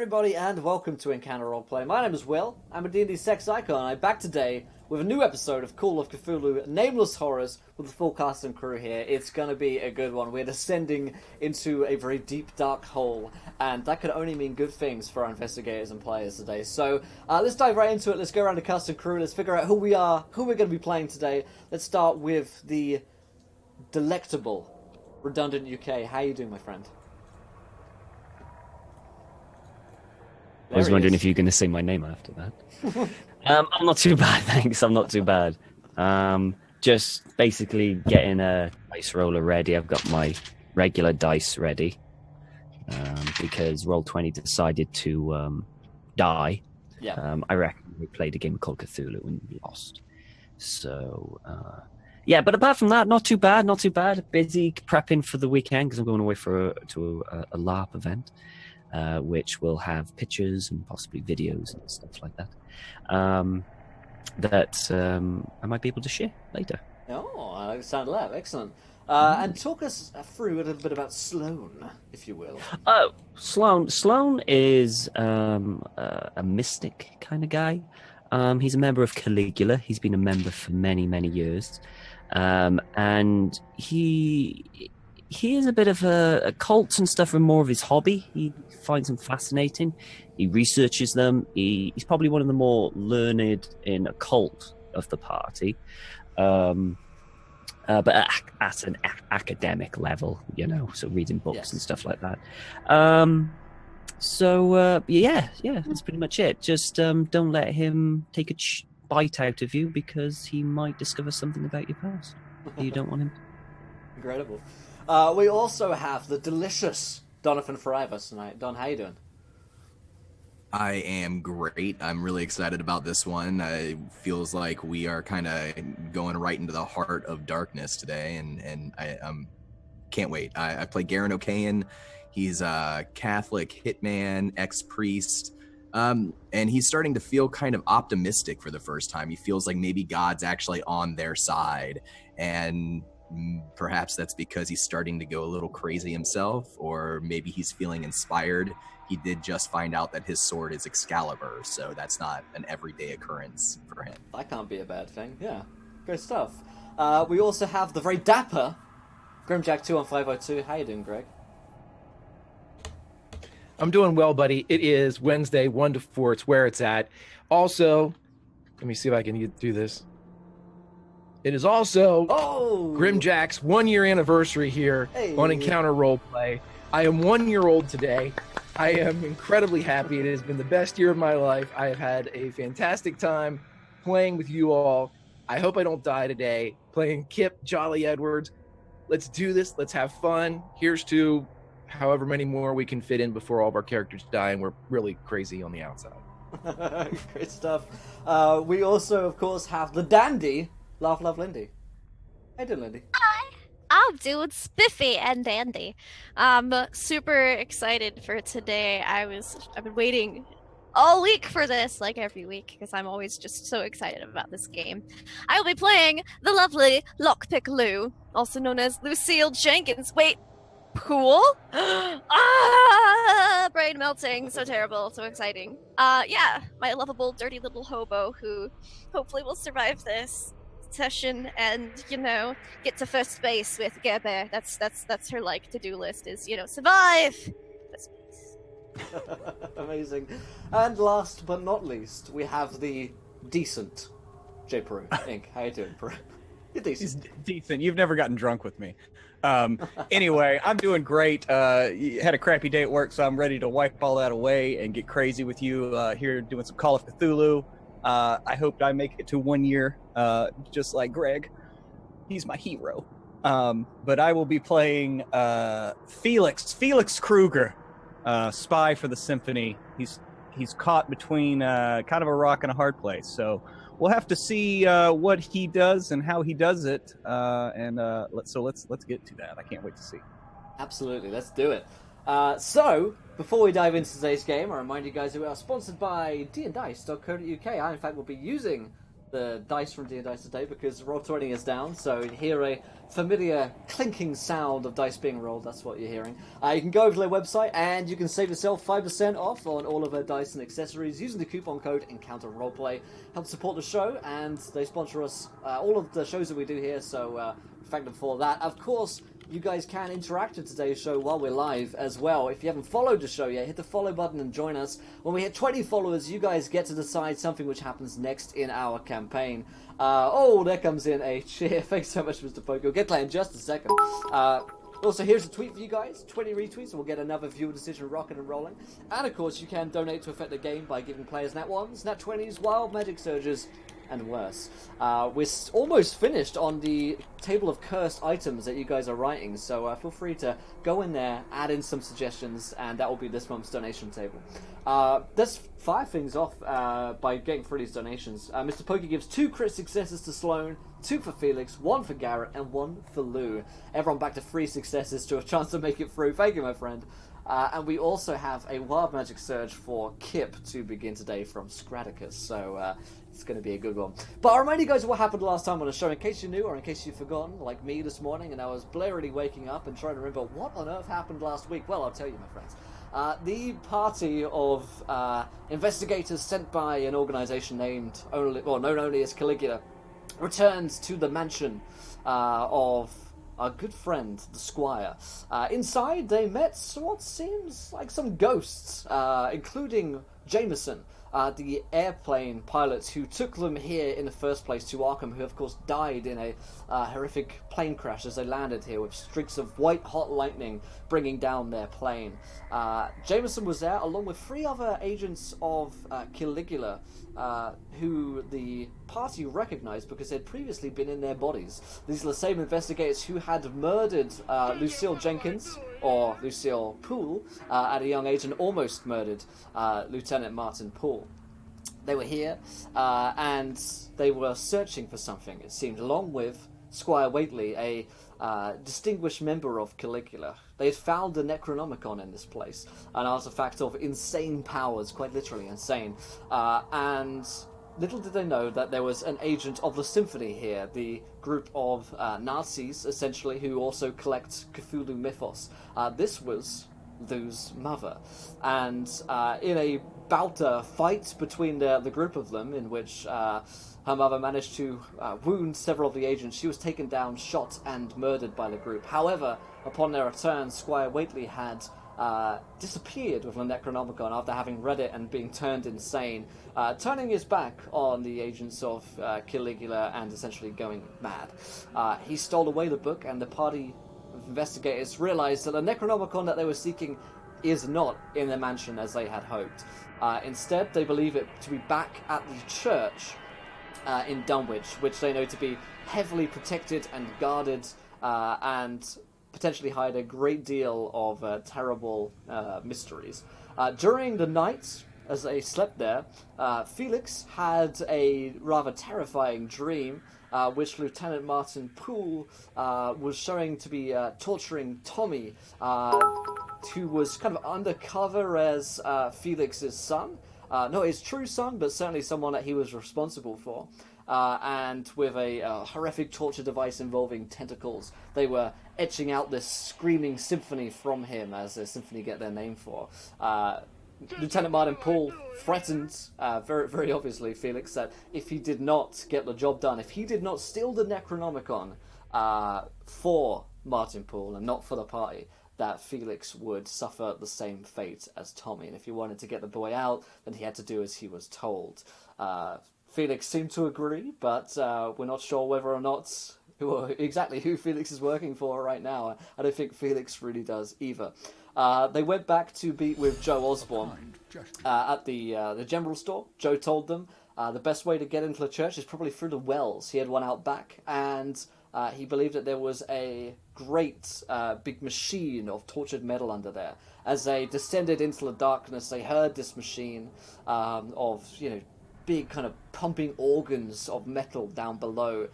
everybody, and welcome to Encounter Roleplay. My name is Will. I'm a D&D sex icon, and I'm back today with a new episode of Call of Cthulhu, Nameless Horrors, with the full cast and crew here. It's gonna be a good one. We're descending into a very deep, dark hole, and that could only mean good things for our investigators and players today. So, let's dive right into it. Let's go around the cast and crew. Let's figure out who we are, who we're gonna be playing today. Let's start with the delectable Redundant UK. How are you doing, my friend? I was wondering if you were going to say my name after that. I'm not too bad, thanks. I'm not too bad. Just basically getting a dice roller ready. I've got my regular dice ready because Roll20 decided to die. Yeah. I reckon we played a game called Cthulhu and lost. So, yeah, but apart from that, not too bad, not too bad. Busy prepping for the weekend because I'm going away to a LARP event. Which will have pictures and possibly videos and stuff like that. I might be able to share later. Oh, I like the sound of that. Excellent. And talk us through a little bit about Sloan, if you will. Sloan is a mystic kind of guy. He's a member of Caligula. He's been a member for many, many years. And he is a bit of a cult and stuff, and more of his hobby. He finds them fascinating. He researches them. He's probably one of the more learned in occult of the party, but at an academic level, you know, so reading books and stuff like that. Yeah, that's pretty much it. Just don't let him take a bite out of you, because he might discover something about your past you don't want him to. Incredible. We also have the delicious Donovan Forever tonight. Don, how you doing? I am great. I'm really excited about this one. It feels like we are kind of going right into the heart of darkness today, and I can't wait. I play Garen O'Kayan. He's a Catholic hitman, ex-priest, and he's starting to feel kind of optimistic for the first time. He feels like maybe God's actually on their side, and perhaps that's because he's starting to go a little crazy himself, or maybe he's feeling inspired. He did just find out that his sword is Excalibur, so that's not an everyday occurrence for him. That can't be a bad thing. Yeah, great stuff. We also have the very dapper Grimjack2 on 502. How you doing, Greg? I'm doing well, buddy. It is Wednesday, 1 to 4. It's where it's at. Also, let me see if I can do this. It is also Grimjack's 1-year anniversary here on Encounter Roleplay. I am 1 year old today. I am incredibly happy. It has been the best year of my life. I have had a fantastic time playing with you all. I hope I don't die today playing Kip Jolly Edwards. Let's do this. Let's have fun. Here's to however many more we can fit in before all of our characters die and we're really crazy on the outside. Great stuff. We also, of course, have the dandy Laugh Love Lindy. How you doing, Lindy? Hi. I'm doing spiffy and dandy. I'm super excited for today. I've been waiting all week for this, like every week, because I'm always just so excited about this game. I will be playing the lovely Lockpick Lou, also known as Lucille Jenkins. Wait, Poole? Brain melting, so terrible, so exciting. Yeah, my lovable, dirty little hobo who hopefully will survive this session and, you know, get to first base with Gerber. That's her, like, to-do list is, you know, survive first base. Amazing. And last but not least, we have the decent J. Peru Inc. How you doing, Peru? You're decent. He's decent. You've never gotten drunk with me. Anyway, I'm doing great. Had a crappy day at work, so I'm ready to wipe all that away and get crazy with you here doing some Call of Cthulhu. I hope I make it to 1 year, just like Greg. He's my hero. But I will be playing Felix Kruger, spy for the Symphony. He's caught between kind of a rock and a hard place. So we'll have to see what he does and how he does it. Let's get to that. I can't wait to see. Absolutely, let's do it. So, before we dive into today's game, I remind you guys that we are sponsored by dndice.co.uk. I, in fact, will be using the dice from D&D Dice today because Roll20 is down, so you hear a familiar clinking sound of dice being rolled. That's what you're hearing. You can go over to their website and you can save yourself 5% off on all of their dice and accessories using the coupon code EncounterRoleplay. Help support the show, and they sponsor us all of the shows that we do here, so thank them for that. Of course, you guys can interact with today's show while we're live as well. If you haven't followed the show yet, hit the follow button and join us. When we hit 20 followers, you guys get to decide something which happens next in our campaign. There comes in a cheer. Thanks so much, Mr. Poke. We'll get to that in just a second. Also, here's a tweet for you guys. 20 retweets, and we'll get another viewer decision rocking and rolling. And, of course, you can donate to affect the game by giving players nat 1s, nat 20s, wild magic surges, and worse. We're almost finished on the table of cursed items that you guys are writing, so feel free to go in there, add in some suggestions, and that will be this month's donation table. Let's fire things off by getting through these donations. Mr. Pokey gives 2 crit successes to Sloan, 2 for Felix, 1 for Garrett, and 1 for Lou. Everyone back to 3 successes to a chance to make it through. Thank you, my friend. And we also have a Wild Magic Surge for Kip to begin today from Scraticus, so it's going to be a good one. But I'll remind you guys of what happened last time on the show, in case you knew or in case you've forgotten, like me this morning, and I was blarily waking up and trying to remember what on earth happened last week. Well, I'll tell you, my friends. The party of investigators sent by an organization known only as Caligula returned to the mansion of our good friend, the Squire. Inside, they met what seems like some ghosts, including Jameson, the airplane pilot who took them here in the first place to Arkham, who of course died in a horrific plane crash as they landed here with streaks of white-hot lightning bringing down their plane. Jameson was there along with 3 other agents of Caligula, who the party recognized because they'd previously been in their bodies. These are the same investigators who had murdered Lucille Jenkins, or Lucille Poole, at a young age, and almost murdered Lieutenant Martin Poole. They were here, and they were searching for something, it seemed, along with Squire Whately, a distinguished member of Caligula. They had found a Necronomicon in this place, an artifact of insane powers, quite literally insane, and little did they know that there was an agent of the Symphony here, the group of Nazis, essentially, who also collect Cthulhu mythos. This was Lou's mother, and in a bout fight between the group of them, in which her mother managed to wound several of the agents, she was taken down, shot, and murdered by the group. However, upon their return, Squire Whately had disappeared with the Necronomicon after having read it and being turned insane, turning his back on the agents of Caligula and essentially going mad. He stole away the book, and the party of investigators realized that the Necronomicon that they were seeking is not in the mansion as they had hoped. Instead, they believe it to be back at the church in Dunwich, which they know to be heavily protected and guarded, and potentially hide a great deal of terrible mysteries. During the night, as they slept there, Felix had a rather terrifying dream, which Lieutenant Martin Poole was showing to be torturing Tommy, who was kind of undercover as Felix's son. Not his true son, but certainly someone that he was responsible for. And with a horrific torture device involving tentacles, they were etching out this screaming symphony from him, as the symphony get their name for. Lieutenant Martin Poole threatened, very, very obviously, Felix, that if he did not get the job done, if he did not steal the Necronomicon for Martin Poole and not for the party, that Felix would suffer the same fate as Tommy. And if he wanted to get the boy out, then he had to do as he was told. Felix seemed to agree, but we're not sure whether or not exactly who Felix is working for right now. I don't think Felix really does either. They went back to be with Joe Osborne at the general store. Joe told them the best way to get into the church is probably through the wells. He had one out back, and he believed that there was a great big machine of tortured metal under there. As they descended into the darkness, they heard this machine of, big kind of pumping organs of metal down below,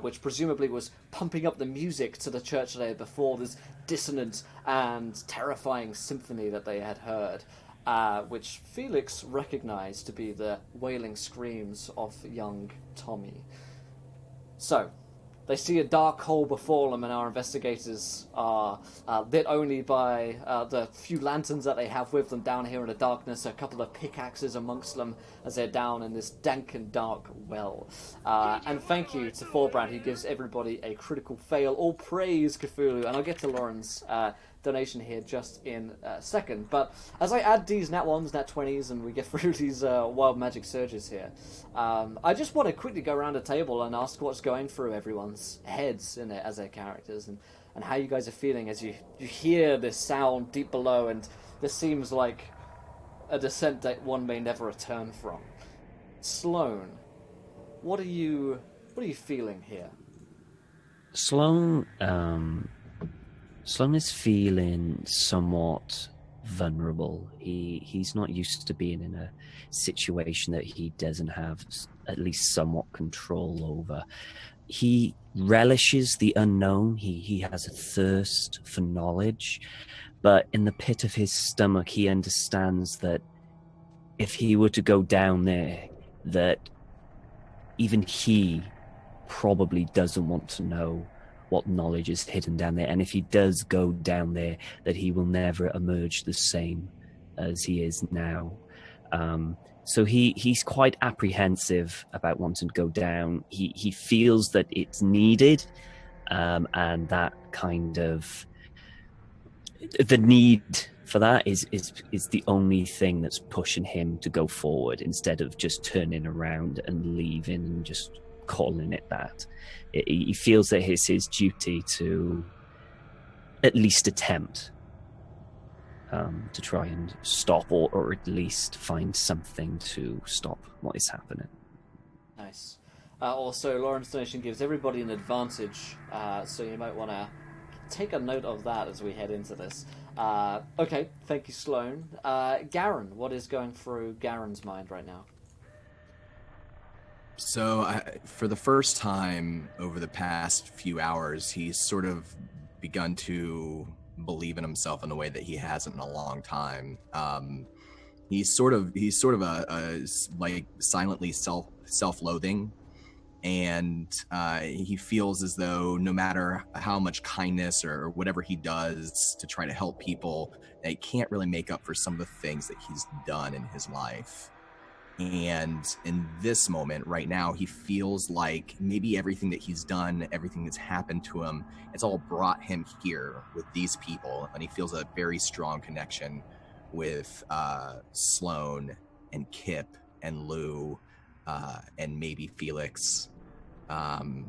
which presumably was pumping up the music to the church there before, this dissonant and terrifying symphony that they had heard. which Felix recognized to be the wailing screams of young Tommy. So, they see a dark hole before them, and our investigators are lit only by the few lanterns that they have with them down here in the darkness, a couple of pickaxes amongst them as they're down in this dank and dark well. And thank you to Forbrand, who gives everybody a critical fail. All praise Cthulhu, and I'll get to Lauren's donation here just in a second. But as I add these nat 1s, nat 20s, and we get through these wild magic surges here, I just want to quickly go around the table and ask what's going through everyone's heads in it as their characters, and how you guys are feeling as you hear this sound deep below, and this seems like a descent that one may never return from. Sloan, what are you feeling here? Sloan is feeling somewhat vulnerable. He's not used to being in a situation that he doesn't have at least somewhat control over. He relishes the unknown. He has a thirst for knowledge, but in the pit of his stomach, he understands that if he were to go down there, that even he probably doesn't want to know what knowledge is hidden down there, and if he does go down there, that he will never emerge the same as he is now. So he's quite apprehensive about wanting to go down. He feels that it's needed, and that kind of the need for that is the only thing that's pushing him to go forward, instead of just turning around and leaving and just calling it that. He feels that it's his duty to at least attempt to try and stop, or at least find something to stop what is happening. Nice. Also, Lauren's donation gives everybody an advantage, so you might want to take a note of that as we head into this. Okay, thank you, Sloan. Garen, what is going through Garen's mind right now? So, for the first time over the past few hours, he's sort of begun to believe in himself in a way that he hasn't in a long time. He's sort of a like silently self-loathing, and he feels as though no matter how much kindness or whatever he does to try to help people, that he can't really make up for some of the things that he's done in his life. And in this moment right now, he feels like maybe everything that he's done, everything that's happened to him, it's all brought him here with these people. And he feels a very strong connection with Sloan and Kip and Lou and maybe Felix. And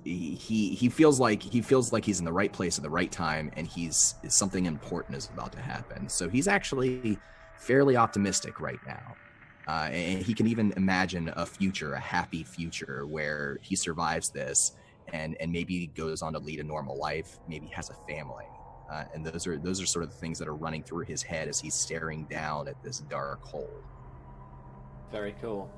he feels like he's in the right place at the right time, and something important is about to happen. So he's actually fairly optimistic right now, and he can even imagine a happy future where he survives this and maybe goes on to lead a normal life, maybe has a family, and those are sort of the things that are running through his head as he's staring down at this dark hole. Very cool.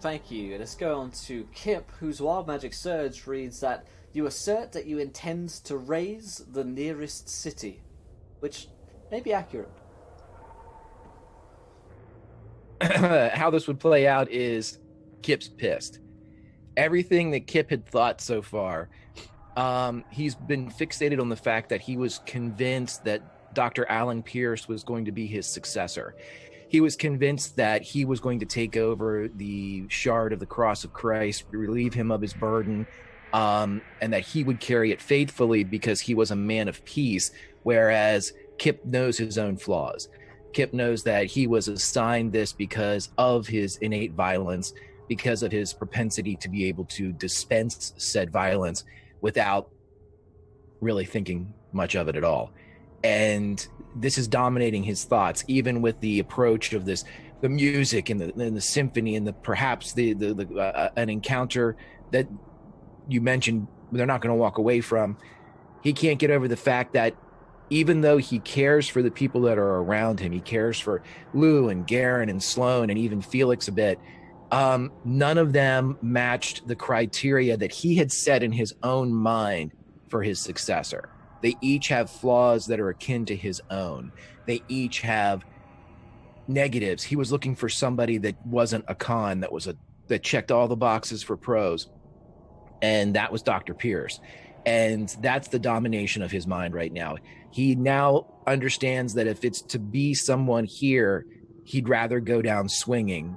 Thank you. Let's go on to Kip, whose Wild Magic Surge reads that you assert that you intend to raise the nearest city, which may be accurate. How this would play out is Kip's pissed. Everything that Kip had thought so far, he's been fixated on the fact that he was convinced that Dr. Alan Pierce was going to be his successor. He was convinced that he was going to take over the shard of the cross of Christ, relieve him of his burden, and that he would carry it faithfully because he was a man of peace, whereas Kip knows his own flaws. Kip knows that he was assigned this because of his innate violence, because of his propensity to be able to dispense said violence without really thinking much of it at all. And this is dominating his thoughts, even with the approach of this, the music and the symphony, and perhaps an encounter that you mentioned they're not going to walk away from. He can't get over the fact that even though he cares for the people that are around him, he cares for Lou and Garen and Sloan and even Felix a bit, none of them matched the criteria that he had set in his own mind for his successor. They each have flaws that are akin to his own. they each have negatives. He was looking for somebody that wasn't a con, that checked all the boxes for pros, and that was Dr. Pierce. And that's the domination of his mind right now. He now understands that if it's to be someone here, he'd rather go down swinging,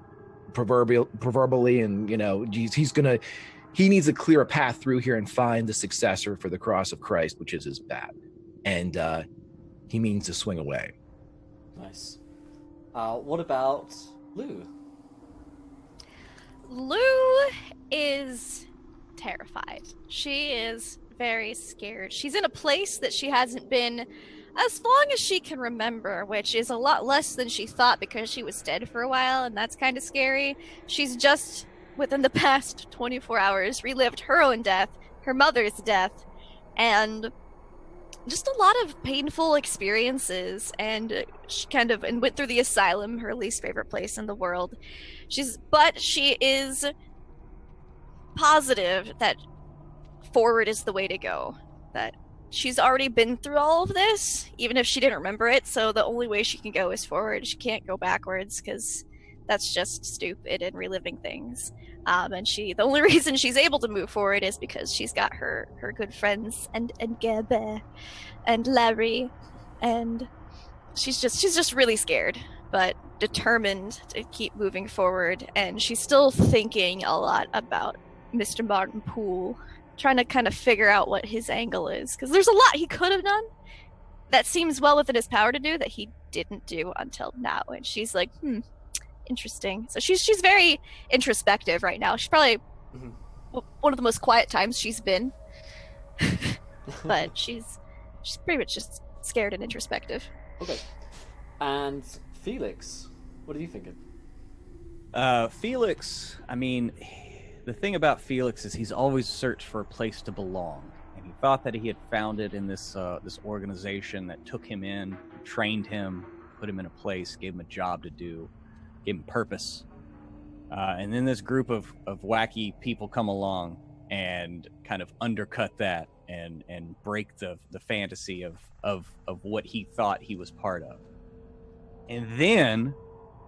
proverbially, and he needs to clear a path through here and find the successor for the cross of Christ, which is his bat, and he means to swing away. Nice. What about Lou? Lou is terrified. She is very scared. She's in a place that she hasn't been as long as she can remember, which is a lot less than she thought because she was dead for a while, and that's kind of scary. She's just, within the past 24 hours, relived her own death, her mother's death, and just a lot of painful experiences. And she and went through the asylum, her least favorite place in the world. But she is positive that forward is the way to go, that she's already been through all of this, even if she didn't remember it, so the only way she can go is forward. She can't go backwards because that's just stupid and reliving things. And the only reason she's able to move forward is because she's got her good friends and Gebe and Larry, and she's just really scared but determined to keep moving forward. And she's still thinking a lot about Mr. Martin Poole, trying to kind of figure out what his angle is, because there's a lot he could have done that seems well within his power to do that he didn't do until now. And she's like, interesting. So she's very introspective right now. She's probably one of the most quiet times she's been. But she's pretty much just scared and introspective. Okay. And Felix, what are you thinking? Felix, I mean, the thing about Felix is he's always searched for a place to belong, and he thought that he had found it in this organization that took him in, trained him, put him in a place, gave him a job to do, gave him purpose. And then this group of wacky people come along and kind of undercut that and break the fantasy of what he thought he was part of. And then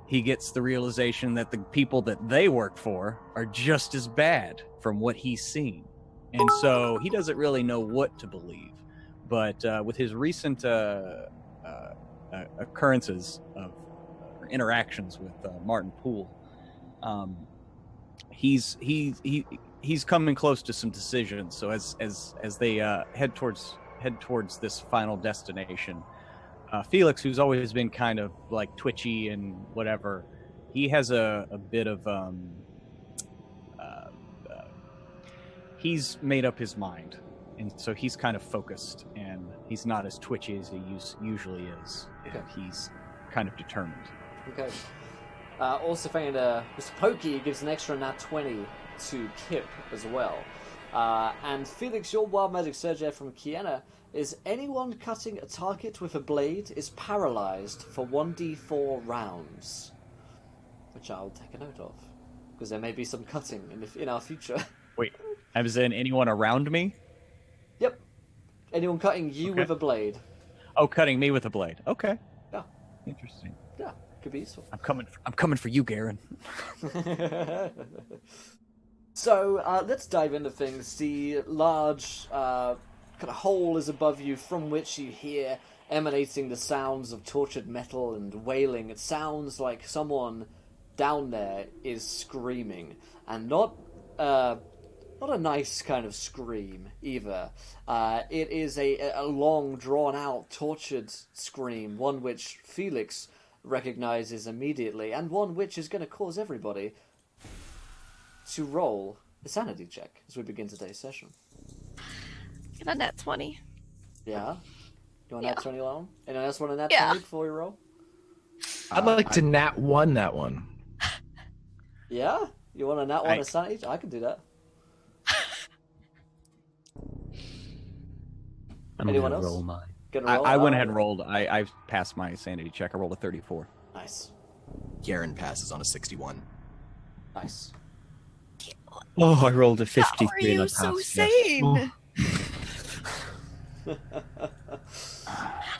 he gets the realization that the people that they work for are just as bad from what he's seen. And so he doesn't really know what to believe. But with his recent occurrences of interactions with Martin Poole, he's coming close to some decisions. So as they head towards this final destination, Felix, who's always been kind of like twitchy and whatever, he has a bit of he's made up his mind, and so he's kind of focused, and he's not as twitchy as he usually is. Okay. He's kind of determined. Okay. Also thinking Mr. Pokey gives an extra nat 20 to Kip as well. And Felix, your wild magic surgery from Kiana is anyone cutting a target with a blade is paralyzed for 1d4 rounds, which I'll take a note of, because there may be some cutting in our future. Wait, as in anyone around me? Yep. Anyone cutting you with a blade. Oh, cutting me with a blade. Okay. Yeah. Interesting. Yeah, could be useful. I'm coming for you, Garen. So let's dive into things. The large kind of hole is above you, from which you hear emanating the sounds of tortured metal and wailing. It sounds like someone down there is screaming, and not a nice kind of scream either. It is a long, drawn-out, tortured scream, one which Felix recognizes immediately, and one which is going to cause everybody to roll a sanity check as we begin today's session. Get a nat 20. Yeah? You want a nat 20 alone? Anyone else want a nat 20 before we roll? I'd like to nat 1 that one. Yeah? You want a nat 1 a sanity? I can do that. Anyone else? Roll mine. I went ahead and rolled. I passed my sanity check. I rolled a 34. Nice. Garen passes on a 61. Nice. Oh, I rolled a 53. How are you so sane? I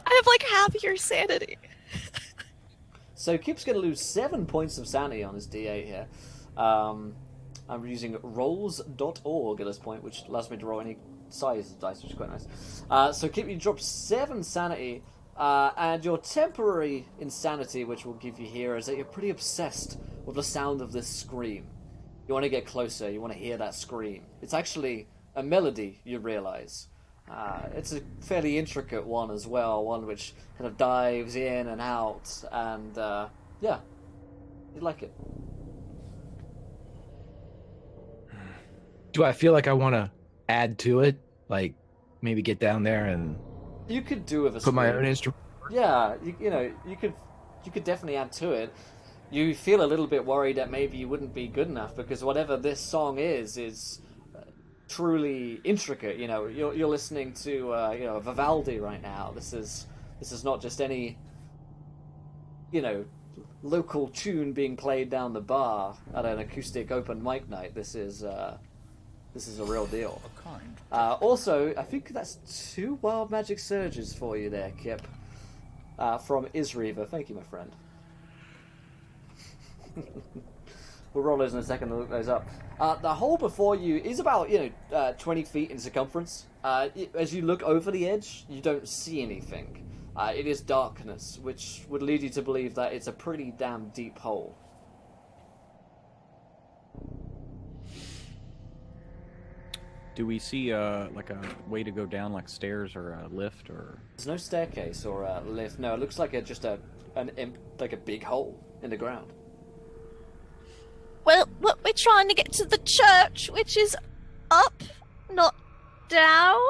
have like half your sanity. So Kip's going to lose 7 points of sanity on his D8 here. I'm using rolls.org at this point, which allows me to roll any size of dice, which is quite nice. So Kip, you drop 7 sanity, and your temporary insanity, which we'll give you here, is that you're pretty obsessed with the sound of this scream. You want to get closer, you want to hear that scream. It's actually a melody, you realise. It's a fairly intricate one as well, one which kind of dives in and out, and yeah, you like it. Do I feel like I want to add to it? Like maybe get down there and you could do with a put my scream. own instrument? Yeah, you could definitely add to it. You feel a little bit worried that maybe you wouldn't be good enough because whatever this song is truly intricate. You know, you're listening to Vivaldi right now. This is not just any local tune being played down the bar at an acoustic open mic night. This is a real deal. Also, I think that's 2 wild magic surges for you there, Kip. From Isreaver. Thank you, my friend. We'll roll those in a second and look those up. The hole before you is about 20 feet in circumference. As you look over the edge, you don't see anything. It is darkness, which would lead you to believe that it's a pretty damn deep hole. Do we see like a way to go down, like stairs or a lift, or? There's no staircase or a lift. No, it looks like a big hole in the ground. Well, we're trying to get to the church, which is up, not down.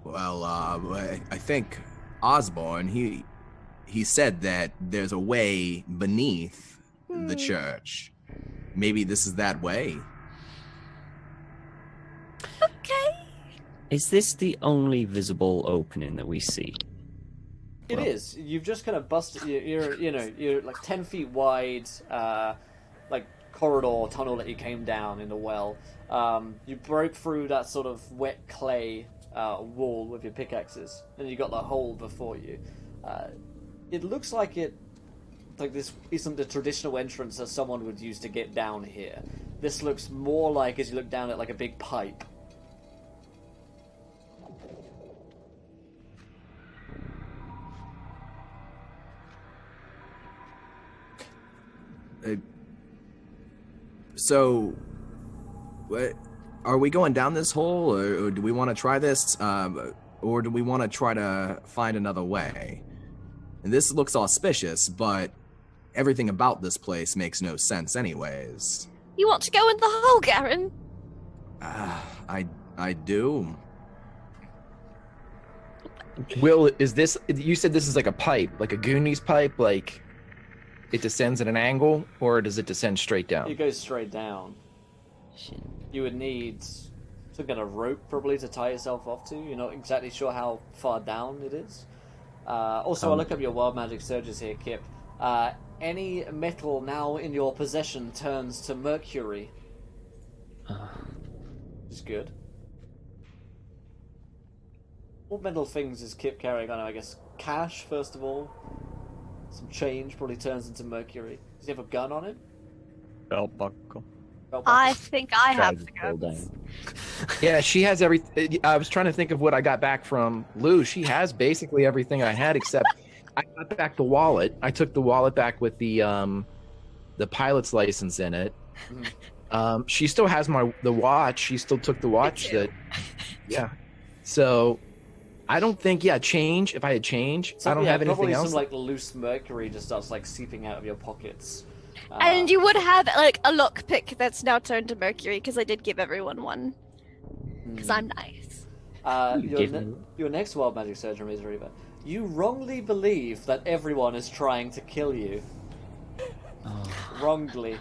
Well, I think Osborne, he said that there's a way beneath the church. Maybe this is that way. Okay. Is this the only visible opening that we see? It is. You've just kind of busted. You're like 10 feet wide, like corridor tunnel that you came down in the well. You broke through that sort of wet clay wall with your pickaxes, and you got the hole before you. It looks like this isn't the traditional entrance that someone would use to get down here. This looks more like, as you look down at, like a big pipe. So, are we going down this hole, or do we want to try this, or do we want to try to find another way? And this looks auspicious, but everything about this place makes no sense anyways. You want to go in the hole, Garen? I do. Will, is this? You said this is like a pipe, like a Goonies pipe, like it descends at an angle, or does it descend straight down? It goes straight down. Shit. You would need some kind of rope probably to tie yourself off to. You're not exactly sure how far down it is. Also, I'll look up your wild magic surges here, Kip. Any metal now in your possession turns to mercury. Which is good. What metal things is Kip carrying on him? I guess cash, first of all. Some change probably turns into mercury. Does he have a gun on him? Belt buckle. I think I have Tries the to pull guns. down. Yeah, she has everything. I was trying to think of what I got back from Lou. She has basically everything I had, except I got back the wallet. I took the wallet back with the pilot's license in it. She still has the watch. She still took the watch that. Yeah. So I don't think change. If I had change, I don't have anything probably else. Some like loose mercury just starts like seeping out of your pockets. And you would have like a lockpick that's now turned to mercury because I did give everyone one. Because I'm nice. Your next wild magic surge, Miss Reba. You wrongly believe that everyone is trying to kill you. Wrongly.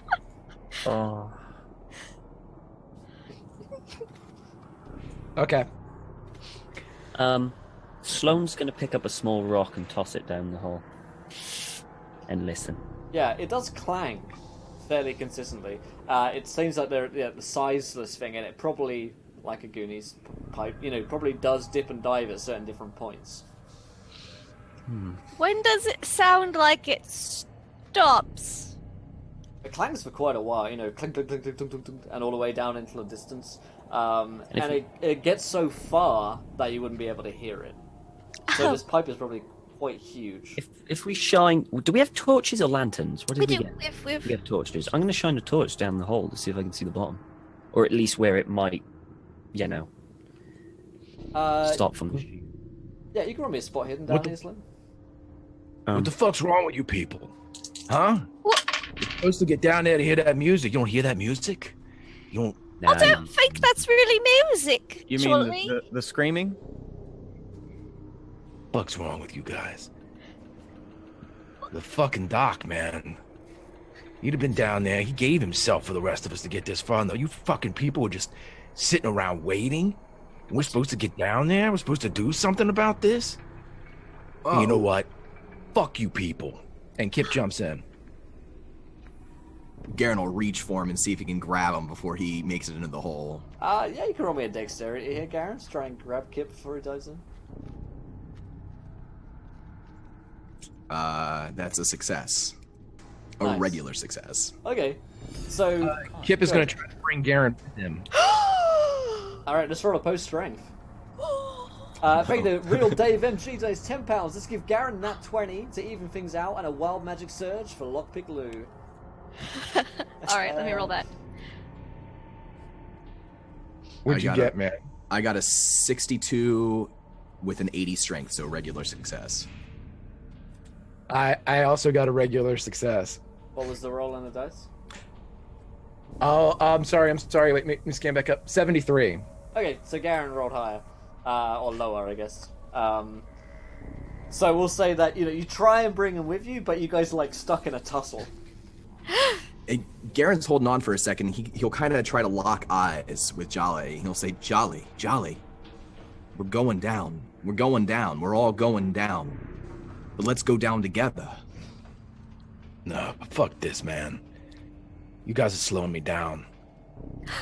Oh. Okay. Sloane's going to pick up a small rock and toss it down the hole. And listen. Yeah, it does clang fairly consistently. It seems like the sizeless thing, and it probably, like a Goonies pipe, probably does dip and dive at certain different points. When does it sound like it stops? It clangs for quite a while, you know, clink, clink, clink, clink, clink, clink, clink, and all the way down into the distance. And it gets so far that you wouldn't be able to hear it. So this pipe is probably quite huge. If we shine, do we have torches or lanterns? What did we do. get? We have... We have torches. I'm going to shine a torch down the hole to see if I can see the bottom, or at least where it might, stop from. Yeah, you can run me a spot hidden down here, Slim. What the fuck's wrong with you people? Huh? What? You're supposed to get down there to hear that music. You don't hear that music? You don't... I don't think that's really music. You mean the screaming? What's wrong with you guys? The fucking doc, man. He'd have been down there. He gave himself for the rest of us to get this far. No, you fucking people were just sitting around waiting. And we're supposed to get down there? We're supposed to do something about this? Oh. You know what? Fuck you people. And Kip jumps in. Garen will reach for him and see if he can grab him before he makes it into the hole. Yeah, you can roll me a dexterity here, Garen, to try and grab Kip before he dives in. That's a success. Nice. A regular success. Okay, so... Kip is going to try to bring Garen with him. Alright, let's roll a post-strength. Thank the real Dave MG donates £10. Let's give Garen that 20 to even things out, and a wild magic surge for Lockpick Lou. Alright, let me roll that. What'd you get, man? I got a 62 with an 80 strength, so regular success. I also got a regular success. What was the roll on the dice? Oh, I'm sorry. Wait, let me scan back up. 73. Okay, so Garen rolled higher. Or lower, I guess. So we'll say that, you try and bring him with you, but you guys are, like, stuck in a tussle. Garen's holding on for a second. He'll kind of try to lock eyes with Jolly. He'll say, Jolly, we're going down. We're going down. We're all going down. But let's go down together. No, fuck this, man. You guys are slowing me down.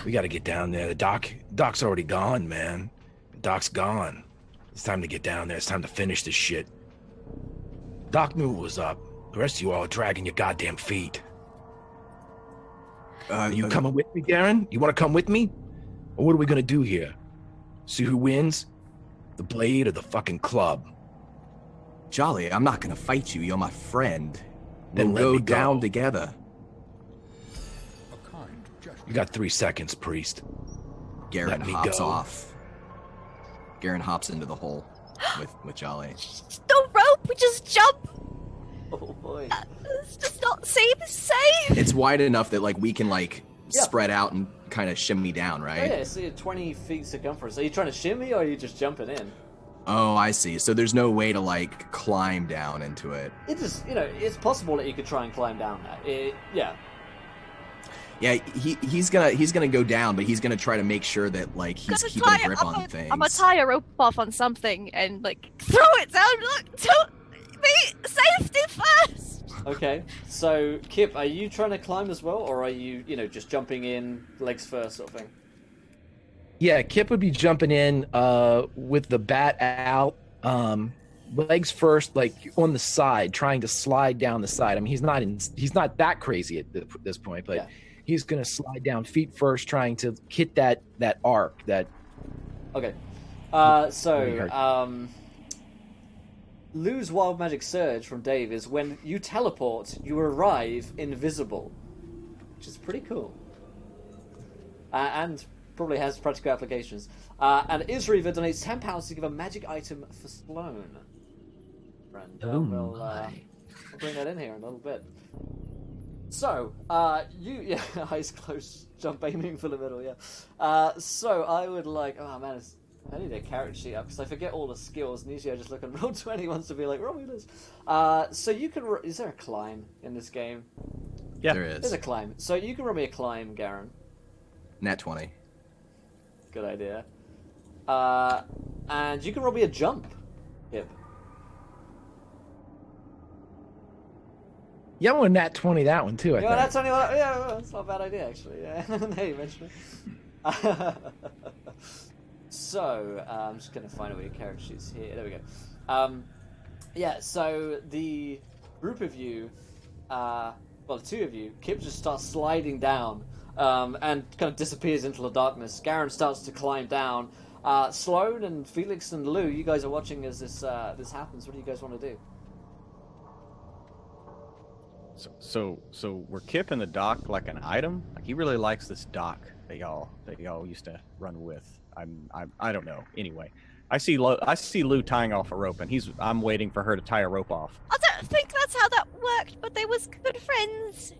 We got to get down there. Doc's already gone, man. Doc's gone. It's time to get down there. It's time to finish this shit. Doc knew what was up. The rest of you all are dragging your goddamn feet. Are you coming with me, Garen? You want to come with me? Or what are we going to do here? See who wins? The blade or the fucking club? Jolly, I'm not going to fight you. You're my friend. Then we'll let me go down go. together. You got 3 seconds, priest. Garen hops off. Garen hops into the hole with Jolly. No rope, we just jump. Oh boy. It's just not safe. It's wide enough that we can spread out and kind of shimmy down, right? Oh, yeah, so you're 20 feet circumference. Are you trying to shimmy or are you just jumping in? Oh, I see. So there's no way to climb down into it. It just, it's possible that you could try and climb down that. Yeah. Yeah, he's gonna go down, but he's gonna try to make sure that he's keeping a grip on things. I'm gonna tie a rope off on something and throw it down. Look, safety first. Okay, so Kip, are you trying to climb as well, or are you, just jumping in legs first sort of thing? Yeah, Kip would be jumping in with the bat out, legs first, on the side, trying to slide down the side. I mean, he's not that crazy at this point, but he's gonna slide down feet first, trying to hit that arc. Okay, Lou's wild magic surge from Dave is when you teleport, you arrive invisible, which is pretty cool, and probably has practical applications. And Isriva donates £10 to give a magic item for Sloane. And we'll bring that in here in a little bit. So, eyes closed, jump aiming for the middle, yeah. So I would oh man, I need a character sheet up because I forget all the skills, and usually I just look and roll 20 wants to be roll me this. So you can, is there a climb in this game? Yeah, there is. There's a climb. So you can roll me a climb, Garen. Nat 20. Good idea. And you can roll me a jump. Yep. Yeah, I want nat 20 that one too. I think. That's only one. Yeah, that's not a bad idea actually. Yeah, now you mention it. So I'm just gonna find all your character sheets here. There we go. Yeah, so the group of you, well, the two of you, Kip just starts sliding down and kind of disappears into the darkness. Garen starts to climb down. Sloane and Felix and Lou, you guys are watching as this happens. What do you guys want to do? So we're Kip in the dock like an item. Like he really likes this dock that y'all used to run with. I don't know. Anyway, I see Lou tying off a rope, and I'm waiting for her to tie a rope off. I don't think that's how that worked, but they was good friends.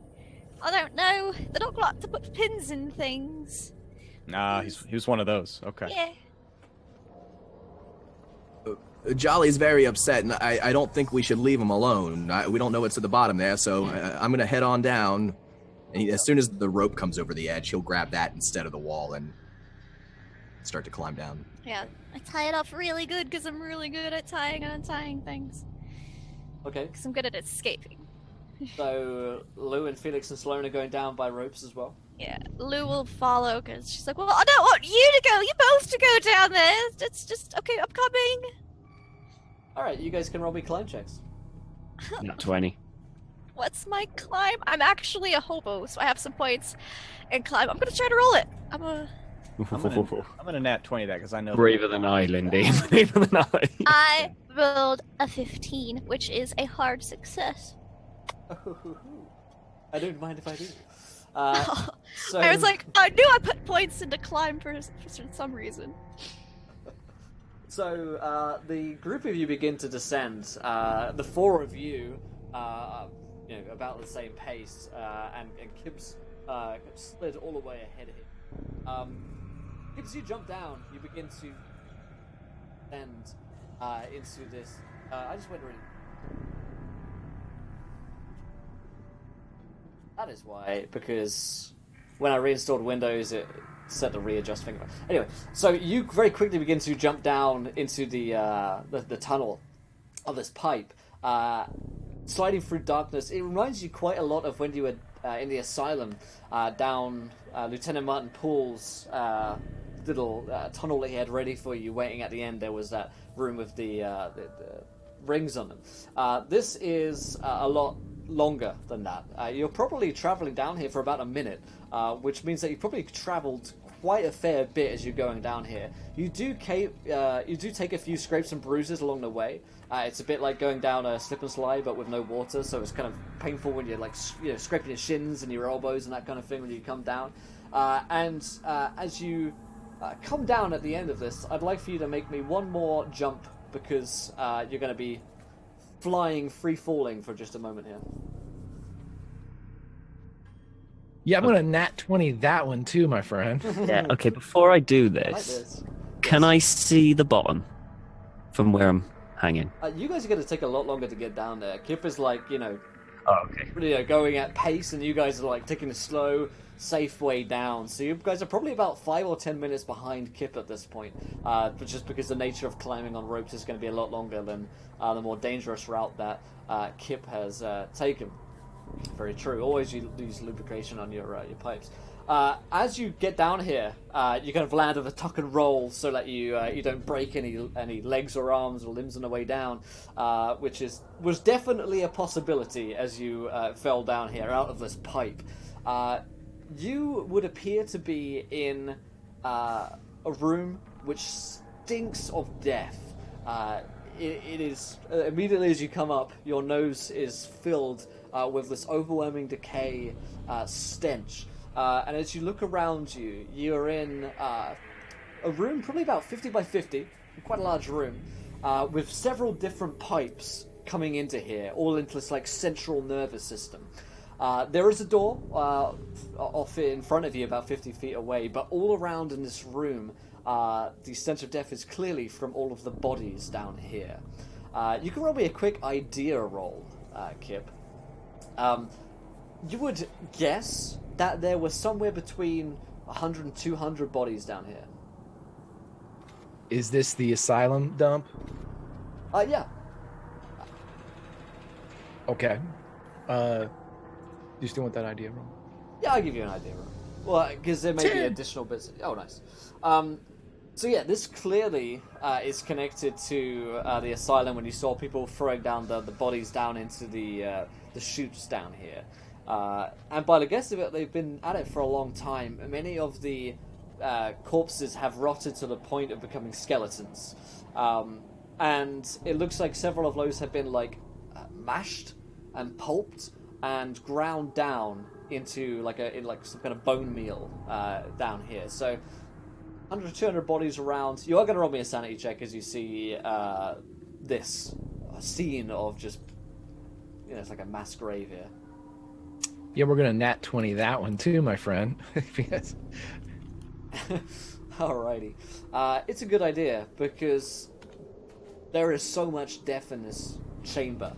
I don't know. The dog liked to put pins in things. Nah, he was one of those. Okay. Yeah. Jolly's very upset, and I don't think we should leave him alone. We don't know what's at the bottom there, so I'm going to head on down. And as soon as the rope comes over the edge, he'll grab that instead of the wall and start to climb down. Yeah, I tie it off really good because I'm really good at tying and untying things. Okay. Because I'm good at escaping. So Lou and Felix and Sloane are going down by ropes as well. Yeah, Lou will follow because she's like, well, I don't want you to go. You both to go down there. It's just, okay, I'm coming. Alright, you guys can roll me climb checks. Not 20. What's my climb? I'm actually a hobo, so I have some points in climb. I'm gonna try to roll it. I'm gonna nat 20 that because I know. Braver than I, Lindy. Braver than I. I rolled a 15, which is a hard success. I don't mind if I do. So... I was like, I knew I put points into climb for some reason. So the group of you begin to descend. The four of you, about the same pace, and Kib's slid all the way ahead of him. As you jump down, you begin to descend into this. I just went really. That is why, because when I reinstalled Windows, it set the readjust thing. Anyway, so you very quickly begin to jump down into the tunnel of this pipe, sliding through darkness. It reminds you quite a lot of when you were in the asylum down Lieutenant Martin Poole's little tunnel that he had ready for you, waiting at the end. There was that room with the rings on them. This is a lot longer than that. You're probably traveling down here for about a minute, which means that you've probably traveled quite a fair bit as you're going down here. You do take a few scrapes and bruises along the way. It's a bit like going down a slip and slide, but with no water, so it's kind of painful when you're like scraping your shins and your elbows and that kind of thing when you come down. As you come down at the end of this, I'd like for you to make me one more jump, because you're going to be flying, free-falling for just a moment here. Yeah, I'm gonna nat 20 that one too, my friend. Yeah, okay, before I do I like this, this. can I see the bottom from where I'm hanging? You guys are going to take a lot longer to get down there. Kip is like, Oh, okay. going at pace, and you guys are like taking a slow, safe way down. So you guys are probably about 5 or 10 minutes behind Kip at this point, but just because the nature of climbing on ropes is going to be a lot longer than the more dangerous route that Kip has taken. Very true. Always use lubrication on your pipes. As you get down here, you kind of land with a tuck and roll so that you don't break any legs or arms or limbs on the way down, which was definitely a possibility as you fell down here out of this pipe. You would appear to be in a room which stinks of death. It is immediately as you come up, your nose is filled with this overwhelming decay stench. And as you look around you, you're in a room probably about 50 by 50, quite a large room, with several different pipes coming into here, all into this like central nervous system. There is a door off in front of you about 50 feet away, but all around in this room, the stench of death is clearly from all of the bodies down here. You can roll me a quick idea roll, Kip. You would guess that there was somewhere between 100 and 200 bodies down here. Is this the asylum dump? Yeah. Okay. Do you still want that idea roll? Yeah, I'll give you an idea roll. Well, because there may be additional bits. Oh, nice. So yeah, this clearly is connected to the asylum when you saw people throwing down the bodies down into the chutes down here. And by the guess of it, they've been at it for a long time. Many of the corpses have rotted to the point of becoming skeletons. And it looks like several of those have been mashed and pulped and ground down into some kind of bone meal down here. So 100 to 200 bodies around. You are going to roll me a sanity check as you see this scene of just, it's like a mass grave here. Yeah, we're going to nat 20 that one too, my friend. Yes. Alrighty. It's a good idea because there is so much death in this chamber.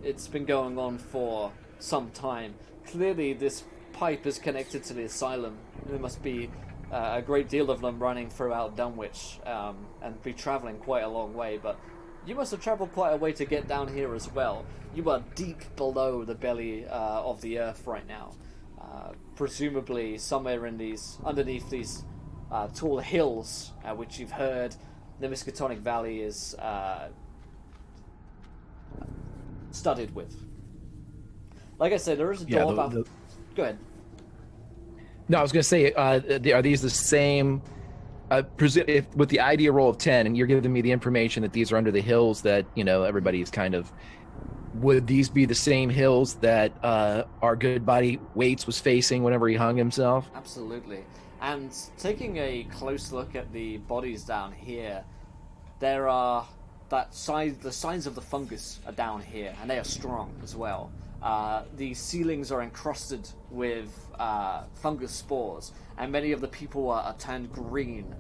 It's been going on for some time. Clearly this pipe is connected to the asylum. There must be a great deal of them running throughout Dunwich and be travelling quite a long way, but you must have travelled quite a way to get down here as well. You are deep below the belly of the earth right now. Presumably somewhere underneath these tall hills, which you've heard the Miskatonic Valley is studded with. Like I said, there is a door Go ahead. No, I was going to say, are these the same? With the idea roll of 10, and you're giving me the information that these are under the hills that everybody's kind of. Would these be the same hills that our good buddy Waits was facing whenever he hung himself? Absolutely. And taking a close look at the bodies down here, there are the signs of the fungus are down here, and they are strong as well. The ceilings are encrusted with fungus spores, and many of the people are turned green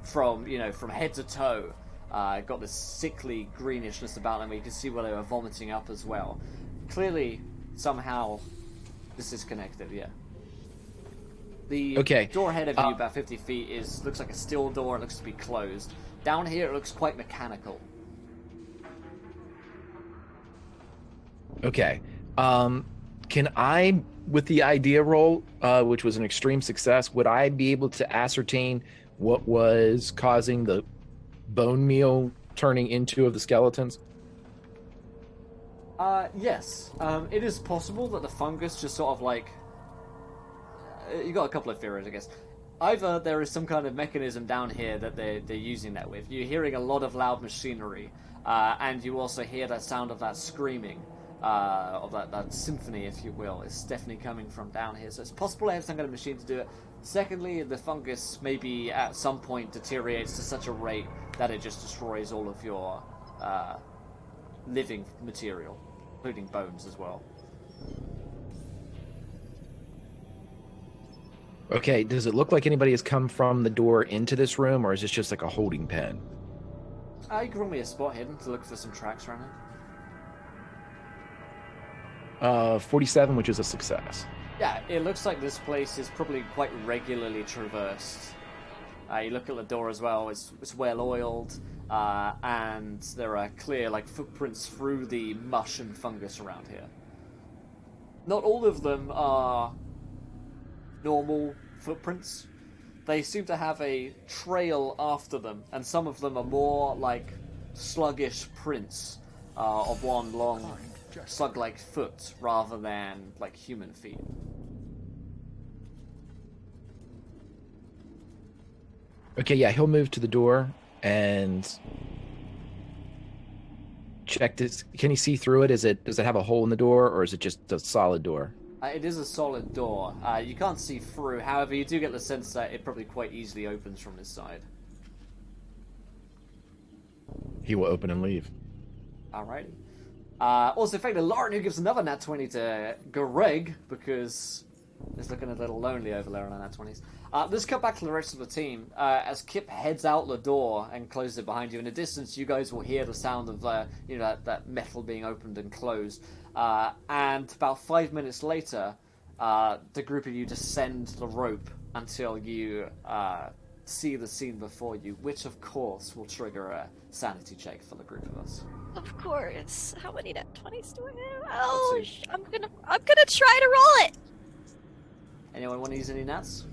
from head to toe. Got this sickly greenishness about them. You can see where they were vomiting up as well. Clearly, somehow, this is connected. Yeah. The door ahead of you, about 50 feet, looks like a steel door. It looks to be closed. Down here, it looks quite mechanical. Okay. Can I, with the idea roll, which was an extreme success, would I be able to ascertain what was causing the bone meal turning into of the skeletons? Yes. It is possible that the fungus just sort of you got a couple of theories, I guess. Either there is some kind of mechanism down here that they're using that with. You're hearing a lot of loud machinery, and you also hear that sound of that screaming, of that symphony, if you will. It's definitely coming from down here, so it's possible they have some kind of machine to do it. Secondly, the fungus maybe at some point deteriorates to such a rate that it just destroys all of your living material, including bones as well. Okay, does it look like anybody has come from the door into this room, or is this just like a holding pen? You can roll me a spot hidden to look for some tracks around it. 47, which is a success. Yeah, it looks like this place is probably quite regularly traversed. You look at the door as well, it's well oiled, and there are clear footprints through the mush and fungus around here. Not all of them are normal footprints. They seem to have a trail after them, and some of them are more like sluggish prints of one long slug-like foot rather than human feet. Okay, yeah, he'll move to the door and check this. Can he see through it? Does it have a hole in the door, or is it just a solid door? It is a solid door. You can't see through. However, you do get the sense that it probably quite easily opens from this side. He will open and leave. Alrighty. Also, in fact, Lauren, who gives another nat 20 to Greg, because it's looking a little lonely over there on the nat 20s. Let's cut back to the rest of the team. As Kip heads out the door and closes it behind you, in the distance, you guys will hear the sound of that metal being opened and closed. And about 5 minutes later, the group of you descend the rope until you see the scene before you, which of course will trigger a sanity check for the group of us. Of course. How many nat 20s do I have? Oh, I'm gonna try to roll it. Anyone want to use any nats?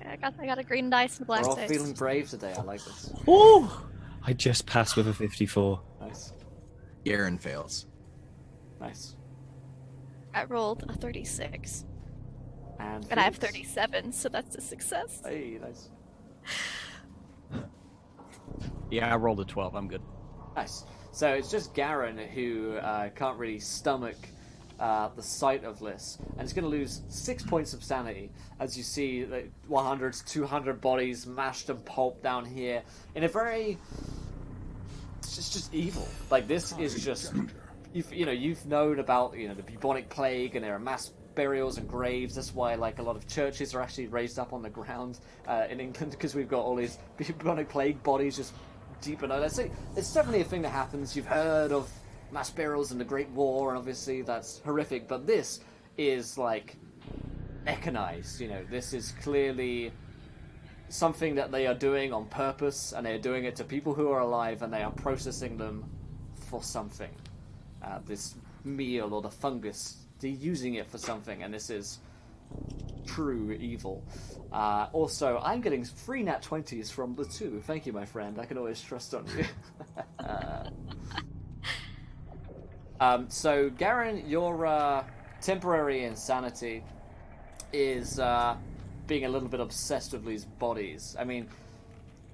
I got a green dice and a black We're all dice. feeling brave today. I like this. Ooh! I just passed with a 54. Nice. Garen fails. Nice. I rolled a 36. And And I have Felix? 37, so that's a success. Hey, nice. Yeah, I rolled a 12. I'm good. Nice. So it's just Garen who can't really stomach the sight of this, and he's going to lose 6 points of sanity as you see like 100 to 200 bodies mashed and pulped down here in a very... It's just evil. Like, this is just... You've known about the bubonic plague, and there are mass burials and graves. That's why like a lot of churches are actually raised up on the ground in England, because we've got all these bubonic plague bodies just deep below. Let's say it's definitely a thing that happens. You've heard of mass burials and the Great War, and obviously that's horrific, but this is like mechanized. This is clearly something that they are doing on purpose, and they are doing it to people who are alive, and they are processing them for something. This meal or the fungus, they're using it for something, and this is true evil. Also, I'm getting 3 nat 20s from the 2. Thank you, my friend. I can always trust on you. So, Garen, your temporary insanity is being a little bit obsessed with these bodies. I mean,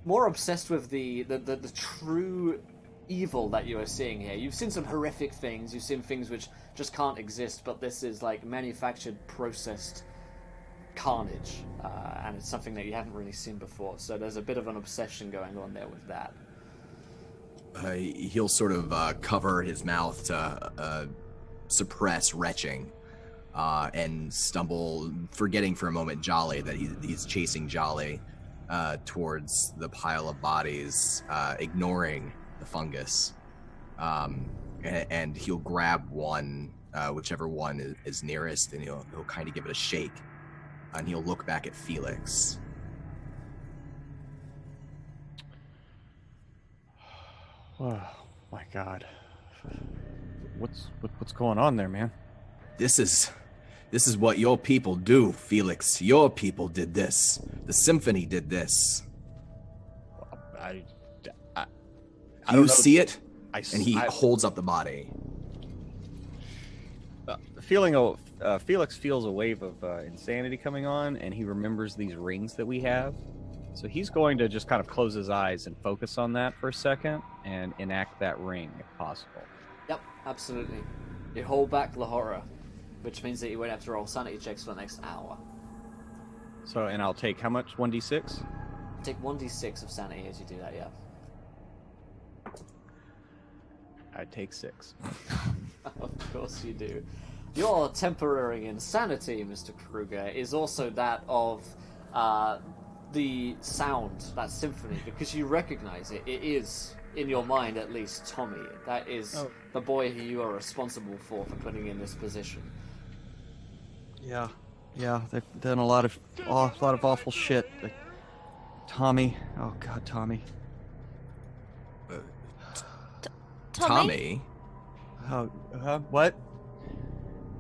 more obsessed with the true evil that you are seeing here. You've seen some horrific things. You've seen things which just can't exist, but this is like manufactured, processed carnage, and it's something that you haven't really seen before. So there's a bit of an obsession going on there with that. He'll sort of cover his mouth to suppress retching, and stumble, forgetting for a moment Jolly, that he's chasing Jolly towards the pile of bodies, ignoring the fungus, and he'll grab one, whichever one is nearest, and he'll kind of give it a shake, and he'll look back at Felix. Oh my God, what's going on there, man? This is what your people do, Felix. Your people did this. The Symphony did this. I Do don't you know. see it? And he holds up the body. Felix feels a wave of insanity coming on, and he remembers these rings that we have. So he's going to just kind of close his eyes and focus on that for a second and enact that ring if possible. Yep, absolutely. You hold back the horror, which means that you won't have to roll sanity checks for the next hour. So, and I'll take how much? 1d6? Take 1d6 of sanity as you do that, yeah. I take 6. Of course you do. Your temporary insanity, Mr. Kruger, is also that of the sound, that symphony, because you recognize it. It is, in your mind at least, Tommy. That is the boy who you are responsible for putting in this position. Yeah, they've done a lot of awful shit. Tommy, oh God, Tommy. Tommy? Oh, what?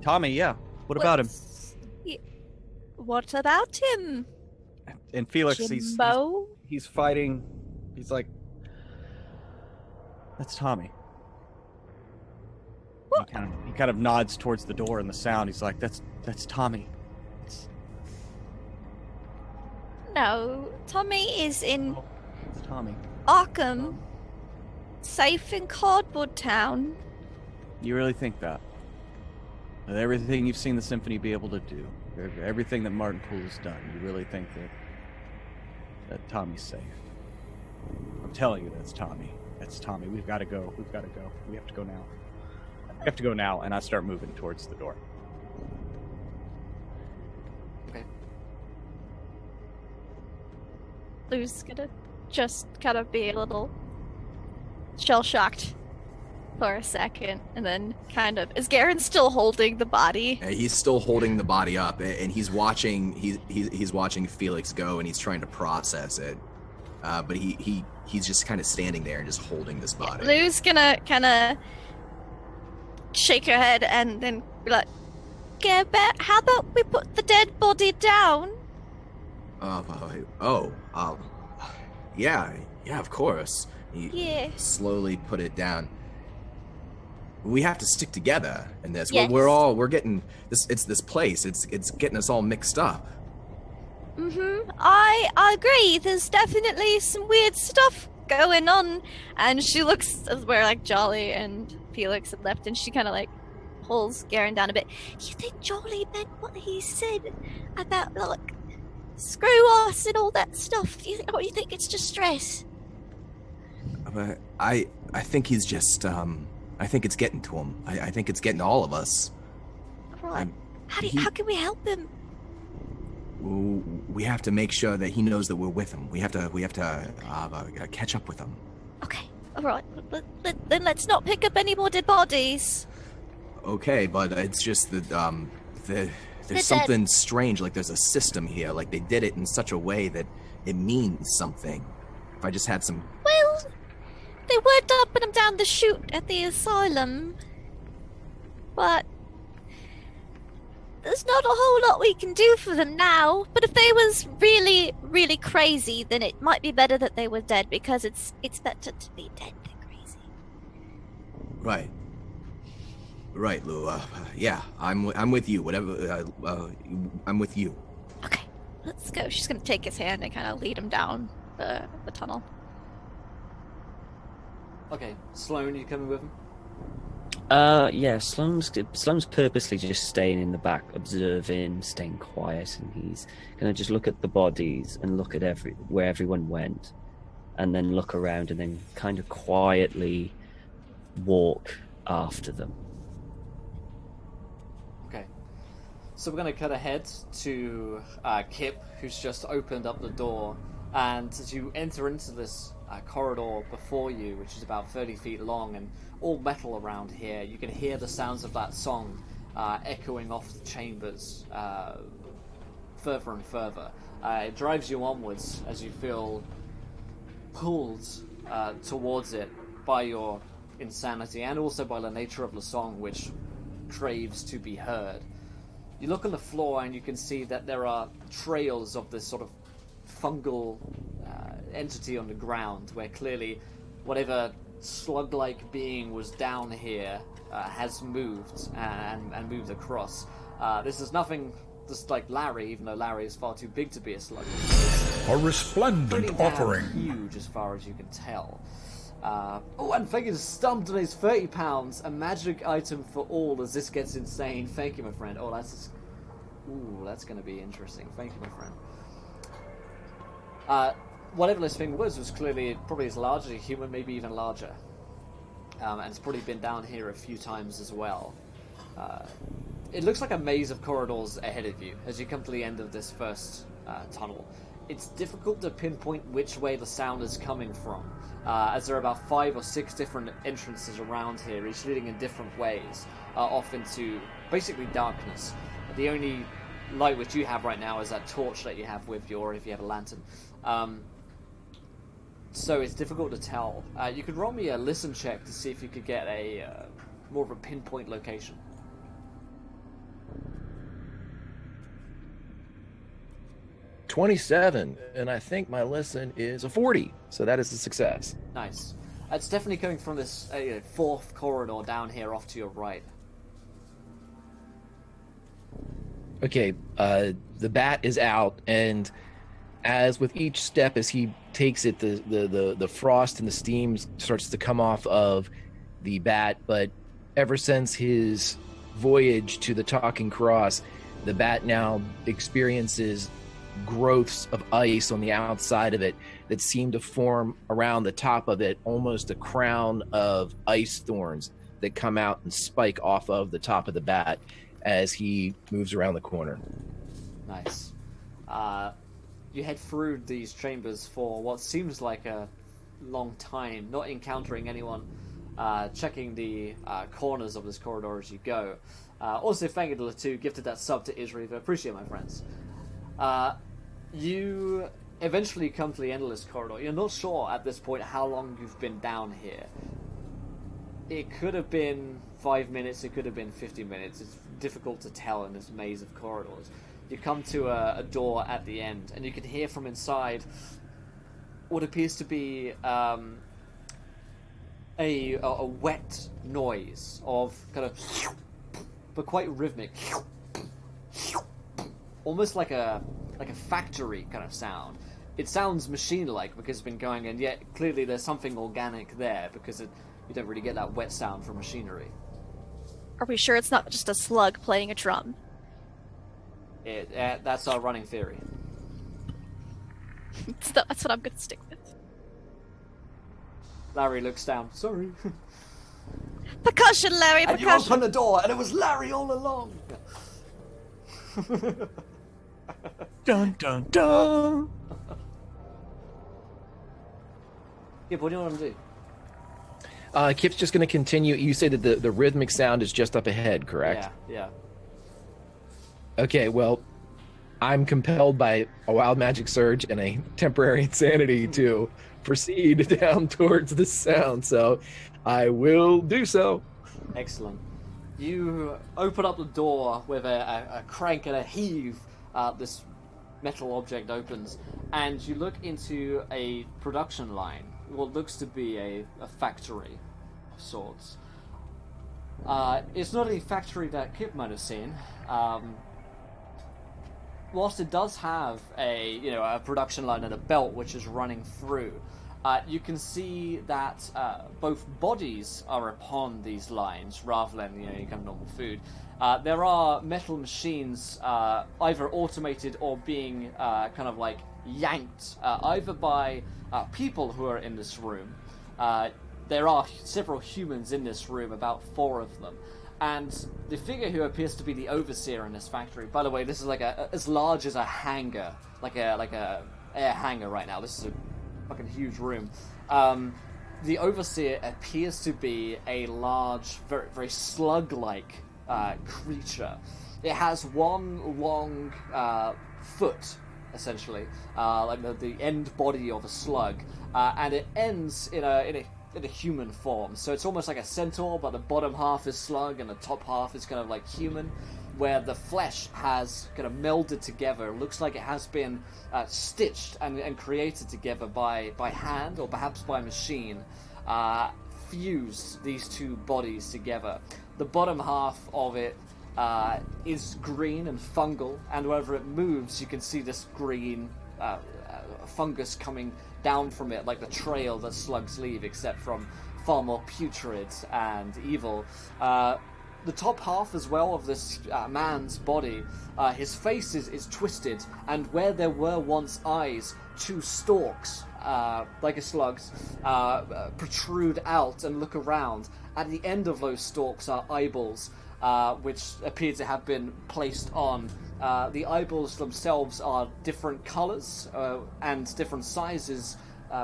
Tommy, yeah. What about him? What about him? And Felix, Jimbo? he's fighting. He's like, That's Tommy. he kind of nods towards the door and the sound. He's like, that's Tommy. No, Tommy is in It's Tommy. Arkham, safe in Cardboard Town. You really think that? With everything you've seen the Symphony be able to do, everything that Martin Poole has done, you really think that Tommy's safe? I'm telling you, that's Tommy. That's Tommy. We've got to go. We have to go now. We have to go now, and I start moving towards the door. Okay. Lou's gonna just kind of be a little shell-shocked for a second, and then kind of... Is Garen still holding the body? He's still holding the body up, and he's watching. He's watching Felix go, and he's trying to process it. But he's just kind of standing there and just holding this body. Lou's gonna kind of shake her head and then be like, "How about we put the dead body down Oh, yeah, of course. He Yeah. slowly put it down. We have to stick together in this. Yes. We're getting this. It's this place. It's getting us all mixed up. I agree. There's definitely some weird stuff going on. And she looks as where like Jolly and Felix had left, and she kind of like pulls Garen down a bit. You think Jolly meant what he said about like screw us and all that stuff? Or you think it's just stress? But I think he's just I think it's getting to him. I think it's getting to all of us. Right. How can we help him? We have to make sure that he knows that we're with him. We have to catch up with him. Okay, all right. Then let's not pick up any more dead bodies. Okay, but it's just that there's something strange. Like there's a system here. Like they did it in such a way that it means something. If I just had some. Well, they were dumping them down the chute at the asylum, but there's not a whole lot we can do for them now. But if they was really, really crazy, then it might be better that they were dead, because it's better to be dead than crazy. Right, Lou. Yeah, I'm with you. Whatever. I'm with you. Okay, let's go. She's gonna take his hand and kind of lead him down the tunnel. Okay, Sloane, you coming with him? Yeah, Sloane's purposely just staying in the back, observing, staying quiet, and he's gonna just look at the bodies and look at where everyone went, and then look around and then kind of quietly walk after them. Okay. So we're gonna cut ahead to Kip, who's just opened up the door, and as you enter into this corridor before you, which is about 30 feet long and all metal around here, you can hear the sounds of that song echoing off the chambers further and further. It drives you onwards as you feel pulled towards it by your insanity and also by the nature of the song, which craves to be heard. You look on the floor and you can see that there are trails of this sort of fungal entity on the ground, where clearly whatever slug-like being was down here has moved and moved across. This is nothing just like Larry, even though Larry is far too big to be a slug. A resplendent offering. Huge as far as you can tell. Oh, and Fagin stumped on his 30 pounds, a magic item for all as this gets insane. Thank you, my friend. Oh, that's going to be interesting. Thank you, my friend. Whatever this thing was clearly probably as large as a human, maybe even larger. And it's probably been down here a few times as well. It looks like a maze of corridors ahead of you as you come to the end of this first tunnel. It's difficult to pinpoint which way the sound is coming from, as there are about 5 or 6 different entrances around here, each leading in different ways, off into basically darkness. The only light which you have right now is that torch that you have with you, or if you have a lantern. So it's difficult to tell. You could roll me a listen check to see if you could get a more of a pinpoint location. 27, and I think my listen is a 40, so that is a success. Nice. It's definitely coming from this 4th corridor down here off to your right. Okay, the bat is out, and as with each step, as he takes it, the frost and the steam starts to come off of the bat. But ever since his voyage to the Talking Cross, the bat now experiences growths of ice on the outside of it that seem to form around the top of it, almost a crown of ice thorns that come out and spike off of the top of the bat as he moves around the corner. Nice. You head through these chambers for what seems like a long time, not encountering anyone, checking the corners of this corridor as you go. Also, thank you to the two, gifted that sub to Israel. I appreciate my friends. You eventually come to the end of this corridor. You're not sure at this point how long you've been down here. It could have been 5 minutes, it could have been 50 minutes. It's difficult to tell in this maze of corridors. you come to a door at the end, and you can hear from inside what appears to be a wet noise of kind of, but quite rhythmic, almost like a factory kind of sound. It sounds machine-like because it's been going, and yet clearly there's something organic there because you don't really get that wet sound from machinery. Are we sure it's not just a slug playing a drum? That's our running theory. That's what I'm gonna stick with. Larry looks down. Sorry. Percussion, Larry, And you percussion! open the door, and it was Larry all along. Dun dun dun. Yeah, what do you want to do? Kip's just going to continue. You say that the rhythmic sound is just up ahead, correct? Yeah. Okay, well, I'm compelled by a wild magic surge and a temporary insanity to proceed down towards the sound, so I will do so. Excellent. You open up the door with a crank and a heave. This metal object opens, and you look into a production line. What looks to be a factory of sorts. It's not a factory that Kip might have seen. Whilst it does have a production line and a belt which is running through, you can see that both bodies are upon these lines rather than your kind of normal food. There are metal machines either automated or being kind of like yanked either by people who are in this room. There are several humans in this room, about 4 of them. And the figure who appears to be the overseer in this factory, by the way, this is like as large as a hangar, like a air hangar right now. This is a fucking huge room. The overseer appears to be a large, very, very slug-like creature. It has one long foot, essentially, like the end body of a slug, and it ends in a human form. So it's almost like a centaur, but the bottom half is slug and the top half is kind of like human, where the flesh has kind of melded together. It looks like it has been stitched and created together by hand or perhaps by machine. Fused these two bodies together. The bottom half of it is green and fungal, and wherever it moves, you can see this green fungus coming down from it, like the trail that slugs leave, except from far more putrid and evil. The top half as well of this man's body, his face is twisted, and where there were once eyes, 2 stalks, like a slug's, protrude out and look around. At the end of those stalks are eyeballs, which appear to have been placed on. The eyeballs themselves are different colours and different sizes,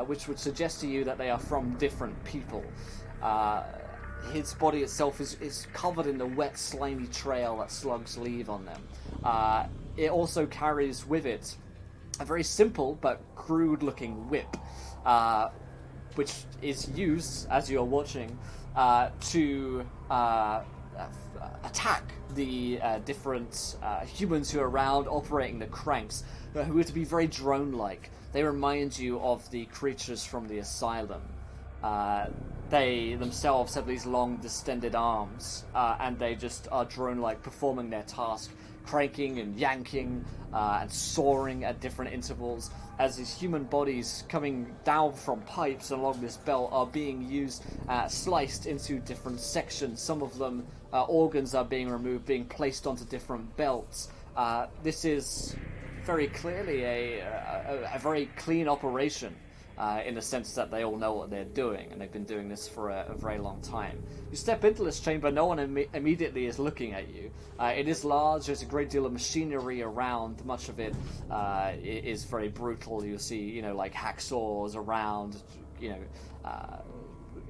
which would suggest to you that they are from different people. His body itself is covered in the wet, slimy trail that slugs leave on them. It also carries with it a very simple but crude-looking whip, which is used, as you are watching, to attack the different humans who are around operating the cranks, who are to be very drone-like. They remind you of the creatures from the asylum. They themselves have these long, distended arms, and they just are drone-like, performing their task, cranking and yanking and soaring at different intervals, as these human bodies coming down from pipes along this belt are being used, sliced into different sections. Some of them, organs are being removed, being placed onto different belts. This is very clearly a very clean operation. In the sense that they all know what they're doing, and they've been doing this for a very long time. You step into this chamber, no one immediately is looking at you. It is large, there's a great deal of machinery around, much of it is very brutal. You'll see, like hacksaws around,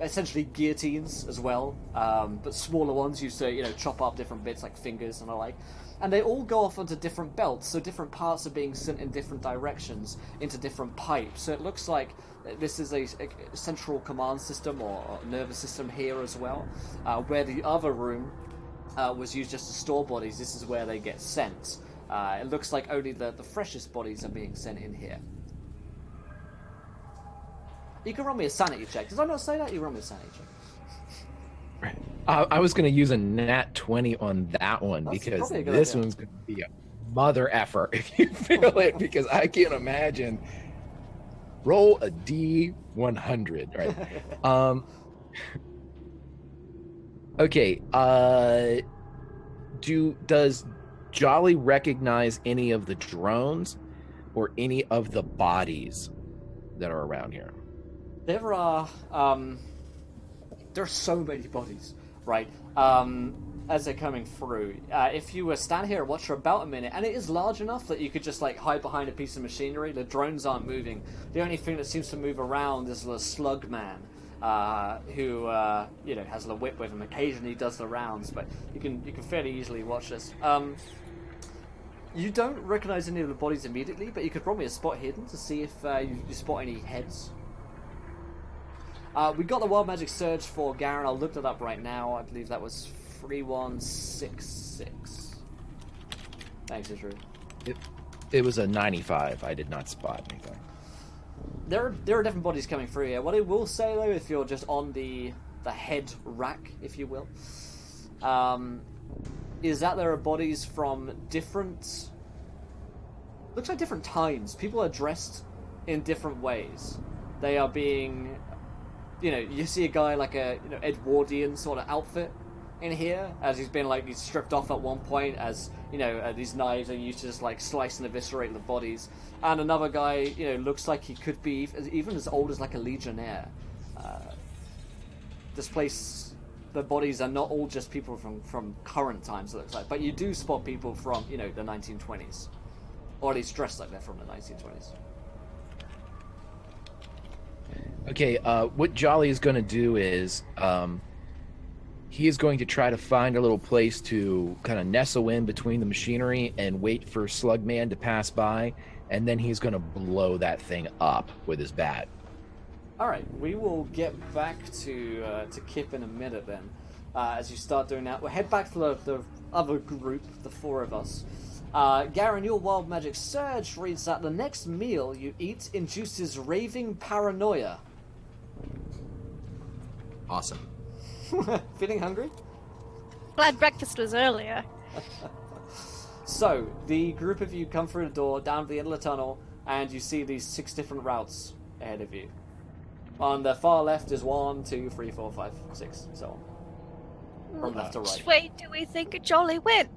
essentially guillotines as well, but smaller ones used to, chop up different bits like fingers and the like. And they all go off onto different belts, so different parts are being sent in different directions into different pipes. So it looks like this is a central command system or nervous system here as well, where the other room was used just to store bodies. This is where they get sent. It looks like only the freshest bodies are being sent in here. You can run me a sanity check. Did I not say that? You run me a sanity check. I was going to use a nat 20 on that one because this one's going to be a mother effer if you feel it, because I can't imagine. Roll a D100, right? Okay. Does Jolly recognize any of the drones or any of the bodies that are around here? There are so many bodies, right? As they're coming through. If you were stand here and watch for about a minute, and it is large enough that you could just like hide behind a piece of machinery, the drones aren't moving. The only thing that seems to move around is the slug man, who has the whip with him. Occasionally he does the rounds, but you can fairly easily watch this. You don't recognize any of the bodies immediately, but you could roll me a spot hidden to see if you spot any heads. We got the Wild Magic Surge for Garen. I'll look that up right now. I believe that was 3166. Thanks, Andrew. It was a 95. I did not spot anything. There are different bodies coming through here. What I will say, though, if you're just on the head rack, if you will, is that there are bodies from different... looks like different times. People are dressed in different ways. They are being... you see a guy like a Edwardian sort of outfit in here, as he's stripped off at one point, as these knives are used to just like slice and eviscerate the bodies. And another guy, looks like he could be even as old as like a legionnaire. This place, the bodies are not all just people from current times, it looks like, but you do spot people from the 1920s, or at least dressed like they're from the 1920s. Okay, what Jolly is going to do is he is going to try to find a little place to kind of nestle in between the machinery and wait for Slugman to pass by, and then he's going to blow that thing up with his bat. All right, we will get back to Kip in a minute then. As you start doing that, we'll head back to the other group, the four of us. Garen, your Wild Magic Surge reads that the next meal you eat induces raving paranoia. Awesome. Feeling hungry? Glad breakfast was earlier. So, the group of you come through the door, down to the end of the tunnel, and you see these 6 different routes ahead of you. On the far left is 1, 2, 3, 4, 5, 6, so on. From left to right. Which way do we think Jolly went?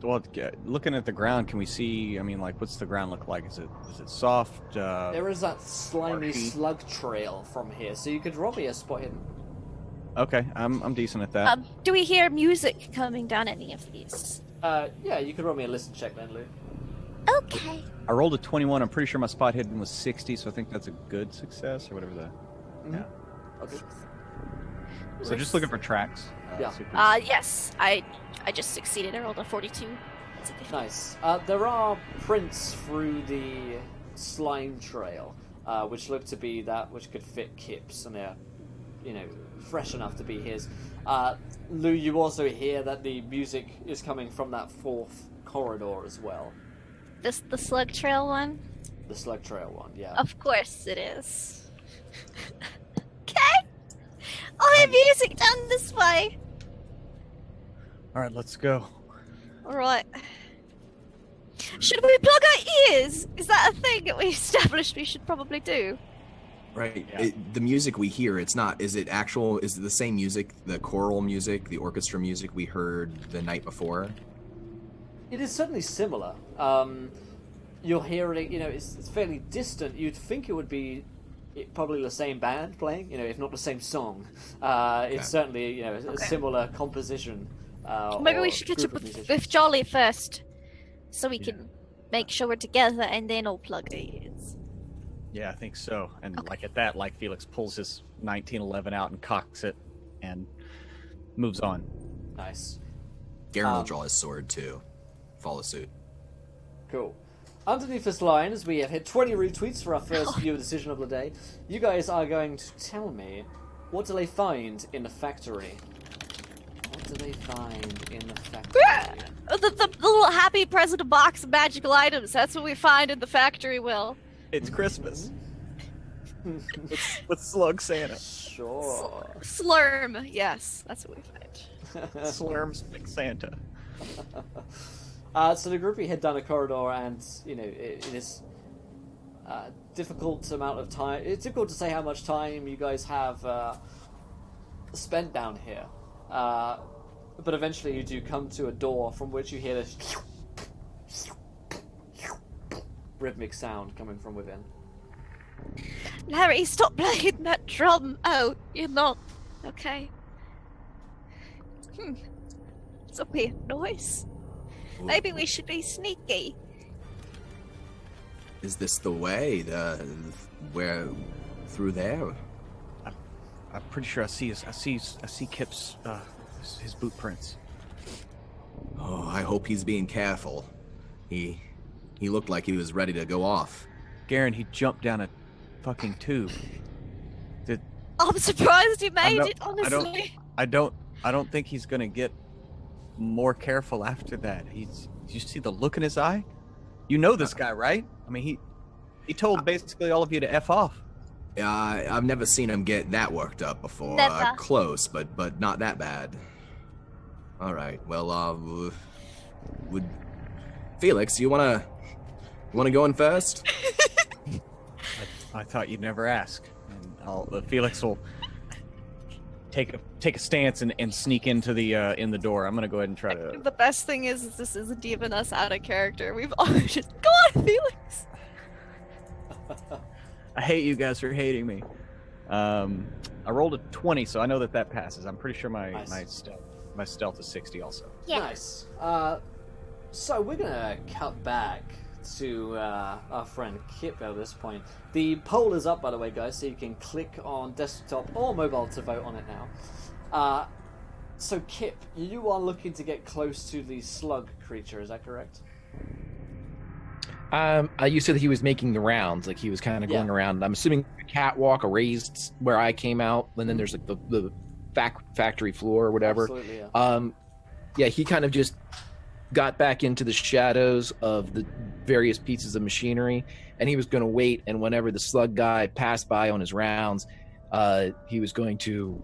Well, looking at the ground, can we see? I mean, what's the ground look like? Is it soft? There is that slimy marshy? slug trail from here, so you could roll me a spot hidden. Okay, I'm decent at that. Do we hear music coming down any of these? Yeah, you could roll me a listen check then, Lou. Okay. I rolled a 21. I'm pretty sure my spot hidden was 60, so I think that's a good success or whatever yeah. Okay. So just looking for tracks. Yeah. Yes. I just succeeded. I rolled a 42. That's a 50. Nice. There are prints through the slime trail, which look to be that which could fit Kip's, and they're, fresh enough to be his. Lou, you also hear that the music is coming from that 4th corridor as well. The slug trail one? The slug trail one, yeah. Of course it is. Okay. I'll have music down this way. All right, let's go. All right. Should we plug our ears? Is that a thing that we established we should probably do? Right. Yeah. The music we hear, is it the same music, the choral music, the orchestra music we heard the night before? It is certainly similar. You'll hear it, it's fairly distant. You'd think it would be probably the same band playing, if not the same song. It's certainly, a similar composition. Maybe we should catch up with Jolly first, so we can make sure we're together, and then I'll plug our ears. Yeah, I think so. And at that, Felix pulls his 1911 out and cocks it and moves on. Nice. Garen will draw his sword too. Follow suit. Cool. Underneath this line, as we have hit 20 retweets for our first viewer decision of the day, you guys are going to tell me, what do they find in the factory? What do they find in the factory? The little happy present box of magical items. That's what we find in the factory, Will. It's Christmas. with Slug Santa. Sure. Slurm. Yes, that's what we find. Slurm's Big Santa. So the group you head down a corridor, and it is difficult amount of time. It's difficult to say how much time you guys have spent down here, but eventually you do come to a door from which you hear this rhythmic sound coming from within. Larry, stop playing that drum. Oh, you're not. Okay. It's a weird noise. Maybe we should be sneaky. Is this the way? Where through there? I'm pretty sure I see Kip's his boot prints. Oh, I hope he's being careful. He looked like he was ready to go off. Garen, he jumped down a fucking tube. I'm surprised you made it, honestly. I don't think he's gonna get more careful after that. Did you see the look in his eye? You know this guy, right? I mean, he told basically all of you to F off. I've never seen him get that worked up before. Never. Close, but not that bad. All right. Well, would Felix, you wanna go in first? I thought you'd never ask. And Felix will take a stance and sneak into the door. I'm gonna go ahead and try to. The best thing is this isn't even us out of character. We've all just go on, Felix. I hate you guys for hating me. I rolled a 20, so I know that passes. I'm pretty sure my stealth is 60 also. Yeah. Nice. So we're gonna cut back to our friend Kip at this point. The poll is up, by the way, guys, so you can click on desktop or mobile to vote on it now. So Kip, you are looking to get close to the slug creature, is that correct? You said that he was making the rounds, like he was kind of going around. I'm assuming a catwalk, a raised where I came out, and then there's like the factory floor or whatever. Absolutely, yeah. Yeah, he kind of just got back into the shadows of the various pieces of machinery, and he was going to wait, and whenever the slug guy passed by on his rounds, he was going to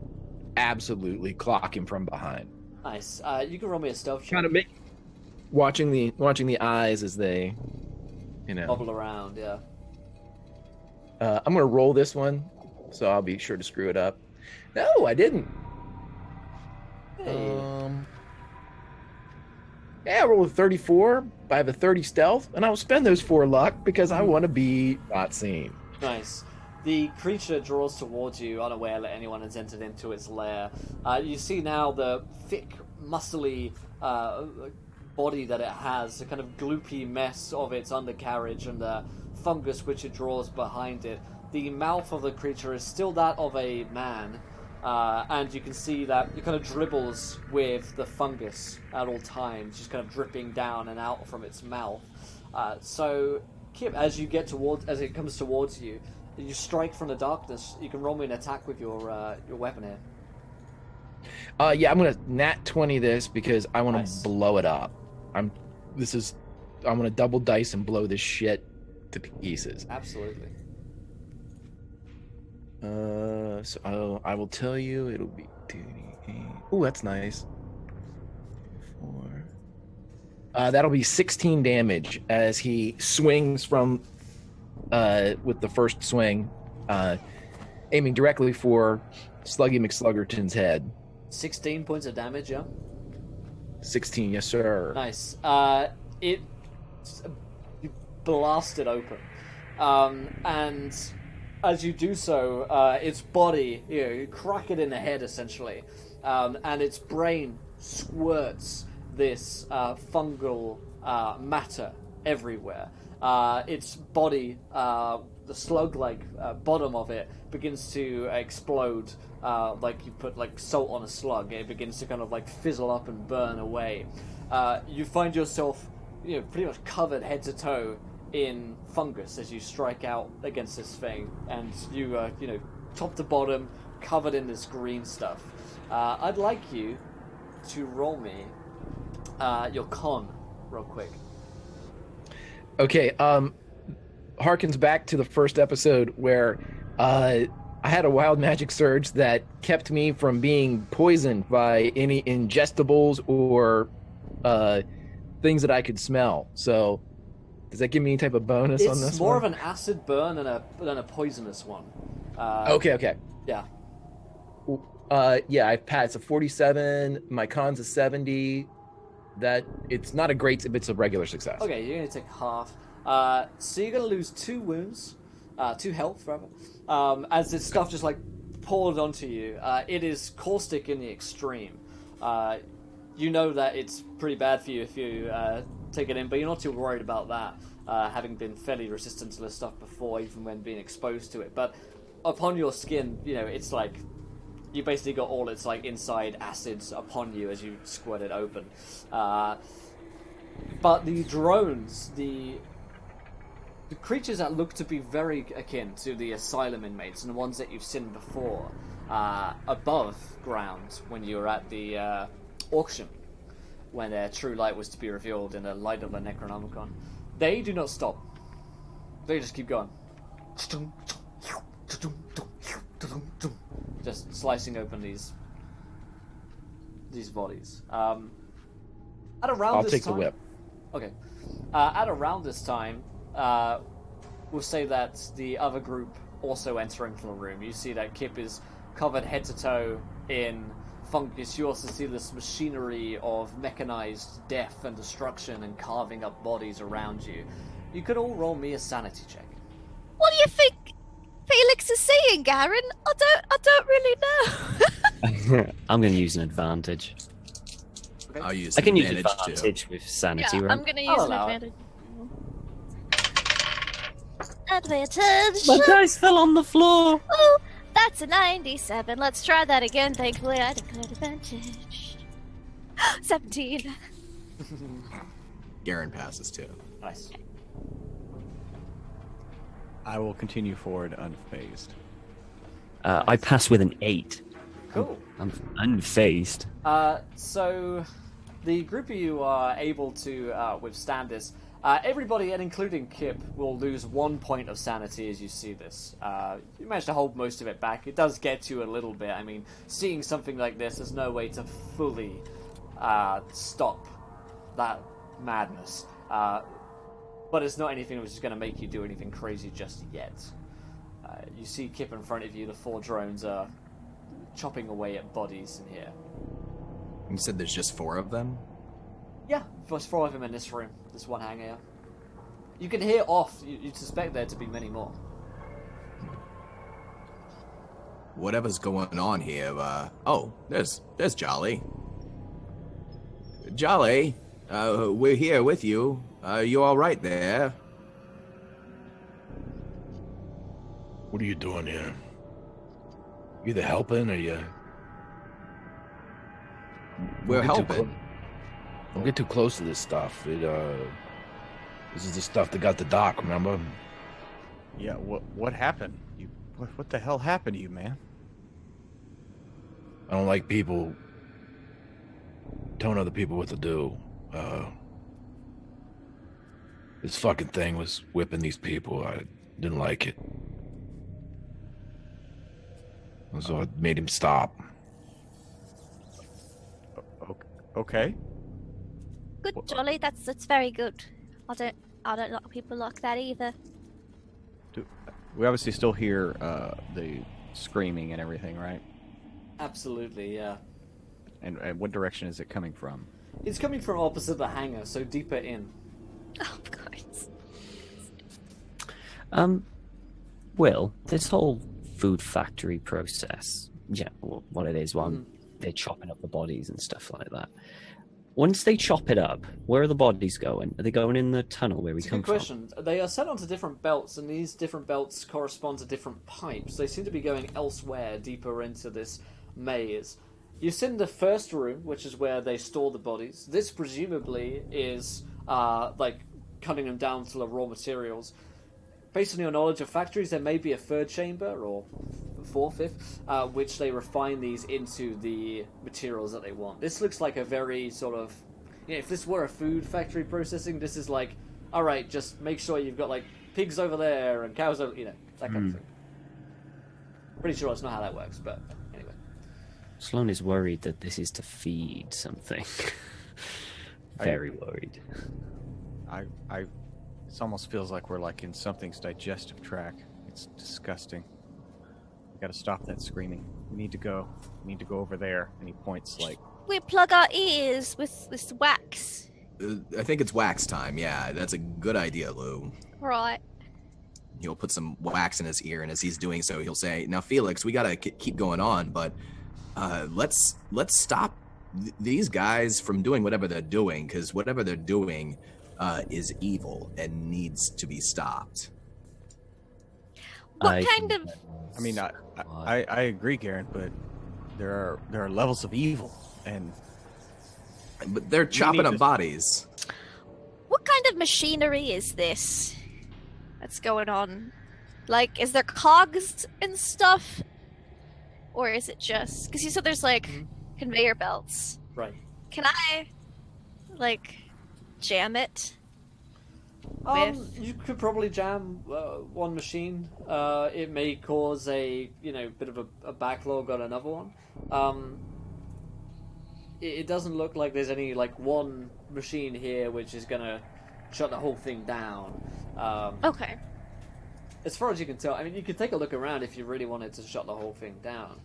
absolutely clock him from behind. Nice. You can roll me a stealth check. Kind of watching the eyes as they, bobble around, yeah. I'm going to roll this one, so I'll be sure to screw it up. No, I didn't. Hey. Yeah, I rolled a 34. I have a 30 stealth, and I'll spend those 4 luck because I want to be not seen. Nice. The creature draws towards you, unaware that anyone has entered into its lair. You see now the thick, muscly body that it has, the kind of gloopy mess of its undercarriage and the fungus which it draws behind it. The mouth of the creature is still that of a man, and you can see that it kind of dribbles with the fungus at all times, just kind of dripping down and out from its mouth. So, Kip, as it comes towards you, you strike from the darkness. You can roll me an attack with your weapon here. Yeah, I'm gonna nat 20 this because I want to blow it up. I'm gonna double dice and blow this shit to pieces. Absolutely. So I will tell you it'll be 2d8. Oh, that's nice. 4. That'll be 16 damage as he swings from with the first swing, aiming directly for Sluggy McSluggerton's head. 16 points of damage, yeah? 16, yes, sir. Nice. You blast it open. And as you do so, its body, you crack it in the head, essentially. And its brain squirts this fungal matter everywhere. Its body, the slug-like bottom of it, begins to explode like you put salt on a slug. It begins to kind of fizzle up and burn away. You find yourself, pretty much covered head to toe in fungus as you strike out against this thing, and you, top to bottom, covered in this green stuff. I'd like you to roll me your con real quick. Okay, harkens back to the first episode where I had a wild magic surge that kept me from being poisoned by any ingestibles or things that I could smell. So, does that give me any type of bonus on this It's more one? of an acid burn than a poisonous one. Okay. Yeah. Yeah, I've passed a 47. My con's a 70. That it's not a great, it's a regular success. Okay, you're going to take half. So you're going to lose 2 wounds, 2 health, rather, as this stuff just, like, poured onto you. It is caustic in the extreme. You know that it's pretty bad for you if you take it in, but you're not too worried about that, having been fairly resistant to this stuff before, even when being exposed to it. But upon your skin, you know, it's like you basically got all its like inside acids upon you as you squirt it open. But the drones, the creatures that look to be very akin to the asylum inmates and the ones that you've seen before, above ground when you were at the auction, when their true light was to be revealed in the light of the Necronomicon, they do not stop. They just keep going. Just slicing open these bodies. At around I'll this take time, the whip. Okay. At around this time, we'll say that the other group also enter into the room. You see that Kip is covered head to toe in fungus. You also see this machinery of mechanized death and destruction and carving up bodies around you. You could all roll me a sanity check. What do you think Felix is saying, Garen? I don't really know. I'm going to use an advantage. Okay. I'll use I can use advantage advantage too. with sanity, Yeah, right? I'm gonna I'll use an allow it. advantage. Advantage. My dice fell on the floor. Oh, that's a 97. Let's try that again. Thankfully, I declared advantage. 17. Garen passes too. Nice. I will continue forward unfazed. I pass with an 8. Cool. I'm unfazed. So the group of you are able to withstand this. Everybody, and including Kip, will lose 1 point of sanity as you see this. You manage to hold most of it back. It does get you a little bit. I mean, seeing something like this, there's no way to fully stop that madness. But it's not anything which is going to make you do anything crazy just yet. You see Kip in front of you. The 4 drones are chopping away at bodies in here. You said there's just 4 of them? Yeah, there's 4 of them in this room. This one hangar. You can hear off. You'd suspect there to be many more. Whatever's going on here, oh, there's Jolly. Jolly, we're here with you. You all right there? What are you doing here? You either helping or you... We're Don't get too helping. Don't get too close to this stuff. This is the stuff that got the doc, remember? Yeah, what happened? What the hell happened to you, man? I don't like people telling other people what to do. This fucking thing was whipping these people. I didn't like it. So I made him stop. Okay. Good, Jolly. That's very good. I don't like people like that either. We obviously still hear the screaming and everything, right? Absolutely, yeah. And what direction is it coming from? It's coming from opposite the hangar, so deeper in. Oh, of course. Will, this whole food factory process, yeah, what it is, one, they're chopping up the bodies and stuff like that. Once they chop it up, where are the bodies going? Are they going in the tunnel where we It's a come good from? question. They are set onto different belts, and these different belts correspond to different pipes. They seem to be going elsewhere, deeper into this maze. You've seen the first room, which is where they store the bodies. This presumably is like cutting them down to the raw materials. based on your knowledge of factories, there may be a third chamber or fourth, fifth, which they refine these into the materials that they want. This looks like a very sort of, if this were a food factory processing, this is like, all right, just make sure you've got like pigs over there and cows over, that kind of thing. Pretty sure that's not how that works, but anyway. Sloan is worried that this is to feed something. Very worried. It almost feels like we're like in something's digestive tract. It's disgusting. We gotta stop that screaming. We need to go. We need to go over there. And he points like... We plug our ears with this wax. I think it's wax time. Yeah, that's a good idea, Lou. Right. He'll put some wax in his ear, and as he's doing so, he'll say, "Now, Felix, we gotta keep going on, but let's stop these guys from doing whatever they're doing, because whatever they're doing is evil and needs to be stopped." What kind of... I mean, I agree, Garen, but there are levels of evil, but they're chopping up bodies. What kind of machinery is this that's going on? Like, is there cogs and stuff? Or is it just... Because you said there's, like, conveyor belts. Right. Can I, like, jam it? You could probably jam one machine. It may cause a bit of a backlog on another one. It doesn't look like there's any like one machine here which is gonna shut the whole thing down. Okay. As far as you can tell, I mean, you could take a look around if you really wanted to shut the whole thing down.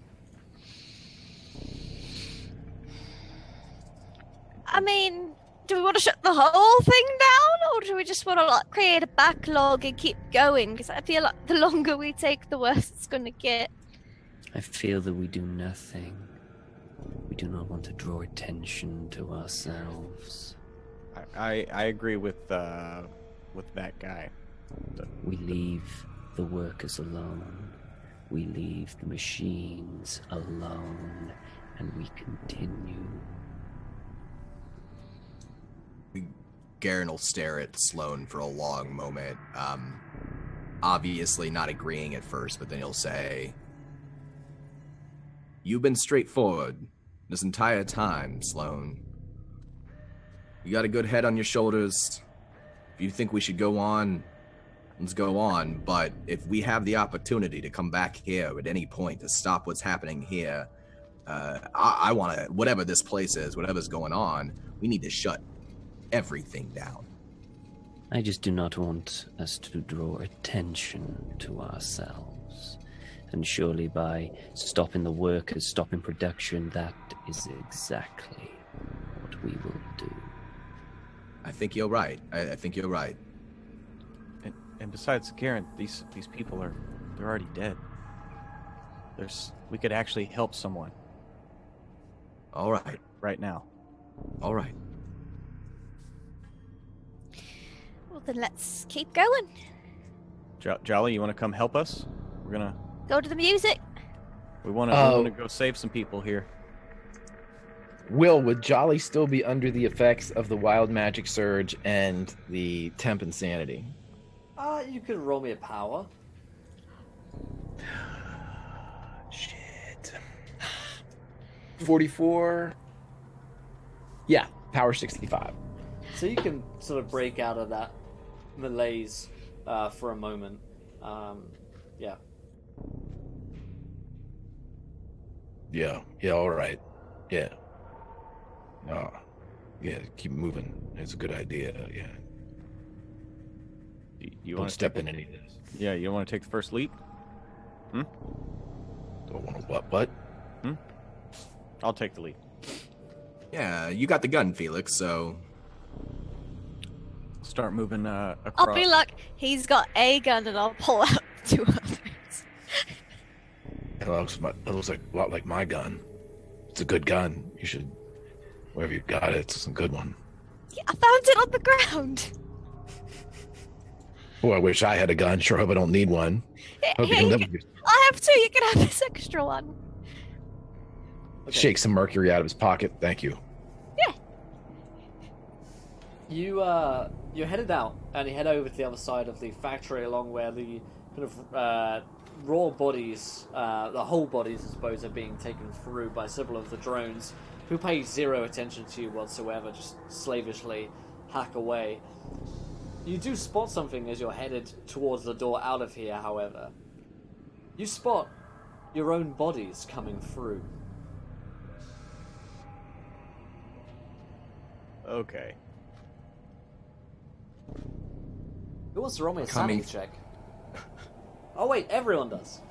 I mean, do we want to shut the whole thing down, or do we just want to like create a backlog and keep going? Because I feel like the longer we take, the worse it's going to get. I feel that we do nothing. We do not want to draw attention to ourselves. I agree with that guy. We leave the workers alone. We leave the machines alone, and we continue. Garen will stare at Sloan for a long moment, obviously not agreeing at first, but then he'll say, "You've been straightforward this entire time, Sloan. You got a good head on your shoulders. If you think we should go on, let's go on. But if we have the opportunity to come back here at any point to stop what's happening here, I want to, whatever this place is, whatever's going on, we need to shut everything down." I just do not want us to draw attention to ourselves. And surely by stopping the workers, stopping production, that is exactly what we will do. I think you're right. I think you're right. And besides, Garen, these people they're already dead. We could actually help someone. All right. Right now. All right. Well, then let's keep going. Jolly, you want to come help us? We're gonna go to the music. We want to go save some people here. Would Jolly still be under the effects of the wild magic surge and the temp insanity? You could roll me a power. Shit. 44. Yeah, power 65. So you can sort of break out of that malaise for a moment. Yeah. Yeah, all right. Yeah. Yeah, keep moving. It's a good idea, yeah. You Don't want to step in any of this. Yeah, you want to take the first leap? Don't want to what? I'll take the leap. Yeah, you got the gun, Felix, so... Start moving across. I'll be like, he's got a gun and I'll pull out 2 others. It looks like a lot like my gun. It's a good gun. You should, wherever you got it, it's a good one. Yeah, I found it on the ground. Oh, I wish I had a gun. Sure hope I don't need one. Hope you can live with your... I have 2. You can have this extra one. Okay. Shake some mercury out of his pocket. Thank you. Yeah. You're headed out, and you head over to the other side of the factory, along where the kind of raw bodies, the whole bodies, I suppose, are being taken through by several of the drones, who pay zero attention to you whatsoever, just slavishly hack away. You do spot something as you're headed towards the door out of here, however. You spot your own bodies coming through. Okay. Who wants to roll me a Coming. sanity check? Oh wait, everyone does.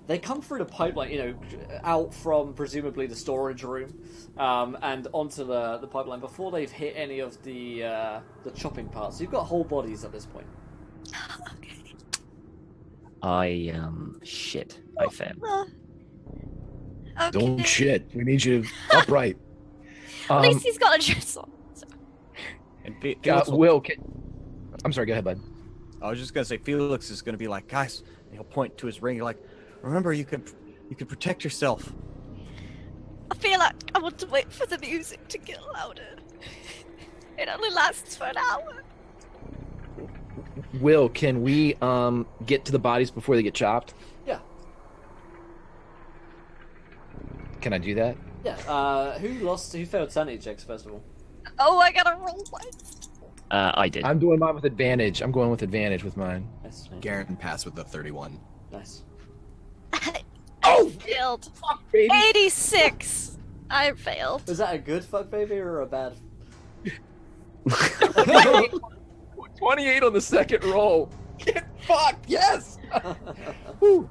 They come through the pipeline, out from presumably the storage room, and onto the pipeline before they've hit any of the chopping parts. So you've got whole bodies at this point. Shit. I failed. Okay. Don't shit. We need you upright. At least he's got a dress on. So. And Will, I'm sorry. Go ahead, bud. I was just gonna say Felix is gonna be like, guys, and he'll point to his ring. You're like, remember, you could protect yourself. I feel like I want to wait for the music to get louder. It only lasts for an hour. Will, can we get to the bodies before they get chopped? Yeah. Can I do that? Yeah. Who failed sanity checks first of all? Oh, I gotta roll once. I did. I'm doing mine with advantage. I'm going with advantage with mine. Nice. Garen passed with a 31. Nice. I failed. Fuck, baby. 86. I failed. Was that a good fuck baby or a bad? 28 on the second roll. Get fucked. Yes. Woo.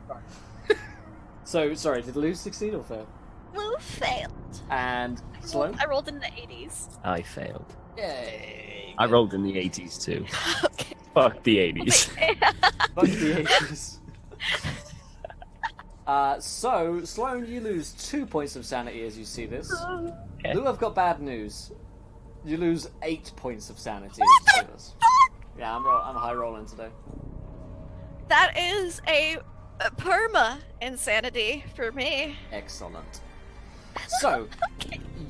So sorry, did Lou succeed or fail? Lou failed. And Sloan? I rolled in the 80s. I failed. Yay! I rolled in the 80s too. Okay. Fuck the 80s. Fuck the 80s. So, Sloan, you lose 2 points of sanity as you see this. Okay. Lou, I've got bad news. You lose 8 points of sanity as you see this. Yeah, I'm high rolling today. That is a perma insanity for me. Excellent. So,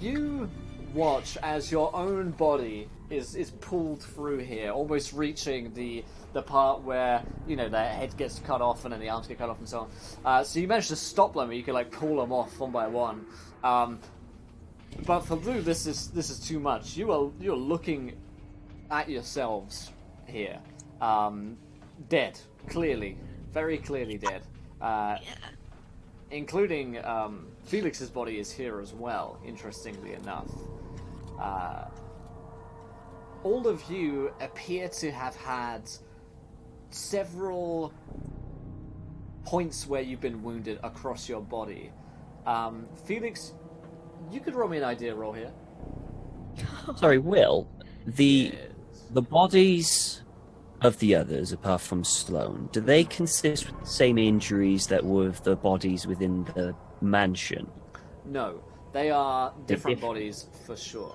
you watch as your own body is pulled through here, almost reaching the part where, their head gets cut off and then the arms get cut off and so on. So you manage to stop them, and you can pull them off one by one. But for Lou, this is too much. You're looking at yourselves here, dead, clearly, very clearly dead. Including Felix's body is here as well, interestingly enough. All of you appear to have had several points where you've been wounded across your body. Felix, you could roll me an idea roll here. Sorry, Will. The bodies of the others, apart from Sloan, do they consist of the same injuries that were of the bodies within the mansion? No, they are different bodies for sure.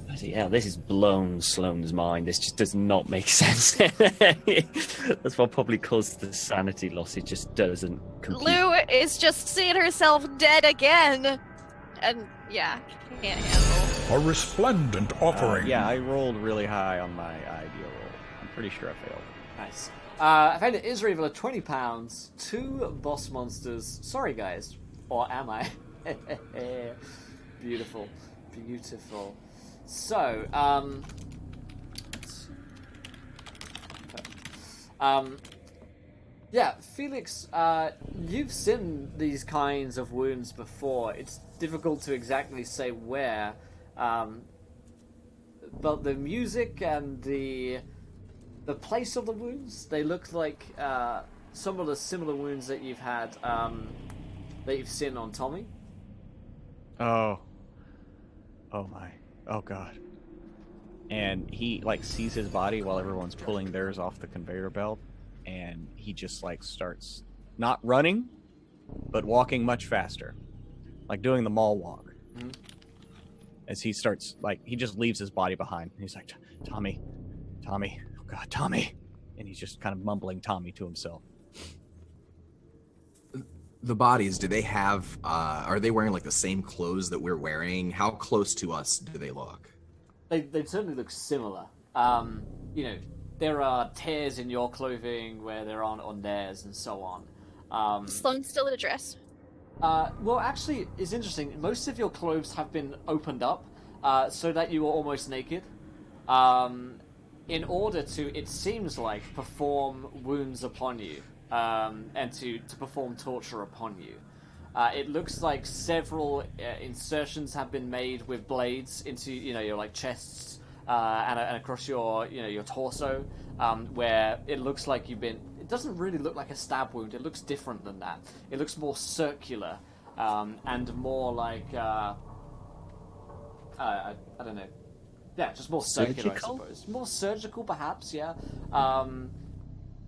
Bloody hell, this has blown Sloan's mind. This just does not make sense. That's what probably caused the sanity loss. It just doesn't compute. Lou is just seeing herself dead again. And, yeah, can't handle. A resplendent offering. Yeah, I rolled really high on my idea roll. I'm pretty sure I failed. Nice. I found an Israel of £20, 2 boss monsters. Sorry, guys. Or am I? Beautiful. Beautiful. So, yeah, Felix, you've seen these kinds of wounds before. It's difficult to exactly say where, but the music and the place of the wounds, they look like some of the similar wounds that you've had, that you've seen on Tommy. Oh my. Oh god. And he sees his body while everyone's pulling theirs off the conveyor belt, and he just starts not running, but walking much faster, doing the mall walk. Mm-hmm. As he starts he just leaves his body behind. He's like, Tommy, oh god, Tommy, and he's just kind of mumbling Tommy to himself. The bodies, do they have, are they wearing the same clothes that we're wearing? How close to us do they look? They certainly look similar. You know, there are tears in your clothing where there aren't on theirs, and so on. Sloane's still in a dress. Well, actually, it's interesting. Most of your clothes have been opened up, so that you are almost naked. In order to, it seems like, perform wounds upon you, and to perform torture upon you. It looks like several insertions have been made with blades into, you know, your like chests and across your, you know, your torso, where it looks like you've been. It doesn't really look like a stab wound. It looks different than that. It looks more circular and more like I don't know. Yeah, just more circular, Surgical? I suppose. More surgical, perhaps. Yeah.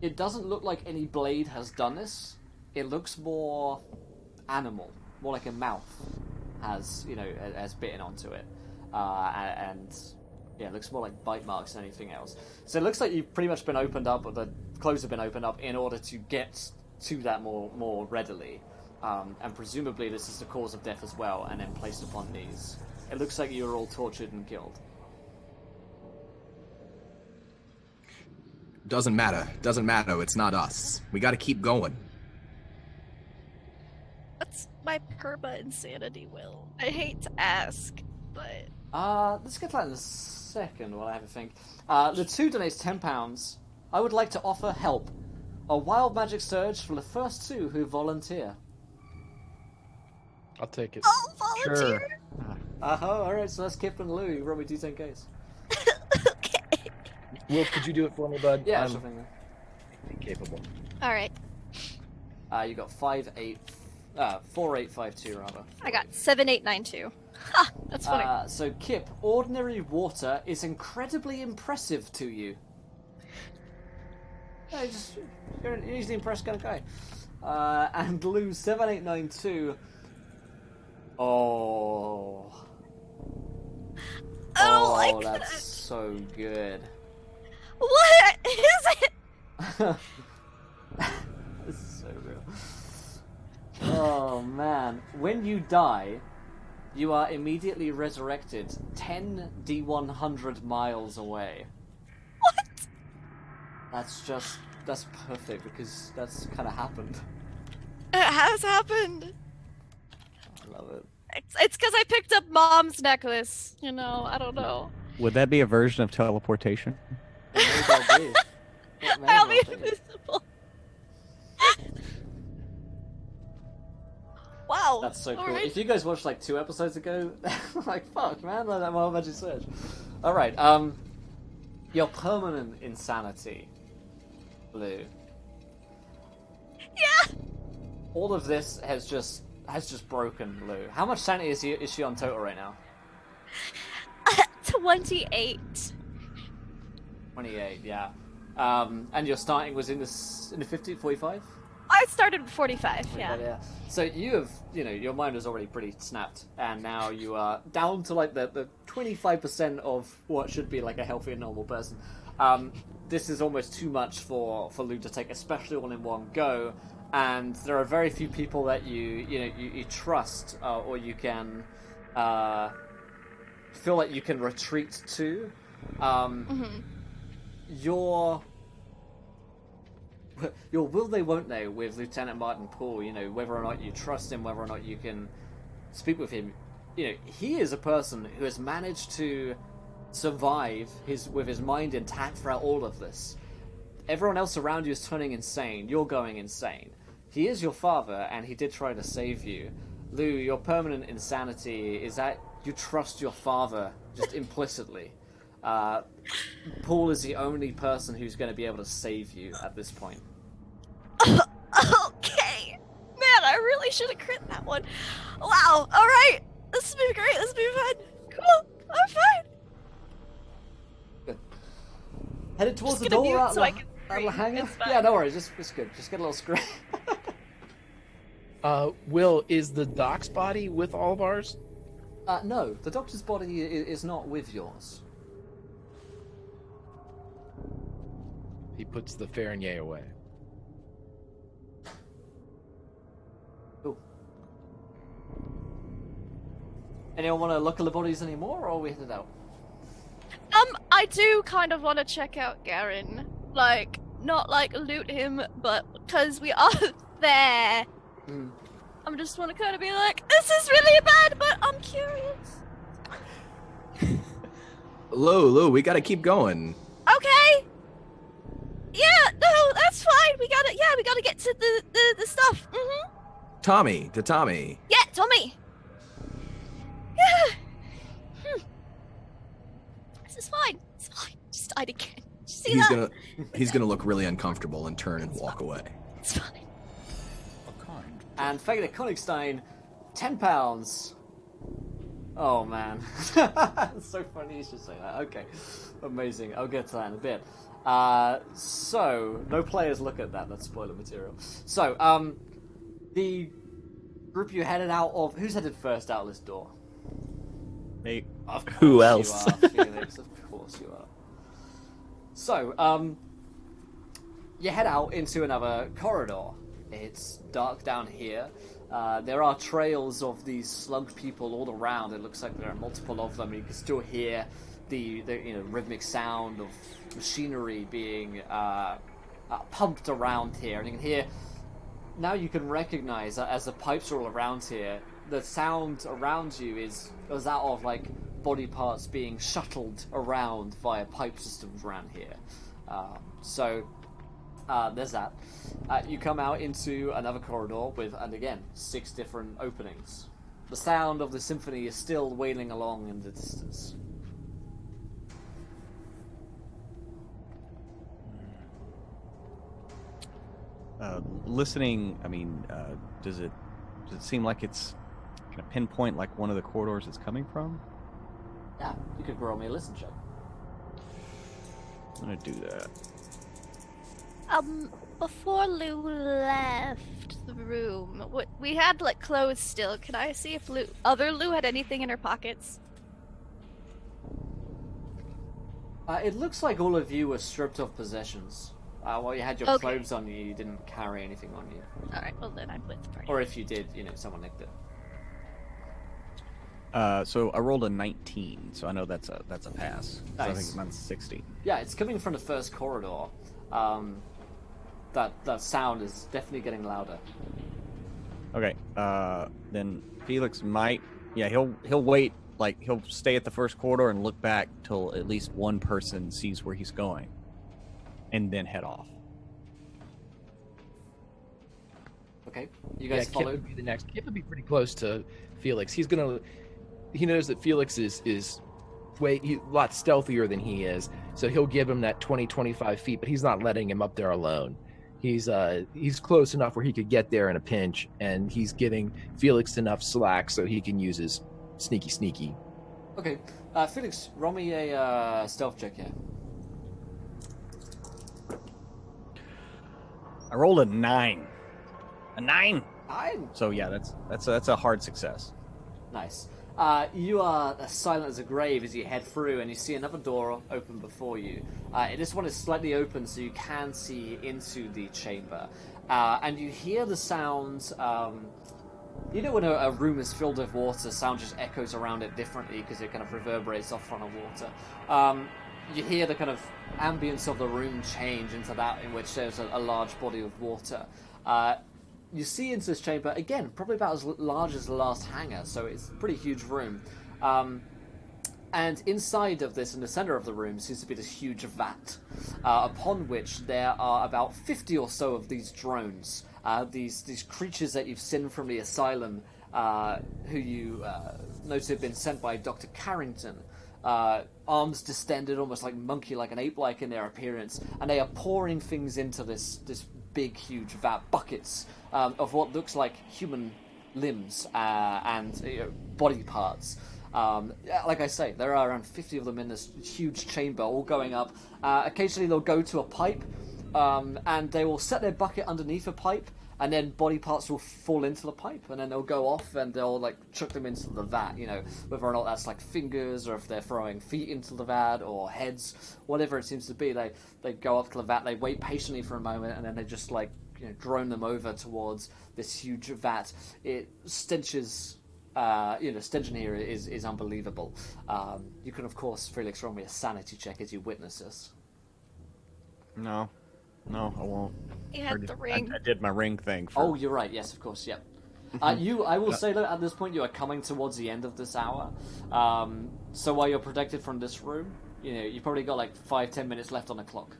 It doesn't look like any blade has done this. It looks more animal, more like a mouth has, you know, has bitten onto it, and yeah, it looks more like bite marks than anything else. So it looks like you've pretty much been opened up, or the clothes have been opened up in order to get to that more readily, and presumably this is the cause of death as well, and then placed upon these. It looks like you were all tortured and killed. Doesn't matter. Doesn't matter. It's not us. We got to keep going. What's my perma insanity, Will? I hate to ask, but Let's get to that in a second while I have a think. The 2 donates £10. I would like to offer help. A wild magic surge for the first 2 who volunteer. I'll take it. I'll volunteer. Alright, so that's Kip and Lou. You roll me D10 Ks. Okay. Will, could you do it for me, bud? Yeah, I'm sure thing. capable. All right. You got 4852 rather. I got 7892. Ha! That's funny. So Kip, ordinary water is incredibly impressive to you. Yeah, you're an easily impressed kind of guy. And Lou 7892. Oh. I don't like that's that. so good. What is it? This is so real. Oh man. When you die, you are immediately resurrected 10 D100 miles away. What? That's perfect because that's kind of happened. It has happened. I love it. It's because I picked up Mom's necklace. You know, I don't know. Would that be a version of teleportation? It may well be. It may I'll well be be. invisible. Wow. That's so cool. Alright. If you guys watched like 2 episodes ago, like fuck, man, like that Wild Magic Surge. All right, your permanent insanity, Lou. Yeah. All of this has just broken Lou. How much sanity is she on total right now? 28. 28, yeah. And your starting was in the 50, 45? I started with 45. Yeah. So you have, you know, your mind was already pretty snapped, and now you are down to like the 25% of what should be like a healthy and normal person. This is almost too much for Lou to take, especially all in one go. And there are very few people that you trust or you can feel like you can retreat to. Your will they won't they with Lieutenant Martin Poole, you know, whether or not you trust him, whether or not you can speak with him, you know, he is a person who has managed to survive with his mind intact throughout all of this. Everyone else around you is turning insane. You're going insane. He is your father, and he did try to save you. Lou, your permanent insanity is that you trust your father just implicitly. Paul is the only person who's going to be able to save you at this point. Okay. Man, I really should have crit that one. Wow. All right. This has been great. This has been fun. Cool. I'm fine. Good. Headed towards Just the gonna door mute out so the I can scream. hangar. It's fine. Yeah, no worries. It's good. Just get a little scream. Will, is the doc's body with all of ours? No, the doctor's body is not with yours. He puts the Fernier away. Cool. Anyone want to look at the bodies anymore, or are we headed out? I do kind of want to check out Garen. Like, not like loot him, but because we are there. I just want to kind of be like, this is really bad, but I'm curious. Lou, we gotta keep going. Okay. Yeah, no, that's fine. We gotta get to the stuff. Tommy. Yeah, Tommy. Yeah. This is fine. It's fine. Just died again. Did you see that? He's gonna look really uncomfortable and turn and walk away. It's fine. And Faggot Konigstein, £10. Oh man. It's so funny you should say that. Okay. Amazing. I'll get to that in a bit. So, no players look at that. That's spoiler material. So, the group you headed out of... Who's headed first out of this door? Me. Of course Who else? You are, Felix. Of course you are. So, you head out into another corridor. It's dark down here. There are trails of these slugged people all around. It looks like there are multiple of them. You can still hear the rhythmic sound of machinery being pumped around here. And you can hear... Now you can recognize that as the pipes are all around here, the sound around you is that of like body parts being shuttled around via pipe systems around here. There's that. You come out into another corridor with, and again, 6 different openings. The sound of the symphony is still wailing along in the distance. Listening, I mean, does it seem like it's kind of pinpoint like one of the corridors it's coming from? Yeah, you could roll me a listen check. I'm gonna do that. Before Lou left the room, we had like clothes still. Can I see if other Lou had anything in her pockets? It looks like all of you were stripped of possessions. While you had your clothes on you, you didn't carry anything on you. Alright, well then I'm with Brian. Or if you did, someone nicked it. So I rolled a 19, so I know that's a pass. Nice. So I think mine's 16. Yeah, it's coming from the first corridor. That sound is definitely getting louder. Okay, then Felix might... Yeah, he'll wait, like, he'll stay at the first corridor and look back till at least one person sees where he's going. And then head off. Okay, you guys Kip follow? would be the next. Kip would be pretty close to Felix. He knows that Felix is a lot stealthier than he is, so he'll give him that 20-25 feet, but he's not letting him up there alone. He's close enough where he could get there in a pinch, and he's giving Felix enough slack so he can use his sneaky. Okay, Felix, roll me a stealth check here. I rolled a 9. A 9. 9. So yeah, that's a hard success. Nice. You are as silent as a grave as you head through, and you see another door open before you. This one is slightly open, so you can see into the chamber, and you hear the sound. When a room is filled with water, sound just echoes around it differently because it kind of reverberates off on the water. You hear the kind of ambience of the room change into that in which there's a large body of water. You see into this chamber, again, probably about as large as the last hangar, so it's a pretty huge room. And inside of this, in the center of the room, seems to be this huge vat, upon which there are about 50 or so of these drones, these creatures that you've seen from the asylum, who you notice have been sent by Dr. Carrington. Arms distended, almost like monkey-like and ape-like in their appearance, and they are pouring things into this big, huge vat, buckets of what looks like human limbs and body parts. Like I say, there are around 50 of them in this huge chamber, all going up. Occasionally they'll go to a pipe, and they will set their bucket underneath a pipe, and then body parts will fall into the pipe, and then they'll go off and they'll like chuck them into the vat, whether or not that's like fingers or if they're throwing feet into the vat or heads, whatever it seems to be. They go up to the vat, they wait patiently for a moment, and then they just like drone them over towards this huge vat. It stenches stench in here is unbelievable. You can, of course, Felix, roll me a sanity check as you witness this. No, I won't. He had the ring. I did my ring thing. Oh, you're right. Yes, of course. Yep. I will say that at this point you are coming towards the end of this hour. So while you're protected from this room, you've probably got like 5-10 minutes left on the clock.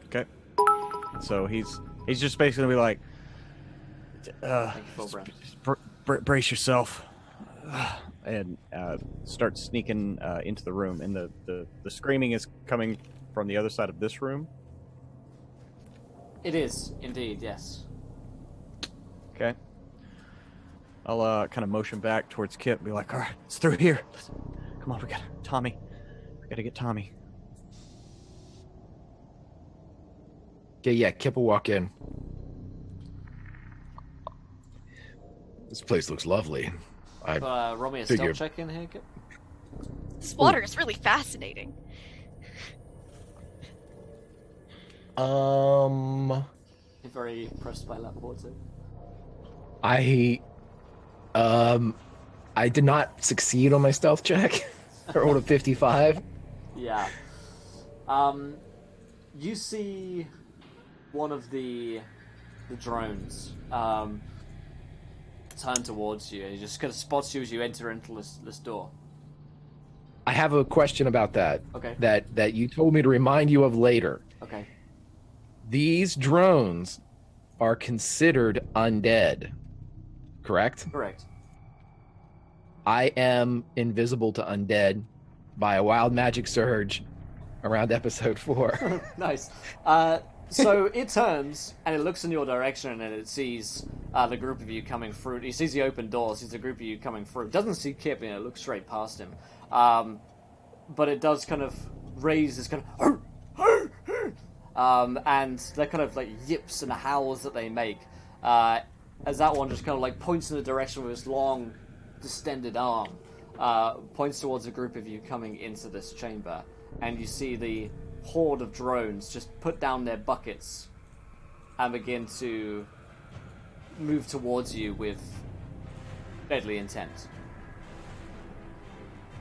Okay. So he's just basically like, brace yourself, and start sneaking into the room. And the screaming is coming from the other side of this room. It is indeed, yes. Okay. I'll kind of motion back towards Kip and be like, all right, it's through here. Come on, we got Tommy. We gotta get Tommy. Okay, yeah, Kip will walk in. This place looks lovely. Roll me a stealth check in here, Kip. This water is really fascinating. You're very impressed by that water. I did not succeed on my stealth check. I rolled a 55. Yeah. You see one of the drones turn towards you, and he just kind of spots you as you enter into this door. I have a question about that. Okay. That you told me to remind you of later. Okay. These drones are considered undead, correct? Correct. I am invisible to undead by a wild magic surge around episode 4. Nice. So it turns and it looks in your direction and it sees the group of you coming through. He sees the open door, sees the group of you coming through. It doesn't see Kip, it looks straight past him. But it does kind of raise this kind of... and they're kind of like yips and howls that they make. As that one just kind of like points in the direction with his long, distended arm. Points towards a group of you coming into this chamber. And you see the horde of drones just put down their buckets and begin to move towards you with deadly intent.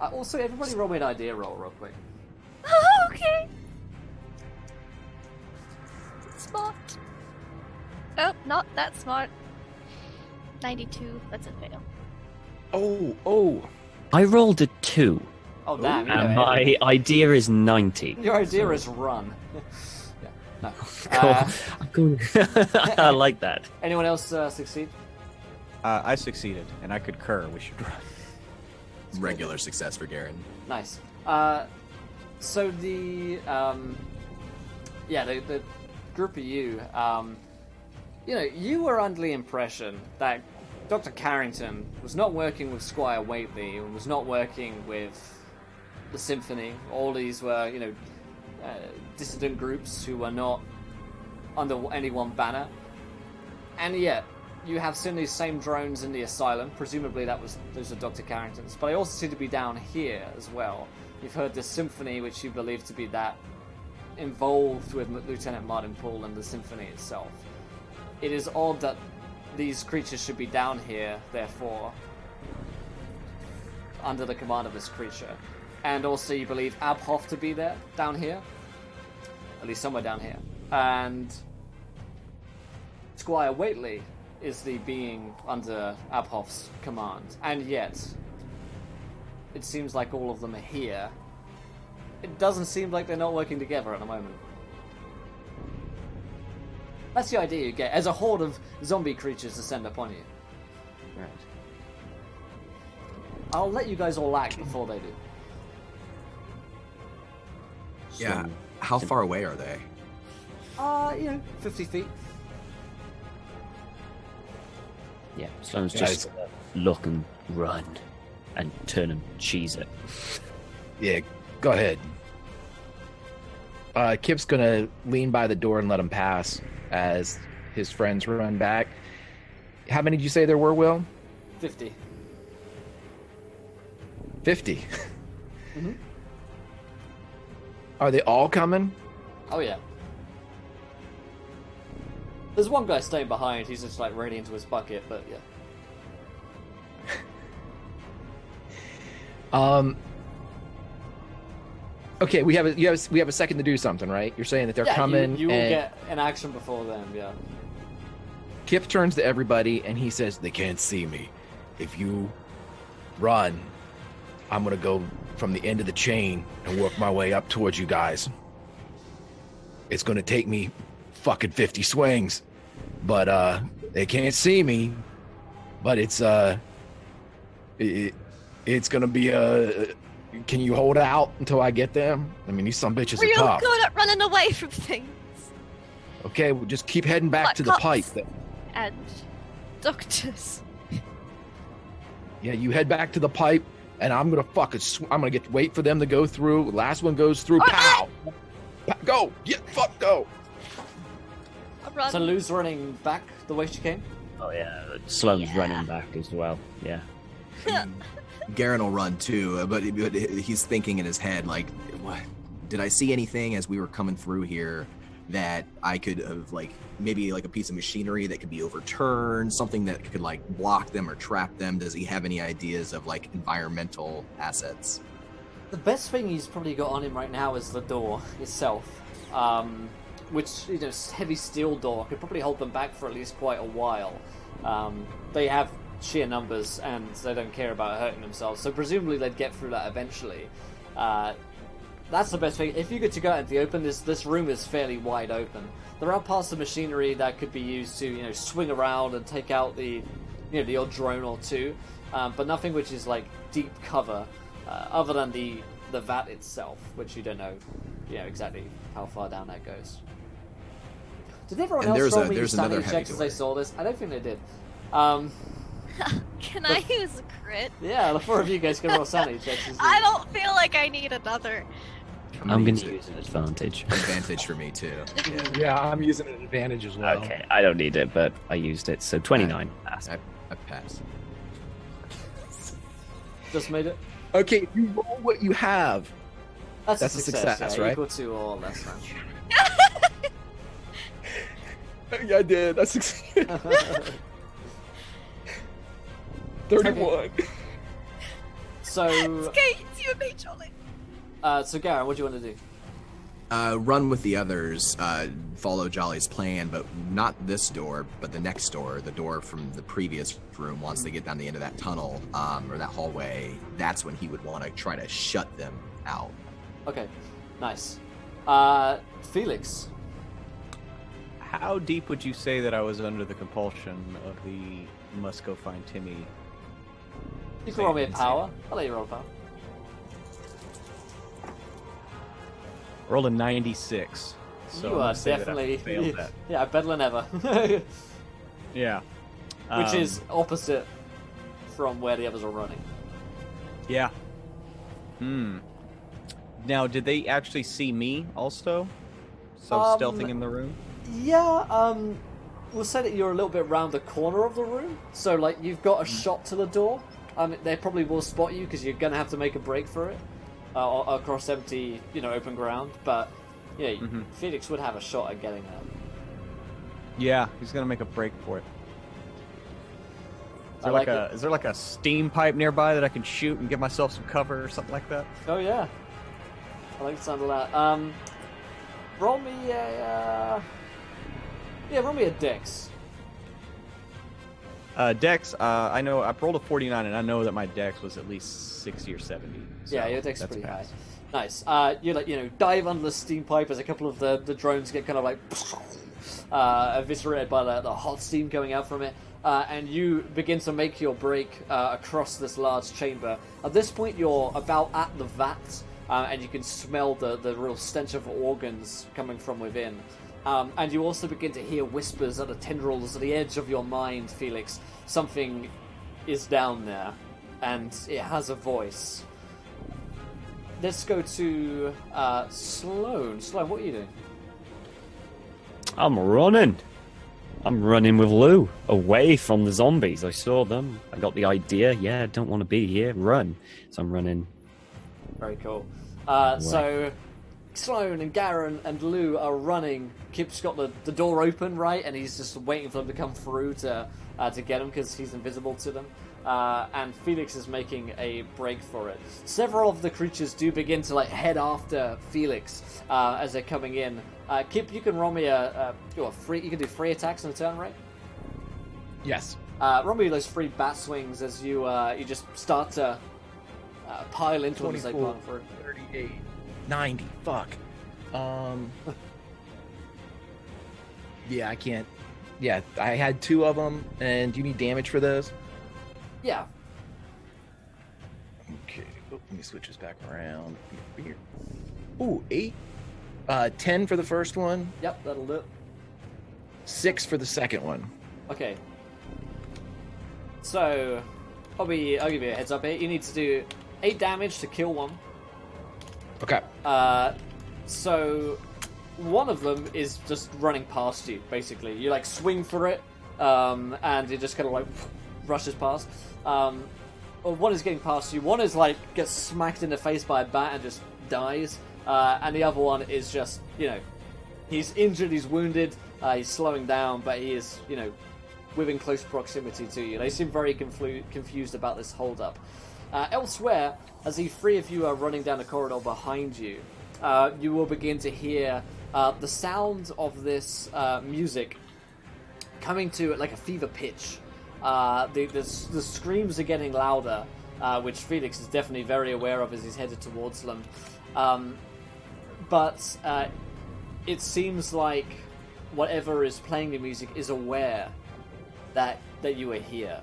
Also, everybody roll me an idea roll real quick. Oh, okay. Smart. Oh, not that smart. 92. That's a fail. Oh. I rolled a 2. Oh, damn. And my idea is 90. Your idea is run. Yeah, no. Cool. I like that. Anyone else succeed? I succeeded, and I concur. We should run. Regular success for Garen. Nice. So the group of you, you were under the impression that Dr. Carrington was not working with Squire Whately and was not working with the Symphony. All these were, dissident groups who were not under any one banner. And yet, you have seen these same drones in the asylum. Presumably those are Dr. Carrington's. But I also seem to be down here as well. You've heard the Symphony, which you believe to be that involved with Lieutenant Martin Poole and the Symphony itself. It is odd that these creatures should be down here, therefore, under the command of this creature. And also you believe Abhoff to be there, down here. At least somewhere down here. And Squire Whately is the being under Abhoff's command. And yet, it seems like all of them are here. It doesn't seem like they're not working together at the moment. That's the idea you get, as a horde of zombie creatures descend upon you. Right. I'll let you guys all act before they do. Yeah. How far away are they? 50 feet. Yeah, Sloane's just gonna look and run and turn and cheese it. Yeah, go ahead. Kip's gonna lean by the door and let him pass as his friends run back. How many did you say there were, Will? 50. 50? Mm-hmm. Are they all coming? Oh, yeah. There's one guy staying behind. He's just, ready into his bucket, but yeah. Okay, we have a second to do something, right? You're saying that they're coming. You will and get an action before them. Yeah. Kip turns to everybody and he says, "They can't see me. If you run, I'm gonna go from the end of the chain and work my way up towards you guys. It's gonna take me fucking 50 swings, but they can't see me. But it's gonna be can you hold out until I get them? I mean, these some bitches We're are tough. good at running away from things. Okay, we'll just keep heading back to the Cops pipe then. and doctors. Yeah, you head back to the pipe, and I'm gonna fucking I'm gonna wait for them to go through. Last one goes through. Pow! Go! Yeah, fuck, go! Run. So Lou's running back the way she came? Oh yeah, Sloane's running back as well. Yeah. Garen will run too, but he's thinking in his head, like, what? Did I see anything as we were coming through here that I could have, like, maybe like a piece of machinery that could be overturned, something that could like block them or trap them? Does he have any ideas of like environmental assets? The best thing he's probably got on him right now is the door itself, which, you know, heavy steel door could probably hold them back for at least quite a while. They have sheer numbers and they don't care about hurting themselves, so presumably they'd get through that eventually. That's the best thing. If you get to go out into the open, this room is fairly wide open. There are parts of machinery that could be used to, you know, swing around and take out the odd drone or two, but nothing which is like deep cover, other than the vat itself, which you don't know, exactly how far down that goes. Did everyone else roll me sanity checks as they saw this? I don't think they did. Can I use a crit? Yeah, the four of you guys can roll sanity checks. I don't feel like I need another. I'm going to use an advantage. Advantage for me too. Yeah, I'm using an advantage as well. Okay, I don't need it, but I used it. So 29. I pass. Just made it. Okay, if you roll what you have. That's a success, yeah, right? Equal to or less than. Yeah, I did. That's 31. Okay. So. Okay, it's you and me, Charlie. So Garen, what do you want to do? Run with the others, follow Jolly's plan, but not this door, but the next door, the door from the previous room. Once they get down the end of that tunnel, or that hallway, that's when he would want to try to shut them out. Okay, nice. Felix. How deep would you say that I was under the compulsion of the must go find Timmy? You can roll me a power. I'll let you roll a power. Rolled a 96. So you are definitely failed that. Yeah, better than ever. Yeah. Which is opposite from where the others are running. Yeah. Now, did they actually see me also? So stealthing in the room? Yeah, we'll say that you're a little bit around the corner of the room. So, like, you've got a shot to the door. They probably will spot you because you're going to have to make a break for it. Across empty, open ground, but yeah, Felix would have a shot at getting there. Yeah, he's gonna make a break for it. Is there like a steam pipe nearby that I can shoot and give myself some cover or something like that? Oh yeah, I like the sound of that. Roll me a roll me a dex. Dex, I know I rolled a 49, and I know that my Dex was at least 60 or 70. So yeah, your Dex is pretty high. Nice. You dive under the steam pipe as a couple of the drones get kind of like eviscerated by the hot steam going out from it, and you begin to make your break across this large chamber. At this point, you're about at the vat, and you can smell the real stench of organs coming from within. And you also begin to hear whispers at the tendrils at the edge of your mind, Felix. Something is down there, and it has a voice. Let's go to Sloane. Sloane, what are you doing? I'm running. I'm running with Lou, away from the zombies. I saw them. I got the idea. Yeah, I don't want to be here. Run. So I'm running. Very cool. So Sloane and Garen and Lou are running. Kip's got the door open, right? And he's just waiting for them to come through to get him because he's invisible to them. and Felix is making a break for it. Several of the creatures do begin to like head after Felix as they're coming in. Kip, you can roll me free. You can do free attacks on a turn, right? Yes. Roll me those free bat swings as you just start to pile into them as they plan for it. 38, 90. Fuck. Yeah, I can't. Yeah, I had 2 of them, and do you need damage for those? Yeah. Okay, let me switch this back around. Ooh, 8. 10 for the first one. Yep, that'll do it. 6 for the second one. Okay. So, I'll give you a heads up here. You need to do 8 damage to kill one. Okay. So, one of them is just running past you, basically. You, like, swing for it, and it just kind of, like, rushes past. One is getting past you. One is, like, gets smacked in the face by a bat and just dies. And the other one is just, he's injured, he's wounded, he's slowing down, but he is, within close proximity to you. They seem very confused about this hold-up. Elsewhere, as the 3 of you are running down the corridor behind you, you will begin to hear the sound of this music coming to like a fever pitch. The screams are getting louder, which Felix is definitely very aware of as he's headed towards them. But it seems like whatever is playing the music is aware that you are here.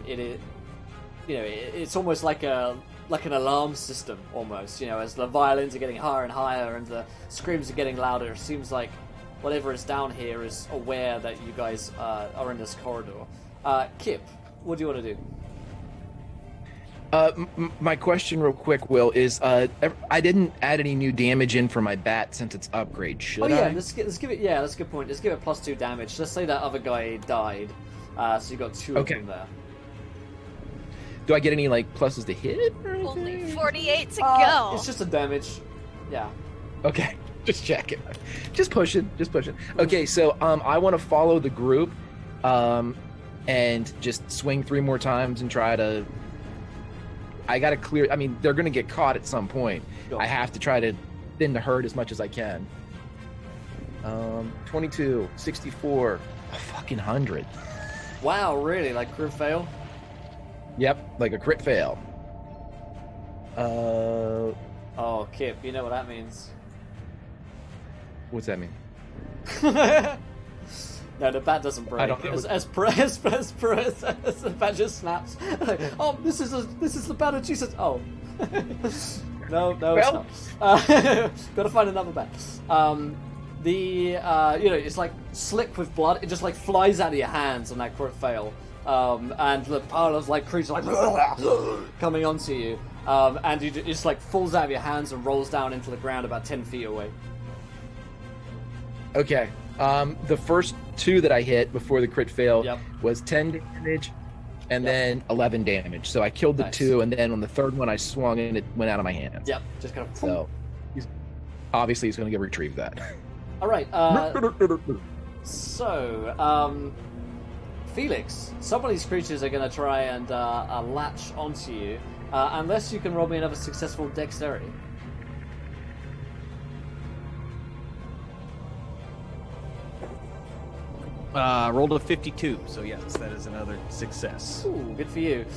It is, it's almost like an alarm system, almost. As the violins are getting higher and higher and the screams are getting louder, it seems like whatever is down here is aware that you guys are in this corridor. Kip, what do you want to do? My question real quick, Will, is I didn't add any new damage in for my bat since it's upgrade. Should I? Let's give it. Yeah, that's a good point. Let's give it +2 damage. Let's say that other guy died, so you got 2 of them there. Do I get any like pluses to hit? Only 48 to go. It's just a damage. Yeah. Okay, just checking. Just pushing. Okay, so I want to follow the group, and just swing 3 more times and try to. I gotta clear. I mean, they're gonna get caught at some point. Go. I have to try to thin the herd as much as I can. 22, 64, a fucking 100. Wow, really? Like crit fail? Yep, like a crit fail. Oh, Kip, you know what that means. What's that mean? No, the bat doesn't break. I don't know. As the bat just snaps. Oh, this is the bat of Jesus. Oh. No, Well. it's not. Gotta find another bat. It's like slick with blood. It just like flies out of your hands on that crit fail. And the pile of like creatures like coming onto you. And it just like falls out of your hands and rolls down into the ground about 10 feet away. Okay. The first 2 that I hit before the crit fail was 10 damage and then 11 damage. So I killed the 2, and then on the third one I swung and it went out of my hands. Yep, just kind of. So he's going to get retrieve that. All right. Felix, some of these creatures are going to try and latch onto you, unless you can roll me another successful dexterity. Rolled a 52, so yes, that is another success. Ooh, good for you.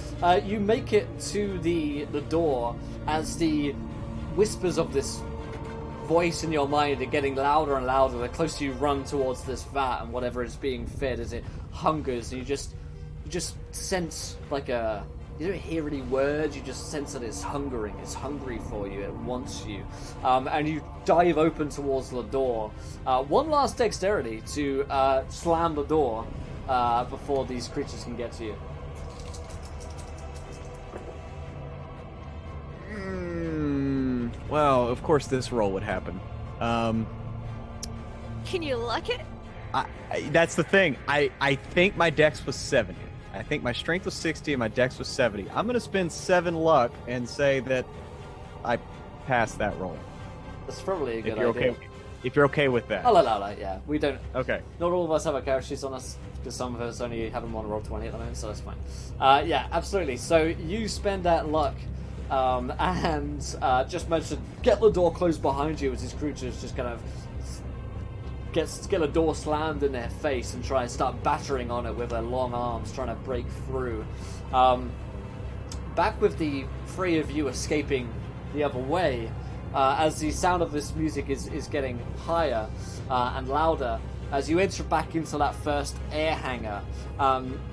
You make it to the door as the whispers of this voice in your mind are getting louder and louder the closer you run towards this vat and whatever is being fed as it hungers, and you just sense like you don't hear any words, you just sense that it's hungering, it's hungry for you, it wants you. And you dive open towards the door. One last dexterity to slam the door before these creatures can get to you. Well, of course this roll would happen. Can you luck it? That's the thing. I think my dex was 70. I think my strength was 60 and my dex was 70. I'm going to spend 7 luck and say that I passed that roll. That's probably a good if you're idea. Okay. If you're okay with that. Oh, la, yeah. We don't... Okay. Not all of us have our character sheets on us, because some of us only have them on Roll20 at the moment, so that's fine. Yeah, absolutely. So you spend that luck, and just manage to get the door closed behind you as these creatures just kind of get a door slammed in their face and try and start battering on it with their long arms, trying to break through. Back with the three of you escaping the other way, as the sound of this music is getting higher and louder, as you enter back into that first air hangar,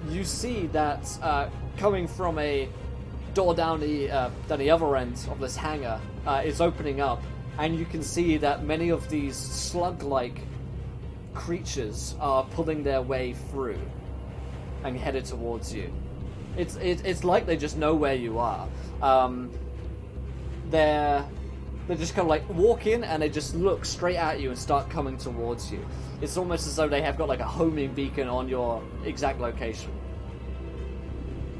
you see that coming from a door down the other end of this hangar is opening up, and you can see that many of these slug-like creatures are pulling their way through and headed towards you. It's like they just know where you are. They just kind of like walk in and they just look straight at you and start coming towards you. It's almost as though they have got like a homing beacon on your exact location.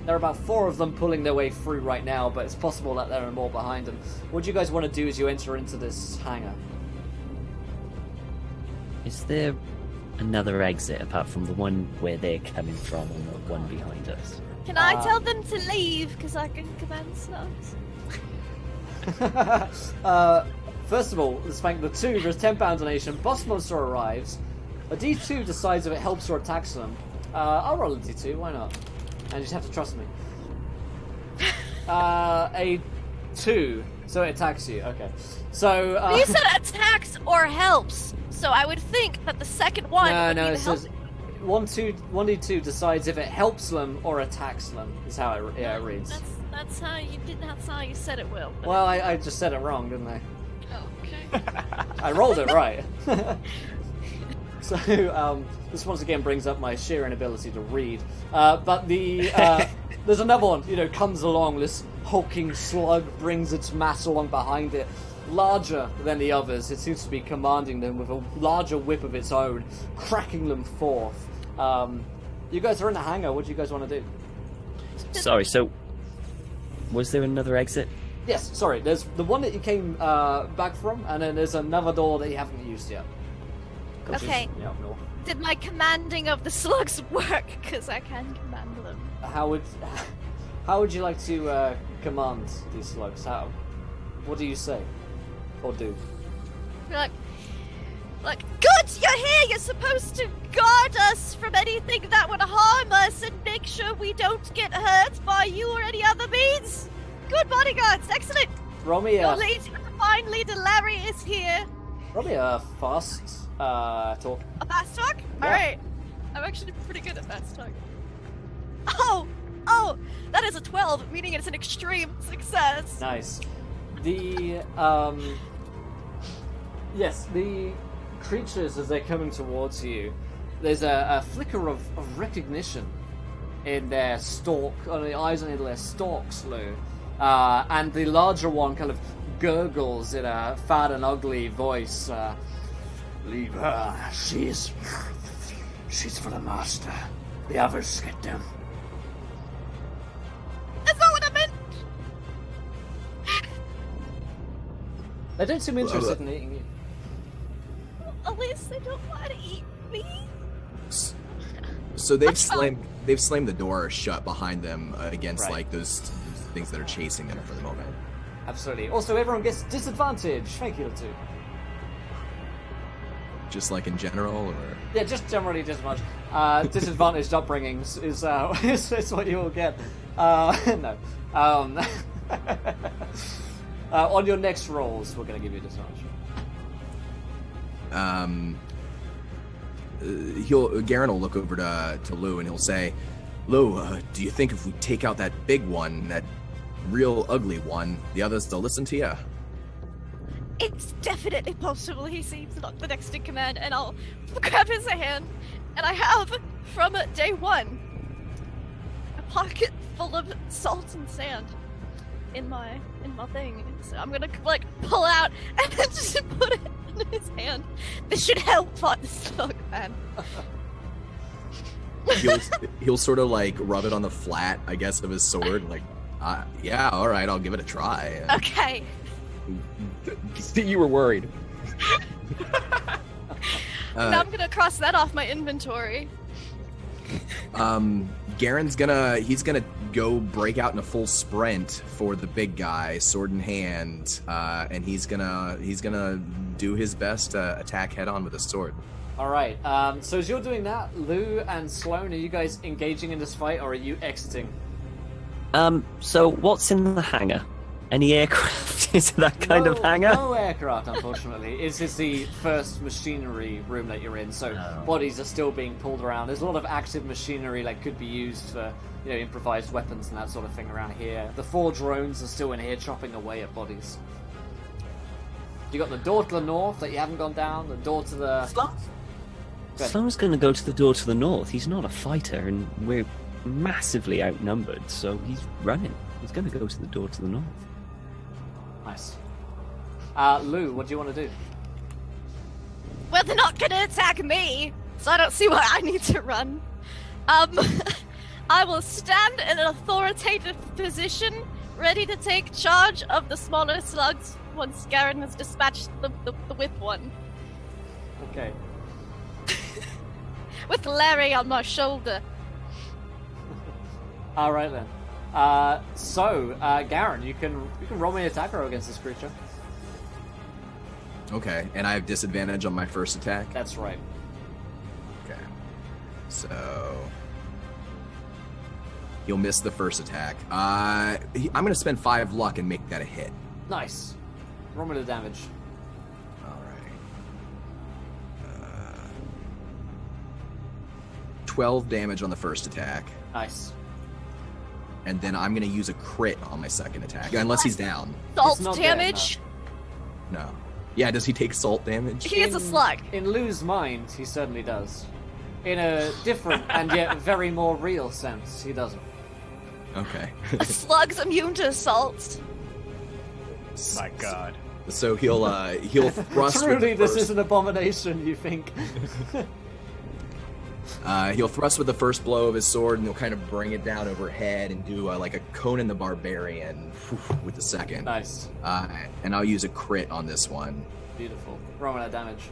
There are about 4 of them pulling their way through right now, but it's possible that there are more behind them. What do you guys want to do as you enter into this hangar? Is there another exit apart from the one where they're coming from and the one behind us? Can I tell them to leave? Because I can command slugs. First of all, let's thank the 2. There's £10 donation. Boss monster arrives. A D2 decides if it helps or attacks them. I'll roll a D2, why not? And you just have to trust me. A 2, so it attacks you. Okay. So you said attacks or helps, so I would think that the second one. No, it says 1D2 decides if it helps them or attacks them. Is how it reads. That's how you didn't. That's how you said it, Will. Well, I just said it wrong, didn't I? Oh, okay. I rolled it right. So this once again brings up my sheer inability to read. But there's another one. Comes along. This hulking slug brings its mass along behind it, larger than the others. It seems to be commanding them with a larger whip of its own, cracking them forth. You guys are in the hangar. What do you guys want to do? Sorry. So, was there another exit? Yes. Sorry. There's the one that you came back from, and then there's another door that you haven't used yet. Okay. Did my commanding of the slugs work? Because I can command them. How would you like to command these slugs? What do you say or do? Look, good, you're here. You're supposed to guard us from anything that would harm us and make sure we don't get hurt by you or any other means. Good bodyguards, excellent. Roll me your fine leader Larry is here. Roll me a fast talk. A fast talk? Yeah. Alright. I'm actually pretty good at fast talk. Oh, that is a 12, meaning it's an extreme success. Nice. The creatures, as they're coming towards you, there's a flicker of recognition in their stalk, on the eyes on their stalks, Lou. And the larger one kind of gurgles in a fat and ugly voice. Leave her. She's for the master. The others get them. That's not what I meant! They don't seem interested in eating you. At least they don't want to eat me. So they've slammed the door shut behind them against Right. like those things that are chasing them for the moment. Absolutely. Also, everyone gets disadvantage. Thank you, too. Just like in general, or Yeah, just generally disadvantage. Disadvantaged upbringings is what you will get. No. On your next rolls, we're going to give you disadvantage. Garen will look over to Lou and he'll say, Lou, do you think if we take out that big one, that real ugly one, the others they'll listen to you? It's definitely possible. He seems not the next in command, and I'll grab his hand. And I have, from day one, a pocket full of salt and sand in my thing. So I'm gonna pull out and then just put it in his hand. This should help fight the slug, man. He'll sort of like rub it on the flat, I guess, of his sword. Like, yeah, all right, I'll give it a try. Okay. See, you were worried. Now I'm gonna cross that off my inventory. Garen's gonna go break out in a full sprint for the big guy, sword in hand, and he's gonna do his best to attack head on with a sword. All right. So as you're doing that, Lou and Sloan, are you guys engaging in this fight, or are you exiting? So what's in the hangar? Any aircraft? Is it that kind of hangar? No aircraft, unfortunately. This is the first machinery room that you're in, so bodies are still being pulled around. There's a lot of active machinery that could be used for, improvised weapons and that sort of thing around here. The 4 drones are still in here chopping away at bodies. You got the door to the north that you haven't gone down, the door to the... Sloan's going to go to the door to the north. He's not a fighter, and we're massively outnumbered, so he's running. He's going to go to the door to the north. Nice. Lou, what do you want to do? Well, they're not gonna attack me, so I don't see why I need to run. I will stand in an authoritative position, ready to take charge of the smaller slugs once Garen has dispatched the whip one. Okay. With Larry on my shoulder. All right then. Garen, you can roll me an attack roll against this creature. Okay, and I have disadvantage on my first attack? That's right. Okay. So... You'll miss the first attack. I'm going to spend 5 luck and make that a hit. Nice. Roll me the damage. Alright. 12 damage on the first attack. Nice. And then I'm going to use a crit on my second attack, unless he's down. Salt not damage? dead, No. Yeah, does he take salt damage? He is a slug. In Lou's mind, he certainly does. In a different and yet very more real sense, he doesn't. Okay. A slug's immune to salt. My God. So he'll thrust. Truly, this is an abomination, you think? He'll thrust with the first blow of his sword, and he'll kind of bring it down overhead and do like a Conan the Barbarian with the second. Nice. And I'll use a crit on this one. Beautiful. Roll that damage.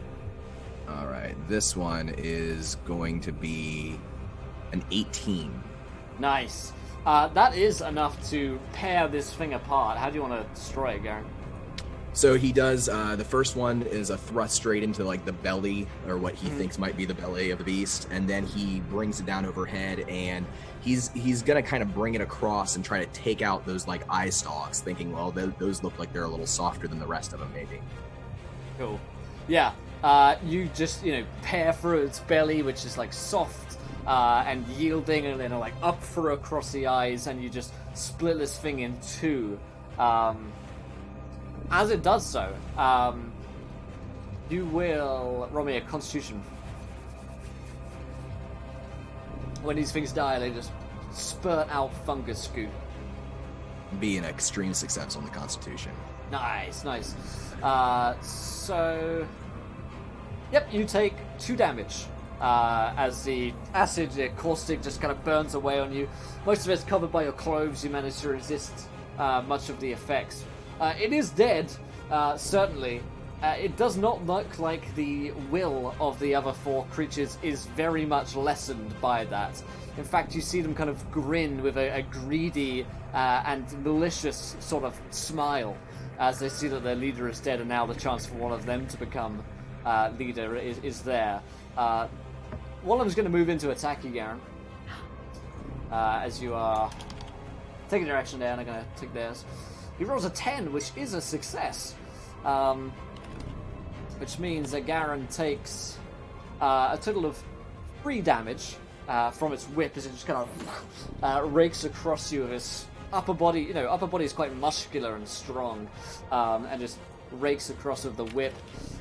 All right, this one is going to be an 18. Nice. That is enough to tear this thing apart. How do you want to destroy it, Garen? So he does, the first one is a thrust straight into like the belly, or what he thinks might be the belly of the beast, and then he brings it down overhead, and he's gonna kind of bring it across and try to take out those like eye stalks, thinking, well, those look like they're a little softer than the rest of them, maybe. Cool. Yeah. You just, tear through its belly, which is like soft and yielding, and then like up through across the eyes, and you just split this thing in two. As it does so, you will roll me a Constitution. When these things die, they just spurt out fungus goo. Be an extreme success on the Constitution. Nice, nice. Yep, you take 2 damage as the acid, the caustic, just kind of burns away on you. Most of it's covered by your clothes. You manage to resist much of the effects. It is dead, certainly. It does not look like the will of the other 4 creatures is very much lessened by that. In fact, you see them kind of grin with a greedy and malicious sort of smile as they see that their leader is dead, and now the chance for one of them to become leader is there. One of them's going to move into attack you, Garen. As you are taking your action there, and I'm going to take theirs. He rolls a 10, which is a success. Which means that Garen takes a total of 3 damage from its whip as it just kind of rakes across you with its upper body. Upper body is quite muscular and strong, and just rakes across with the whip.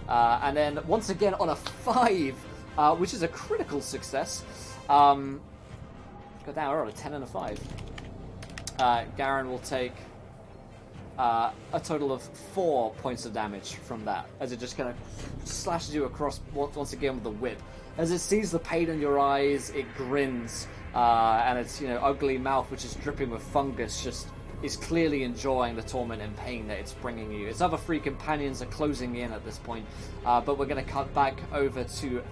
And then once again on a 5, which is a critical success. Got down, we're on a 10 and a 5. Garen will take a total of 4 points of damage from that, as it just kind of slashes you across once again with the whip. As it sees the pain in your eyes, it grins, and its ugly mouth, which is dripping with fungus, just is clearly enjoying the torment and pain that it's bringing you. Its other 3 companions are closing in at this point, but we're going to cut back over to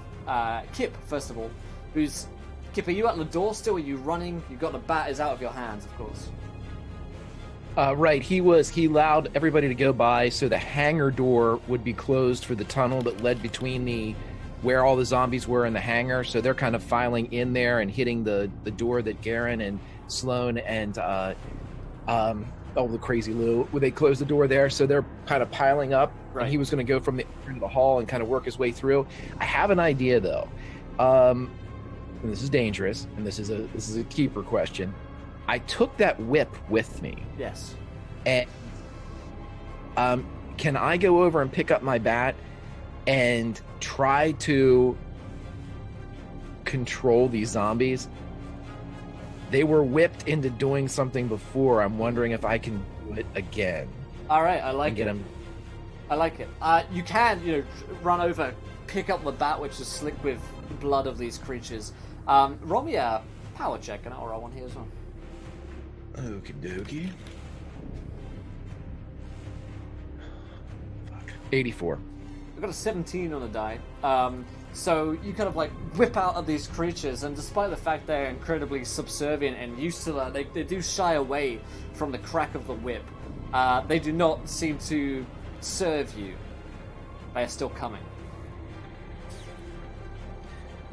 Kip, first of all. Kip, are you at the door still? Are you running? You've got the bat is out of your hands, of course. Right, he allowed everybody to go by, so the hangar door would be closed for the tunnel that led between where all the zombies were in the hangar. So they're kind of filing in there and hitting the door that Garen and Sloan and the crazy Lou, they closed the door there, so they're kind of piling up. Right. And he was going to go from the end of the hall and kind of work his way through. I have an idea though, and this is dangerous, and this is a keeper question. I took that whip with me. Yes. And can I go over and pick up my bat and try to control these zombies? They were whipped into doing something before. I'm wondering if I can do it again. All right, I like get it. him. I like it. You can, run over, pick up the bat, which is slick with blood of these creatures. Roll me a power check, and I'll roll one here as well. Okie dokie. 84. I've got a 17 on the die. So you kind of like whip out at these creatures, and despite the fact they're incredibly subservient and used to that, they do shy away from the crack of the whip. They do not seem to serve you. They are still coming.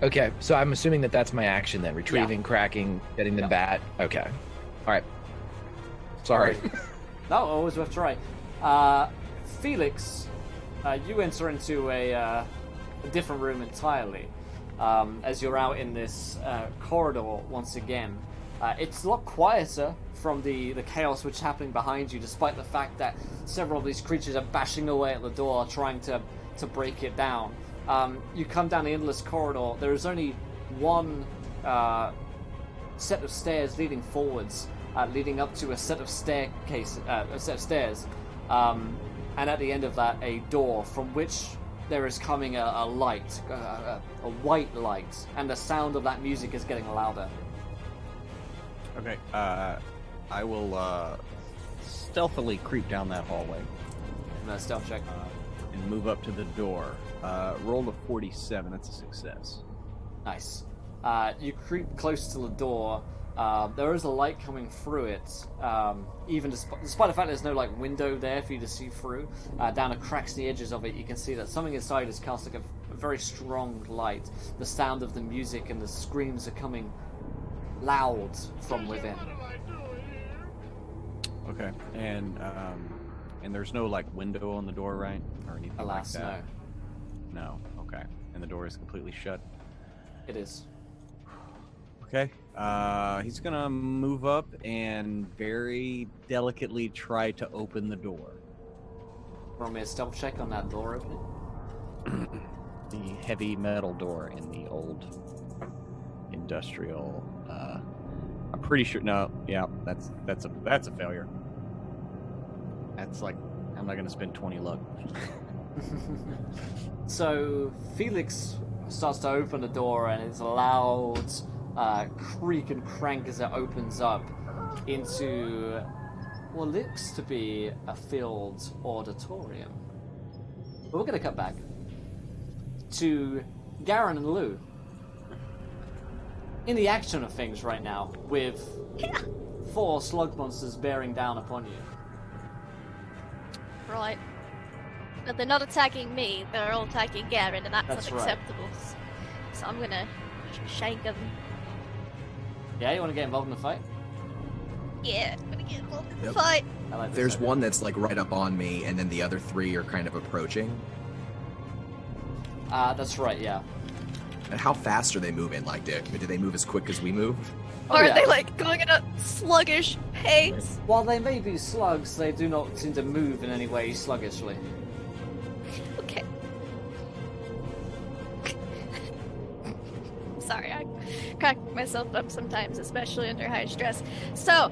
Okay, so I'm assuming that's my action then. Retrieving, cracking, getting the bat. Okay. All right. Sorry. No, always worth trying. Felix, you enter into a different room entirely as you're out in this corridor once again. It's a lot quieter from the chaos which is happening behind you, despite the fact that several of these creatures are bashing away at the door, trying to break it down. You come down the endless corridor. There is only one set of stairs leading forwards, leading up to a set of stairs, and at the end of that, a door from which there is coming a light, a white light, and the sound of that music is getting louder. Okay, I will stealthily creep down that hallway. Stealth check. And move up to the door. Roll a 47, that's a success. Nice. You creep close to the door. There is a light coming through it, even despite the fact there's no window there for you to see through. Down the cracks in the edges of it, you can see that something inside is casting a very strong light. The sound of the music and the screams are coming loud from within. Okay, and there's no window on the door, right, or anything Alas, like that. No. Okay, and the door is completely shut. It is. Okay, he's gonna move up and very delicately try to open the door. Roll me a stealth check on that door opening. The heavy metal door in the old industrial. I'm pretty sure. No, yeah, that's a failure. That's I'm not gonna spend 20 luck. So Felix starts to open the door, and it's a loud creak and crank as it opens up into what looks to be a filled auditorium. But we're going to cut back to Garen and Lou in the action of things right now, with 4 slug monsters bearing down upon you. Right. But they're not attacking me, they're all attacking Garen, and that's That's right. unacceptable. So I'm gonna shank them. Yeah, you want to get involved in the fight? Yeah, I'm gonna get involved in the Yep. fight. I like this There's idea. one that's right up on me, and then the other 3 are kind of approaching. That's right, yeah. And how fast are they moving? Do they move as quick as we move? Oh, Or are yeah. they going at a sluggish pace? While they may be slugs, they do not seem to move in any way sluggishly. Okay. Sorry, I crack myself up sometimes, especially under high stress. So,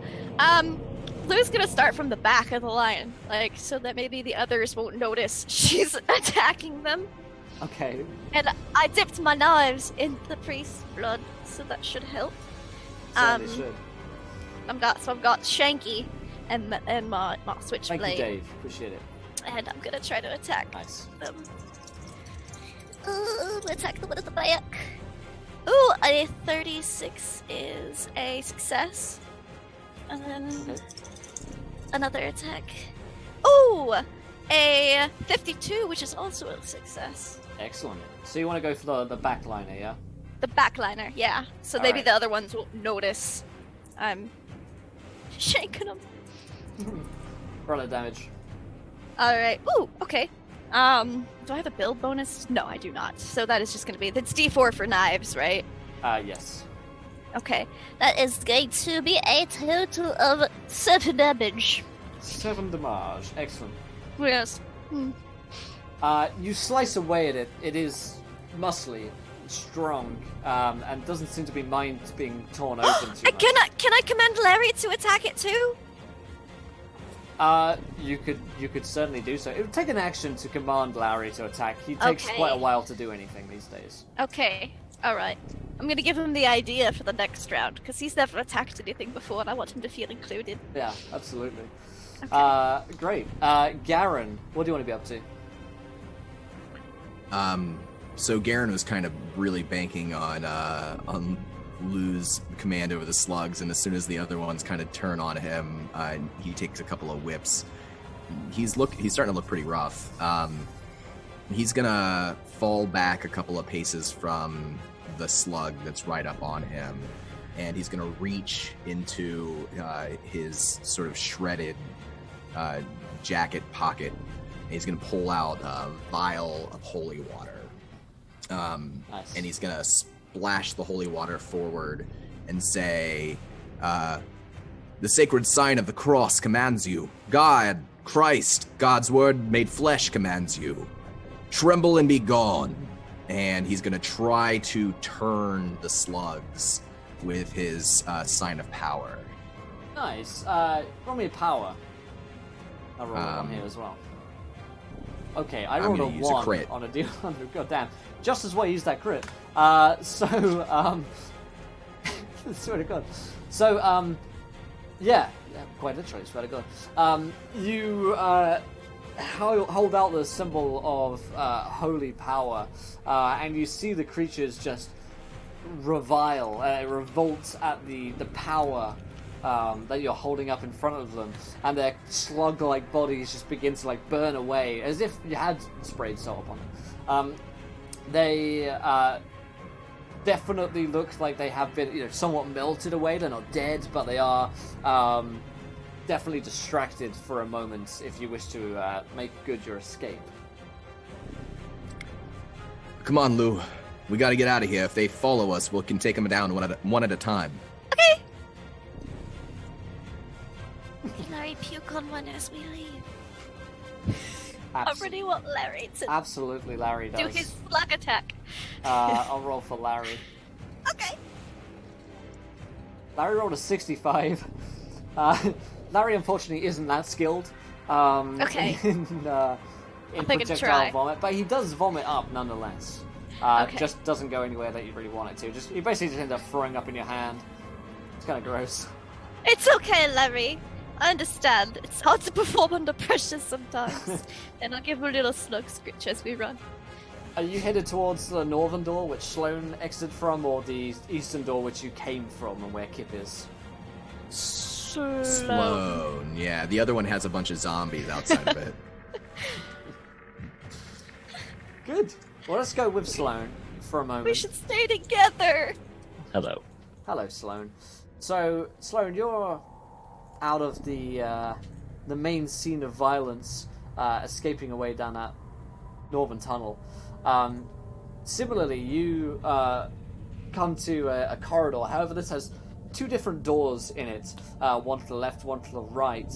Lou's gonna start from the back of the line, so that maybe the others won't notice she's attacking them. Okay. And I dipped my knives in the priest's blood, so that should help. Certainly should. I've got Shanky, and my switchblade. Thank you, Dave. Appreciate it. And I'm gonna try to attack Nice. them. Attack the one at the back. Ooh, a 36 is a success. And then another attack. Ooh, a 52, which is also a success. Excellent. So you want to go for the backliner, yeah? The backliner, yeah. So maybe Alright. the other ones won't notice I'm shaking them. Roll of damage. Alright. Ooh, okay. Do I have a build bonus? No, I do not. So that is just going to be... That's D4 for knives, right? Yes. Okay. That is going to be a total of 7 damage. 7 damage. Excellent. Yes. You slice away at it. It is muscly, strong, and doesn't seem to be mind being torn open too much. Can I command Larry to attack it too? You could certainly do so. It would take an action to command Larry to attack. He takes Okay. quite a while to do anything these days. Okay. Alright. I'm going to give him the idea for the next round, because he's never attacked anything before, and I want him to feel included. Yeah, absolutely. Okay. Great. Garen, what do you want to be up to? So Garen was kind of really banking on Lou's command over the slugs, and as soon as the other ones kind of turn on him, he takes a couple of whips. He's starting to look pretty rough. He's gonna fall back a couple of paces from the slug that's right up on him, and he's gonna reach into his sort of shredded jacket pocket, and he's gonna pull out a vial of holy water. Nice. And he's gonna splash the holy water forward and say, the sacred sign of the cross commands you. God, Christ, God's word made flesh commands you. Tremble and be gone. And he's gonna try to turn the slugs with his sign of power. Nice. Roll me a power. I'll roll one here as well. Okay, I I'm rolled a gonna use a 1 crit. on a D100. God damn. Just as well use that crit. Swear to God. So, yeah, quite literally, swear to God. You hold out the symbol of holy power, and you see the creatures just revolt at the power that you're holding up in front of them, and their slug-like bodies just begin to burn away as if you had sprayed salt upon them. They definitely look like they have been, somewhat melted away. They're not dead, but they are definitely distracted for a moment. If you wish to make good your escape. Come on, Lou. We gotta get out of here. If they follow us, we can take them down one at a time. Okay. Can I puke on one as we leave? I really want Larry to Absolutely, Larry does. do his slug attack. I'll roll for Larry. Okay. Larry rolled a 65. Larry, unfortunately, isn't that skilled Okay. in think I'd projectile try. vomit, but he does vomit up nonetheless. Okay. Just doesn't go anywhere that you really want it to. You basically just end up throwing up in your hand. It's kind of gross. It's okay, Larry. I understand. It's hard to perform under pressure sometimes. And I'll give him a little slug scritch as we run. Are you headed towards the northern door, which Sloane exited from, or the eastern door, which you came from, and where Kip is? Sloan. Yeah, the other one has a bunch of zombies outside of it. Good. Well, let's go with Sloane for a moment. We should stay together. Hello. Hello, Sloane. So, Sloane, you're out of the main scene of violence, escaping away down that northern tunnel. Similarly, you come to a corridor. However, this has two different doors in it, one to the left, one to the right.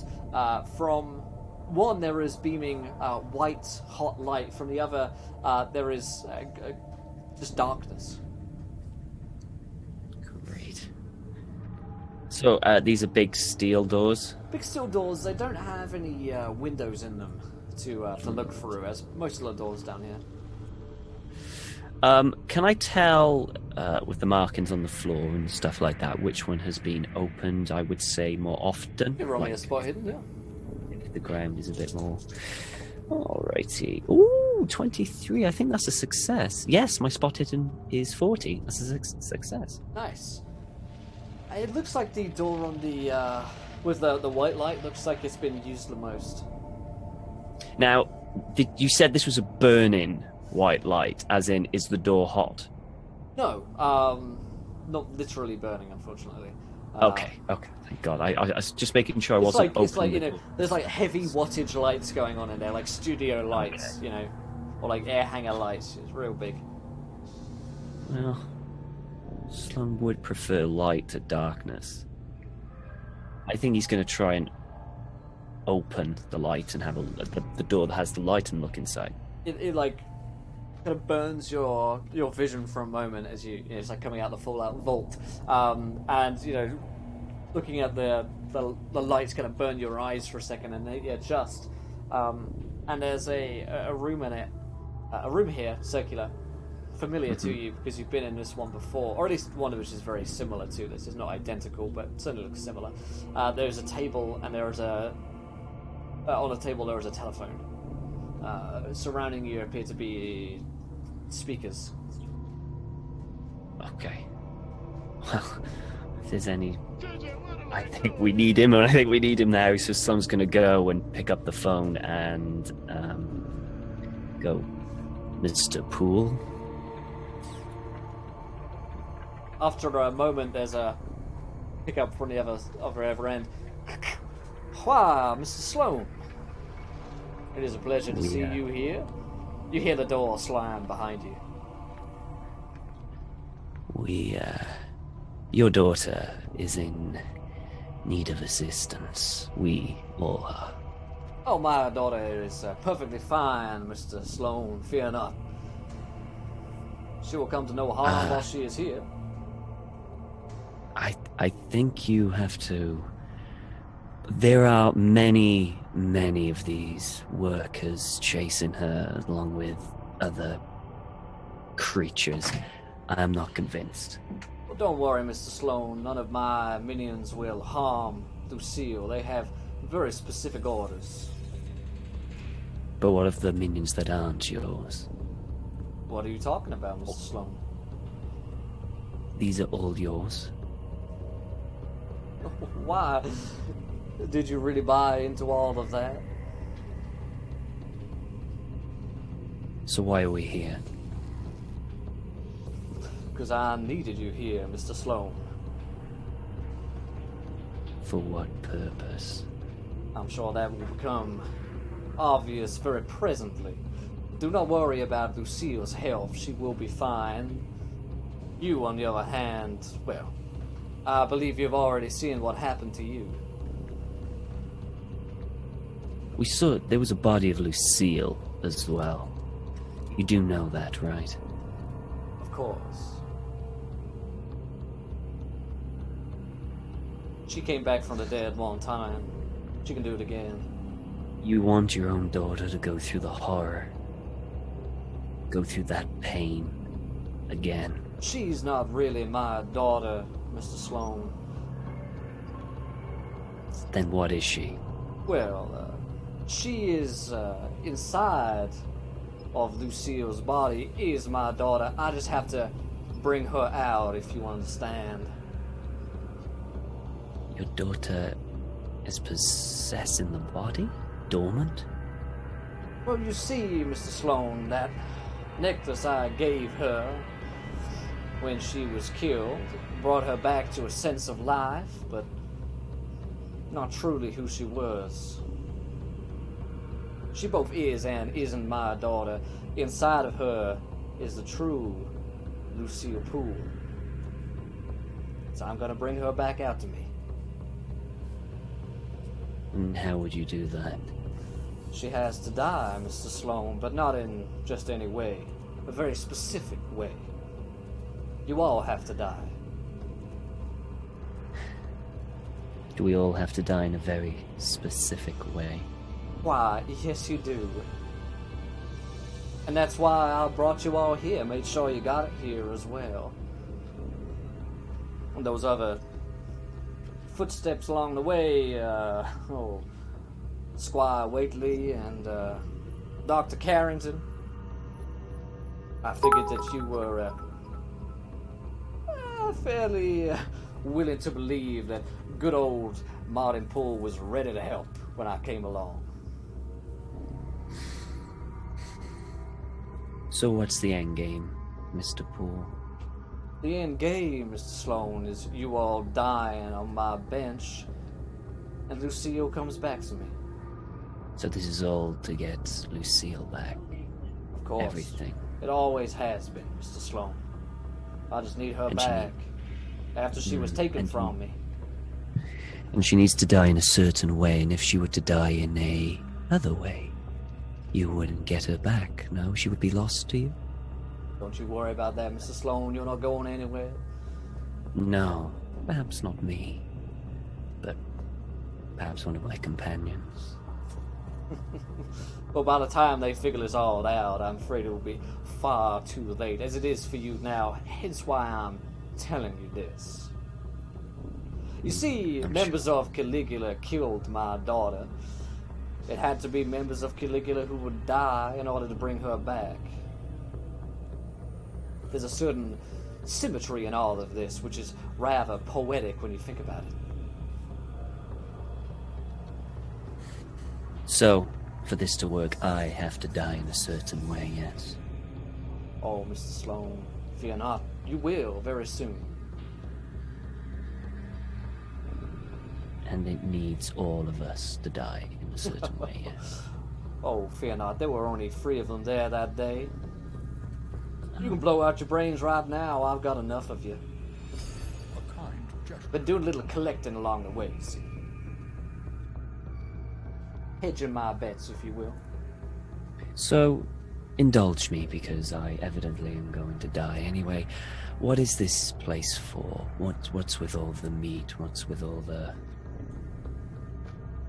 From one, there is beaming white, hot light. From the other, there is just darkness. Great. So these are big steel doors? Big steel doors, they don't have any windows in them to look through, as most of the doors down here. Can I tell, with the markings on the floor and stuff like that, which one has been opened, I would say, more often? You're rolling a spot hidden, yeah. If the ground is a bit more... Alrighty. Ooh, 23. I think that's a success. Yes, my spot hidden is 40. That's a success. Nice. It looks like the door on the, with the white light, looks like it's been used the most. Now, you said this was a burning white light, as in, is the door hot? No, not literally burning, unfortunately. Okay, thank God. I was just making sure I wasn't opening. It's like, you know, there's like heavy wattage lights going on in there, like studio lights, you know, or like air hanger lights. It's real big. Well, Sloan would prefer light to darkness. I think he's going to try and open the light and have the door that has the light and look inside. It like kind of burns your vision for a moment as you know, it's like coming out the Fallout vault, and you know, looking at the lights kind of burn your eyes for a second, and they adjust. And there's a room in it, a room here, circular, familiar to you because you've been in this one before, or at least one which is very similar to this. It's not identical, but certainly looks similar. There's a table, and there's on the table there is a telephone. Surrounding you appear to be speakers. Okay. Well, if there's any... I think we need him, and I think we need him now, so Sloan's going to go and pick up the phone and go, Mr. Poole? After a moment, there's a pickup from the other end. Why, Mr. Sloan? It is a pleasure to see you here. You hear the door slam behind you. Your daughter is in need of assistance. We all are. Oh, my daughter is perfectly fine, Mr. Sloan. Fear not. She will come to no harm while she is here. I think you have to... There are many of these workers chasing her, along with other creatures. I am not convinced. Well, don't worry, Mr. Sloan. None of my minions will harm Lucille. They have very specific orders. But what of the minions that aren't yours? What are you talking about, Mr. Sloan? These are all yours? Why? Did you really buy into all of that? So why are we here? Because I needed you here, Mr. Sloan. For what purpose? I'm sure that will become obvious very presently. Do not worry about Lucille's health. She will be fine. You, on the other hand, well, I believe you've already seen what happened to you. We saw there was a body of Lucille as well. You do know that, right? Of course. She came back from the dead one time. She can do it again. You want your own daughter to go through the horror, go through that pain again. She's not really my daughter, Mr. Sloan. Then what is she? Well, she is inside of Lucille's body, is my daughter. I just have to bring her out, if you understand. Your daughter is possessing the body? Dormant? Well, you see, Mr. Sloan, that necklace I gave her when she was killed brought her back to a sense of life, but not truly who she was. She both is and isn't my daughter. Inside of her is the true Lucille Poole. So I'm gonna bring her back out to me. And how would you do that? She has to die, Mr. Sloan, but not in just any way. A very specific way. You all have to die. Do we all have to die in a very specific way? Why, yes you do. And that's why I brought you all here, made sure you got it here as well. And those other footsteps along the way, Squire Waitley and Dr. Carrington. I figured that you were fairly willing to believe that good old Martin Poole was ready to help when I came along. So what's the end game, Mr. Poole? The end game, Mr. Sloan, is you all dying on my bench, and Lucille comes back to me. So this is all to get Lucille back. Of course. Everything. It always has been, Mr. Sloan. I just need her back after she was taken from me. And she needs to die in a certain way, and if she were to die in a other way, you wouldn't get her back, no? She would be lost to you? Don't you worry about that, Mr. Sloan. You're not going anywhere. No, perhaps not me, but perhaps one of my companions. But by the time they figure this all out, I'm afraid it will be far too late, as it is for you now, hence why I'm telling you this. You see, members of Caligula killed my daughter. It had to be members of Caligula who would die in order to bring her back. There's a certain symmetry in all of this, which is rather poetic when you think about it. So, for this to work, I have to die in a certain way, yes? Oh, Mr. Sloan, fear not. You will, very soon. And it needs all of us to die in a certain way, yes? Oh, fear not. There were only 3 of them there that day. You can blow out your brains right now. I've got enough of you. A kind gesture. Been doing a little collecting along the way, see. Hedging my bets, if you will. So, indulge me, because I evidently am going to die anyway. What is this place for? What's with all the meat? What's with all the...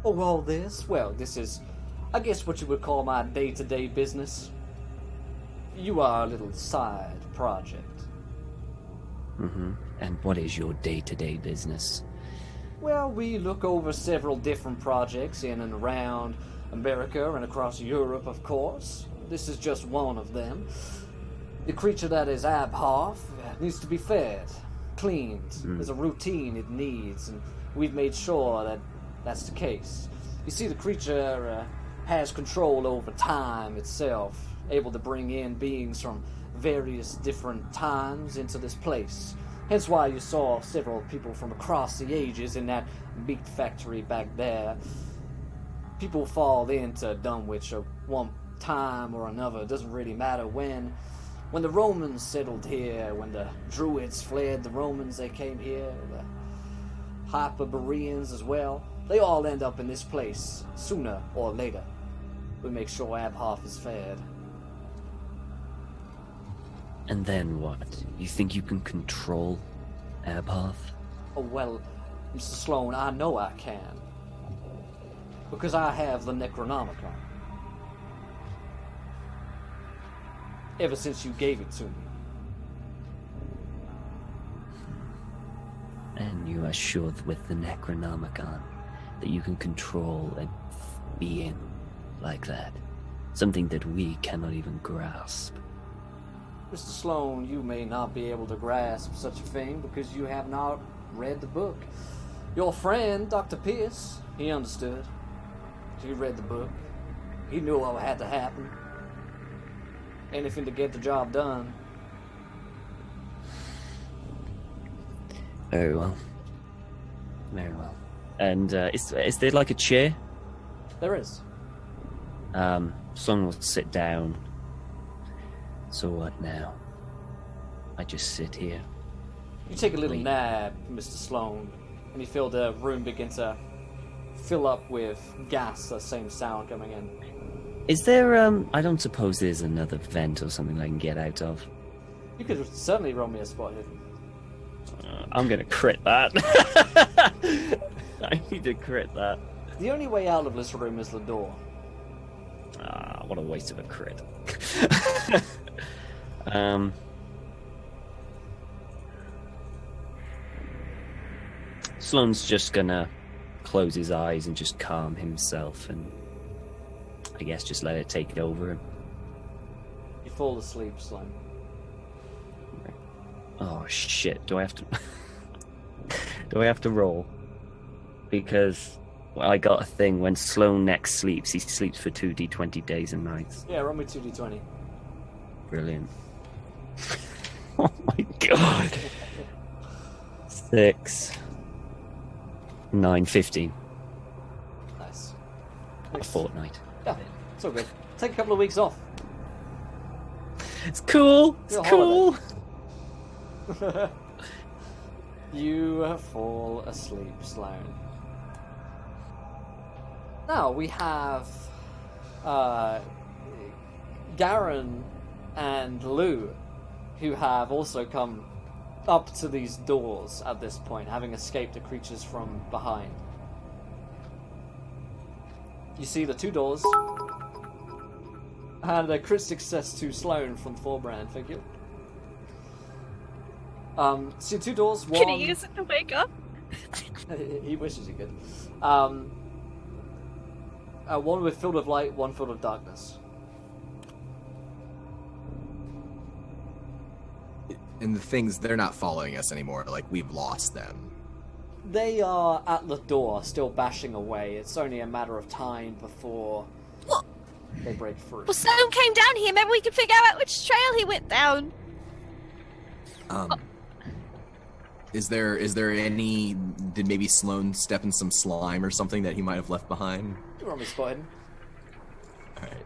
Oh, all this? Well, this is, I guess, what you would call my day-to-day business. You are a little side project. Mm-hmm. And what is your day-to-day business? Well, we look over several different projects in and around America and across Europe, of course. This is just one of them. The creature that is Abharth needs to be fed, cleaned. There's a routine it needs, and we've made sure that that's the case. You see, the creature has control over time itself, able to bring in beings from various different times into this place. Hence why you saw several people from across the ages in that meat factory back there. People fall into Dunwich at one time or another. It doesn't really matter when. When the Romans settled here, when the Druids fled the Romans, they came here. The Hyperboreans as well. They all end up in this place sooner or later. We make sure Abharth is fed. And then what? You think you can control Abharth? Oh, well, Mr. Sloan, I know I can. Because I have the Necronomicon. Ever since you gave it to me. And you are sure that with the Necronomicon that you can control a being like that? Something that we cannot even grasp. Mr. Sloan, you may not be able to grasp such a thing because you have not read the book. Your friend, Dr. Pierce, he understood. He read the book. He knew what had to happen. Anything to get the job done. Very well. Very well. And is there like a chair? There is. Sloan will sit down. So what now? I just sit here. You take a little nap, Mr. Sloan, and you feel the room begin to fill up with gas, the same sound coming in. Is there, I don't suppose there's another vent or something I can get out of? You could certainly roll me a spot hidden. I'm gonna crit that. I need to crit that. The only way out of this room is the door. Ah, what a waste of a crit. Sloane's just gonna close his eyes and just calm himself and I guess just let it take it over him. You fall asleep, Sloane. Oh shit, do I have to do I have to roll? Because I got a thing when Sloane next sleeps, he sleeps for 2d20 days and nights. Yeah, roll me 2d20. Brilliant. Oh my god. 6 9 15. Nice. A fortnight. Yeah, it's all good. Take a couple of weeks off. It's cool. It's Your cool. You fall asleep, Sloane. Now we have Garen and Lou, who have also come up to these doors at this point, having escaped the creatures from behind. You see the 2 doors, and a crit success to Sloane from Forbrand, thank you. See 2 doors, one... Can he use it to wake up? He wishes he could. One with filled with light, one filled with darkness. And the things, they're not following us anymore. Like, we've lost them. They are at the door, still bashing away. It's only a matter of time before they break through. Well, Sloane came down here. Maybe we can figure out which trail he went down. Is there any... Did maybe Sloane step in some slime or something that he might have left behind? You want me spotted? Alright.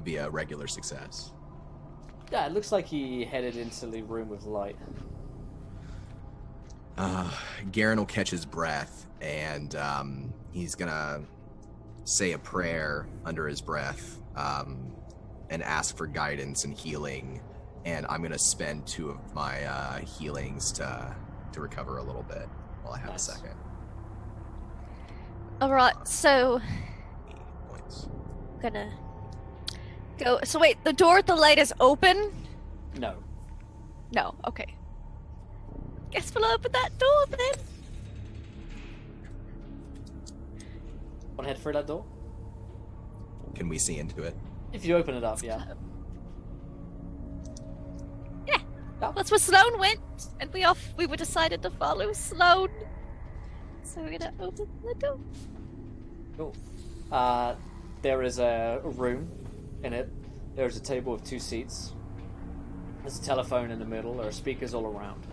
Be a regular success. Yeah, it looks like he headed into the room with light. Garen will catch his breath, and he's gonna say a prayer under his breath, and ask for guidance and healing, and I'm gonna spend 2 of my healings to recover a little bit while I have a second. Alright, so... 8 points. Gonna... go... So wait, the door at the light is open? No. No, okay. Guess we'll open that door then. Want to head through that door? Can we see into it? If you open it up, yeah. Yeah. That's where Sloane went, and we were decided to follow Sloane. So we're gonna open the door. Cool. There is a room in it. There is a table with 2 seats. There's a telephone in the middle. There are speakers all around.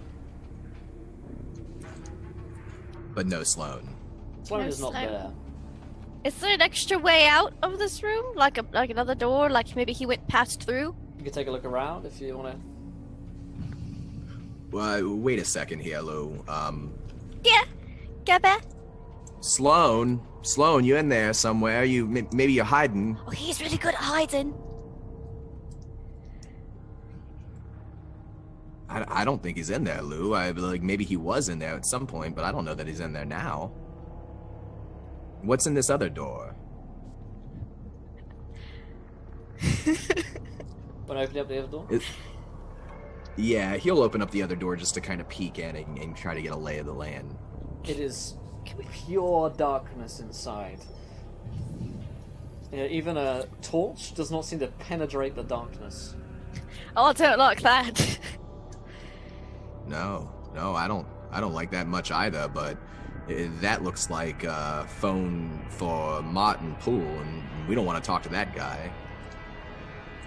But no Sloane. Sloane No is not Sloane. there. Is there an extra way out of this room? Like another door? Like maybe he went past through? You can take a look around if you want to. Wait a second here, Lou. Yeah. Get back. Sloane, you in there somewhere? Maybe you're hiding. Oh, he's really good at hiding. I don't think he's in there, Lou. Maybe he was in there at some point, but I don't know that he's in there now. What's in this other door? Want to open up the other door? Yeah, he'll open up the other door just to kind of peek in and try to get a lay of the land. It is pure darkness inside. Even a torch does not seem to penetrate the darkness. Oh, I don't like that. No, I don't like that much either, but that looks like a phone for Martin Poole, and we don't want to talk to that guy.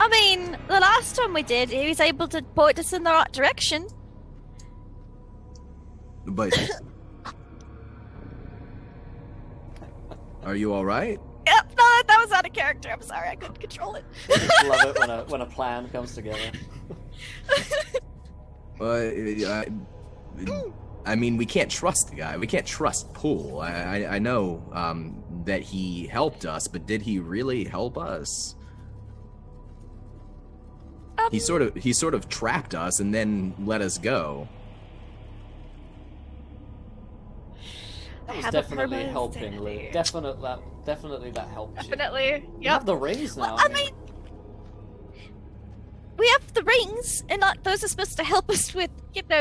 I mean, the last time we did, he was able to point us in the right direction. But... Are you alright? Yep, no, that was out of character. I'm sorry, I couldn't control it. I just love it when a plan comes together. I mean, we can't trust the guy. We can't trust Poole. I know that he helped us, but did he really help us? He sort of trapped us and then let us go. That was have definitely a helping, Lou. Dandy. Definitely that helped you. Definitely. You have Yep. the rings now. Well, I mean, we have the rings, and like, those are supposed to help us with,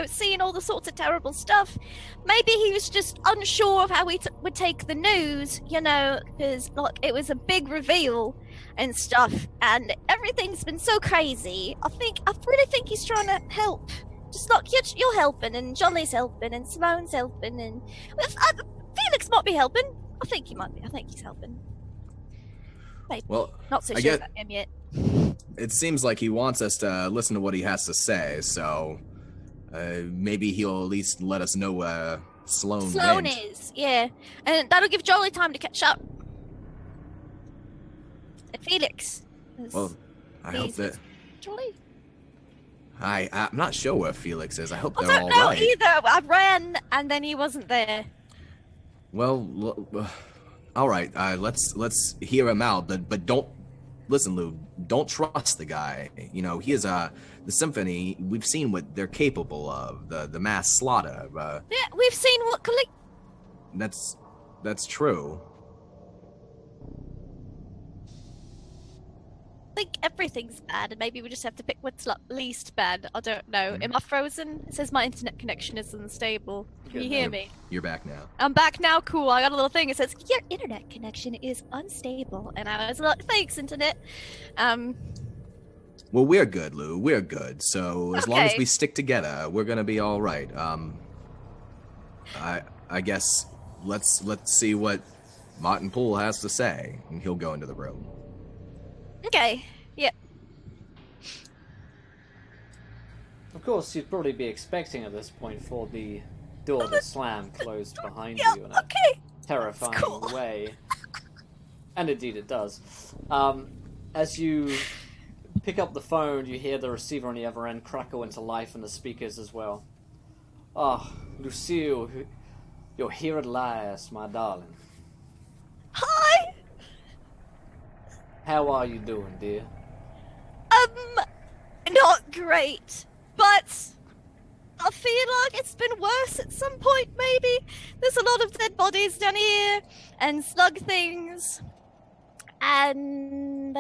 seeing all the sorts of terrible stuff. Maybe he was just unsure of how we would take the news, because like it was a big reveal and stuff, and everything's been so crazy. I really think he's trying to help. Just like you're helping, and Jolly's helping, and Simone's helping, and Felix might be helping. I think he might be. I think he's helping. Maybe. Well, Not so I sure get- about him yet. It seems like he wants us to listen to what he has to say, so maybe he'll at least let us know where Sloane went. is, yeah. And that'll give Jolly time to catch up. And Felix. Well, I hope he's that... with Jolly. I'm not sure where Felix is. I hope I they're don't all know right. either. I ran and then he wasn't there. Well, all right. Let's hear him out, but don't listen, Lou. Don't trust the guy. He is the Symphony. We've seen what they're capable of. The mass slaughter. Yeah, we've seen what That's true. I think everything's bad, and maybe we just have to pick what's least bad. I don't know. Am I frozen? It says my internet connection is unstable. Can you hear me? You're back now. I'm back now. Cool. I got a little thing. It says your internet connection is unstable, and I was like, "Thanks, internet." Well, we're good, Lou. We're good. So as long as Okay. we stick together, we're gonna be all right. I guess let's see what Martin Poole has to say, and he'll go into the room. Okay. Yep. Of course, you'd probably be expecting at this point for the door to slam closed behind you in a Okay. terrifying cool. way. And indeed it does. As you pick up the phone, you hear the receiver on the other end crackle into life and the speakers as well. Oh, Lucille, you're here at last, my darling. Hi. How are you doing, dear? Not great, but I feel like it's been worse at some point, maybe. There's a lot of dead bodies down here, and slug things, and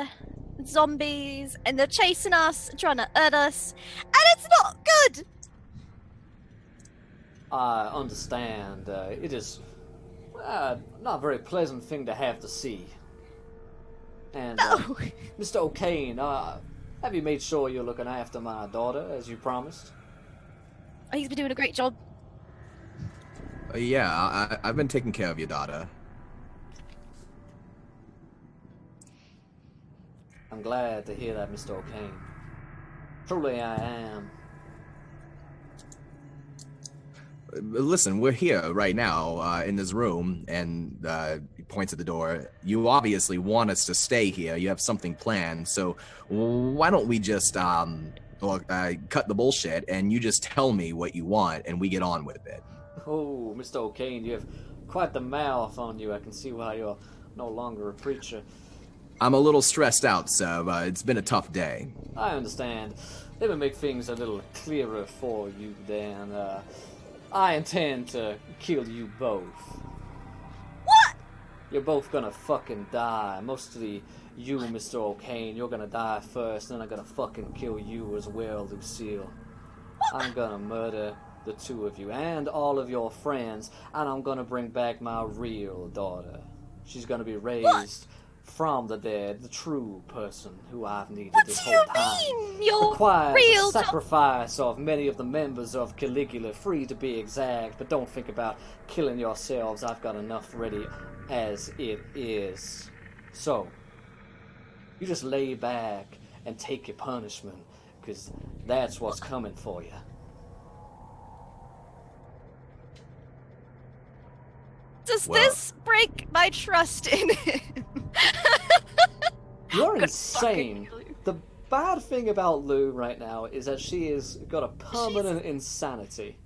zombies, and they're chasing us, trying to hurt us, and it's not good! I understand. It is not a very pleasant thing to have to see. And, No! Mr. O'Kane, have you made sure you're looking after my daughter, as you promised? He's been doing a great job. Yeah, I've been taking care of your daughter. I'm glad to hear that, Mr. O'Kane. Truly I am. Listen, we're here right now in this room, and he points at the door. You obviously want us to stay here. You have something planned, so why don't we just cut the bullshit, and you just tell me what you want, and we get on with it. Oh, Mr. O'Kane, you have quite the mouth on you. I can see why you're no longer a preacher. I'm a little stressed out, sir. It's been a tough day. I understand. Let me make things a little clearer for you, then. I intend to kill you both. What? You're both gonna fucking die. Mostly you, Mr. O'Kane. You're gonna die first, then I'm gonna fucking kill you as well, Lucille. I'm gonna murder the two of you and all of your friends, and I'm gonna bring back my real daughter. She's gonna be raised from the dead, the true person who I've needed What this do whole you time. mean? Your Requires real the sacrifice of many of the members of Caligula, free to be exact, but don't think about killing yourselves. I've got enough ready as it is. So, you just lay back and take your punishment, because that's what's coming for you. Does Well- this break my trust in him? You're I'm insane. fucking kill you. The bad thing about Lou right now is that she has got a permanent insanity.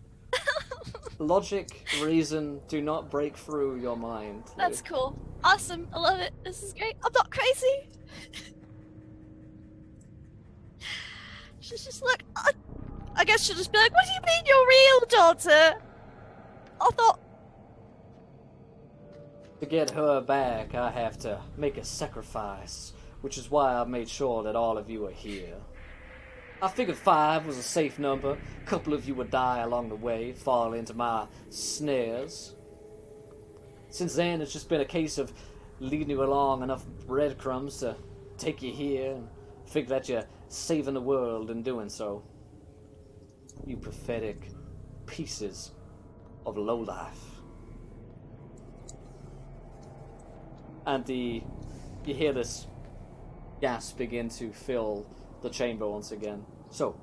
Logic, reason do not break through your mind. Lou. That's cool. Awesome. I love it. This is great. I'm not crazy. She's just like, I guess she'll just be like, what do you mean your real daughter? I thought To get her back, I have to make a sacrifice, which is why I've made sure that all of you are here. I figured 5 was a safe number. A couple of you would die along the way, fall into my snares. Since then, it's just been a case of leading you along enough breadcrumbs to take you here and figure that you're saving the world in doing so. You pathetic pieces of lowlife. And you hear this gas begin to fill the chamber once again. So,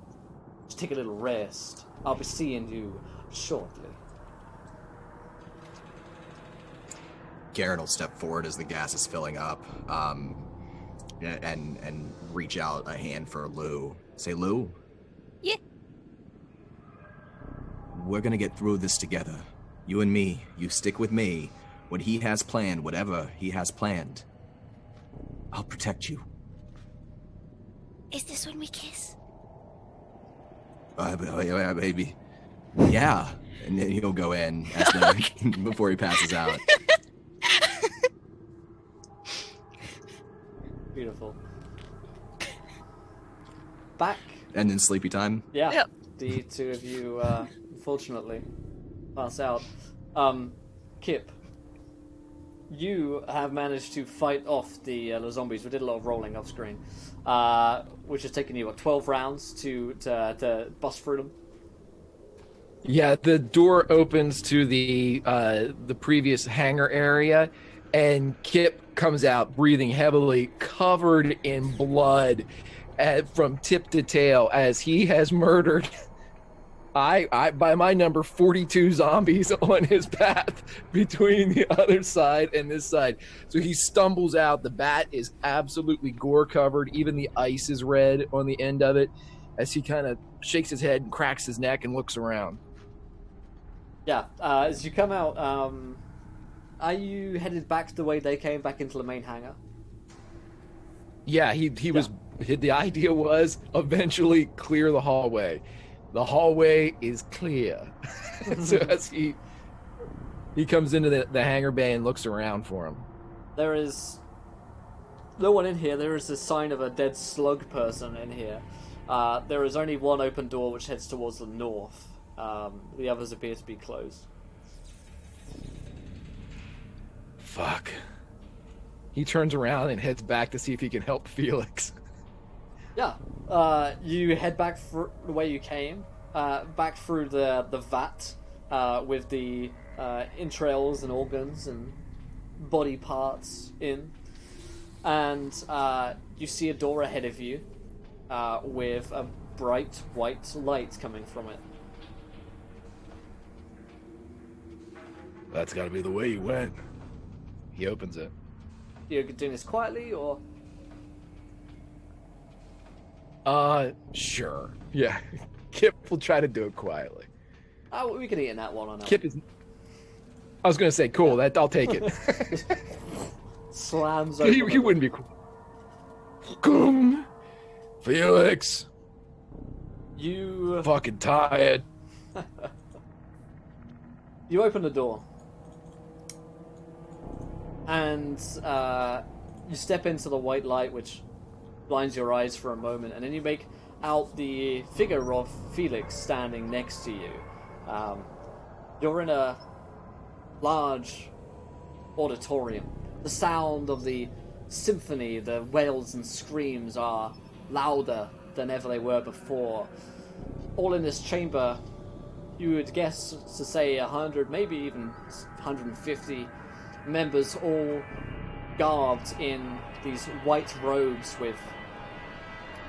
just take a little rest. I'll be seeing you shortly. Garen will step forward as the gas is filling up, and reach out a hand for Lou. Say, Lou? Yeah. We're gonna get through this together. You and me. You stick with me. What he has planned, whatever he has planned, I'll protect you. Is this when we kiss? Baby. Yeah. And then he'll go in before he passes out. Beautiful. Back. And then sleepy time. Yeah. Yep. The two of you, unfortunately, pass out. Kip, you have managed to fight off the zombies. We did a lot of rolling off screen, which has taken you 12 rounds to bust through them. Yeah, the door opens to the previous hangar area, and Kip comes out breathing heavily, covered in blood from tip to tail, as he has murdered, I by my number, 42 zombies on his path between the other side and this side. So he stumbles out. The bat is absolutely gore covered. Even the ice is red on the end of it, as he kind of shakes his head and cracks his neck and looks around. Yeah, as you come out, are you headed back the way they came, back into the main hangar? Yeah, he was. The idea was eventually clear the hallway. The hallway is clear. So as he comes into the hangar bay and looks around for him. There is no one in here. There is a sign of a dead slug person in here. There is only one open door which heads towards the north. The others appear to be closed. Fuck. He turns around and heads back to see if he can help Felix. Yeah. You head back the way you came, back through the vat with the entrails and organs and body parts in, and you see a door ahead of you with a bright white light coming from it. That's got to be the way you went. He opens it. You're doing this quietly, or? Sure. Yeah. Kip will try to do it quietly. Oh, we can eat in that one or not. Kip is... I was going to say, cool, that I'll take it. Slams over. He wouldn't be cool. Come, Felix. You... Fucking tired. You open the door. And you step into the white light, which blinds your eyes for a moment, and then you make out the figure of Felix standing next to you. You're in a large auditorium. The sound of the symphony, the wails and screams are louder than ever they were before. All in this chamber, you would guess to say 100, maybe even 150 members, all garbed in these white robes with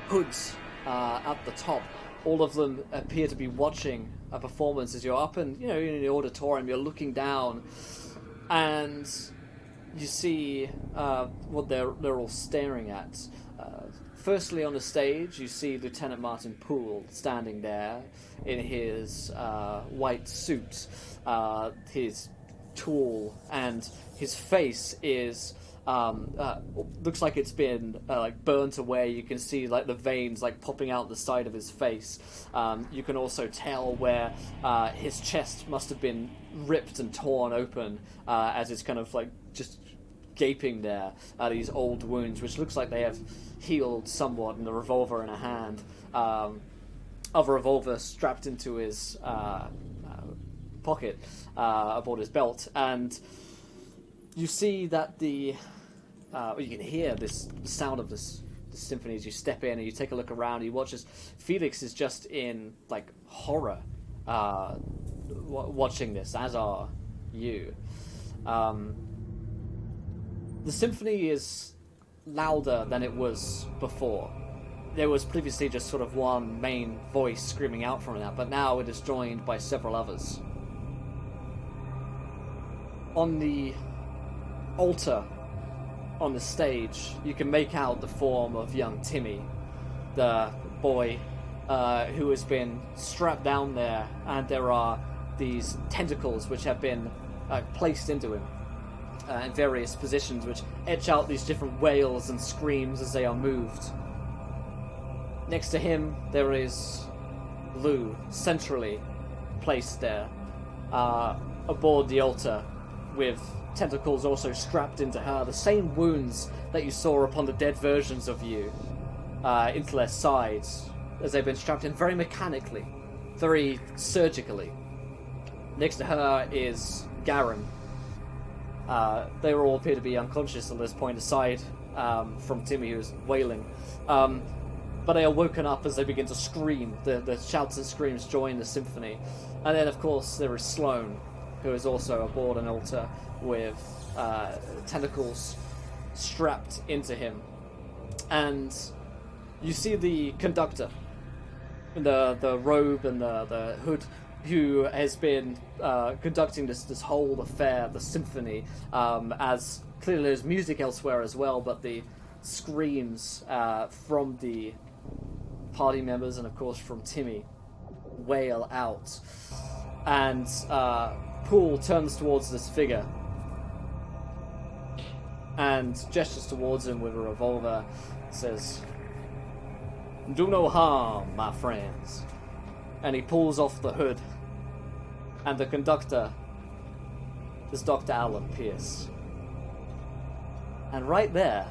hoods at the top. All of them appear to be watching a performance as you're up and in the auditorium. You're looking down, and you see what they're all staring at. Firstly, on the stage, you see Lieutenant Martin Poole standing there in his white suit, his tall, and his face is looks like it's been like burnt away. You can see like the veins like popping out the side of his face. You can also tell where his chest must have been ripped and torn open as it's kind of like just gaping there. These old wounds, which looks like they have healed somewhat, and the revolver in a hand. Of a revolver strapped into his pocket aboard his belt, and you see that you can hear the sound of this symphony as you step in and you take a look around. You watch as Felix is just in like horror, watching this, as are you. The symphony is louder than it was before. There was previously just sort of one main voice screaming out from that, but now it is joined by several others. On the altar on the stage, you can make out the form of young Timmy, the boy who has been strapped down there, and there are these tentacles which have been placed into him in various positions, which etch out these different wails and screams as they are moved. Next to him, there is Lou, centrally placed there, aboard the altar, with tentacles also strapped into her. The same wounds that you saw upon the dead versions of you into their sides, as they've been strapped in very mechanically, very surgically. Next to her is Garen. They all appear to be unconscious at this point, aside from Timmy, who's wailing. But they are woken up as they begin to scream. The shouts and screams join the symphony. And then, of course, there is Sloane, who is also aboard an altar with tentacles strapped into him. And you see the conductor in the robe and the hood, who has been conducting this whole affair, the symphony, as clearly there's music elsewhere as well, but the screams from the party members and of course from Timmy wail out. And Poole turns towards this figure and gestures towards him with a revolver, says, "Do no harm, my friends." And he pulls off the hood, and the conductor is Dr. Alan Pierce. And right there,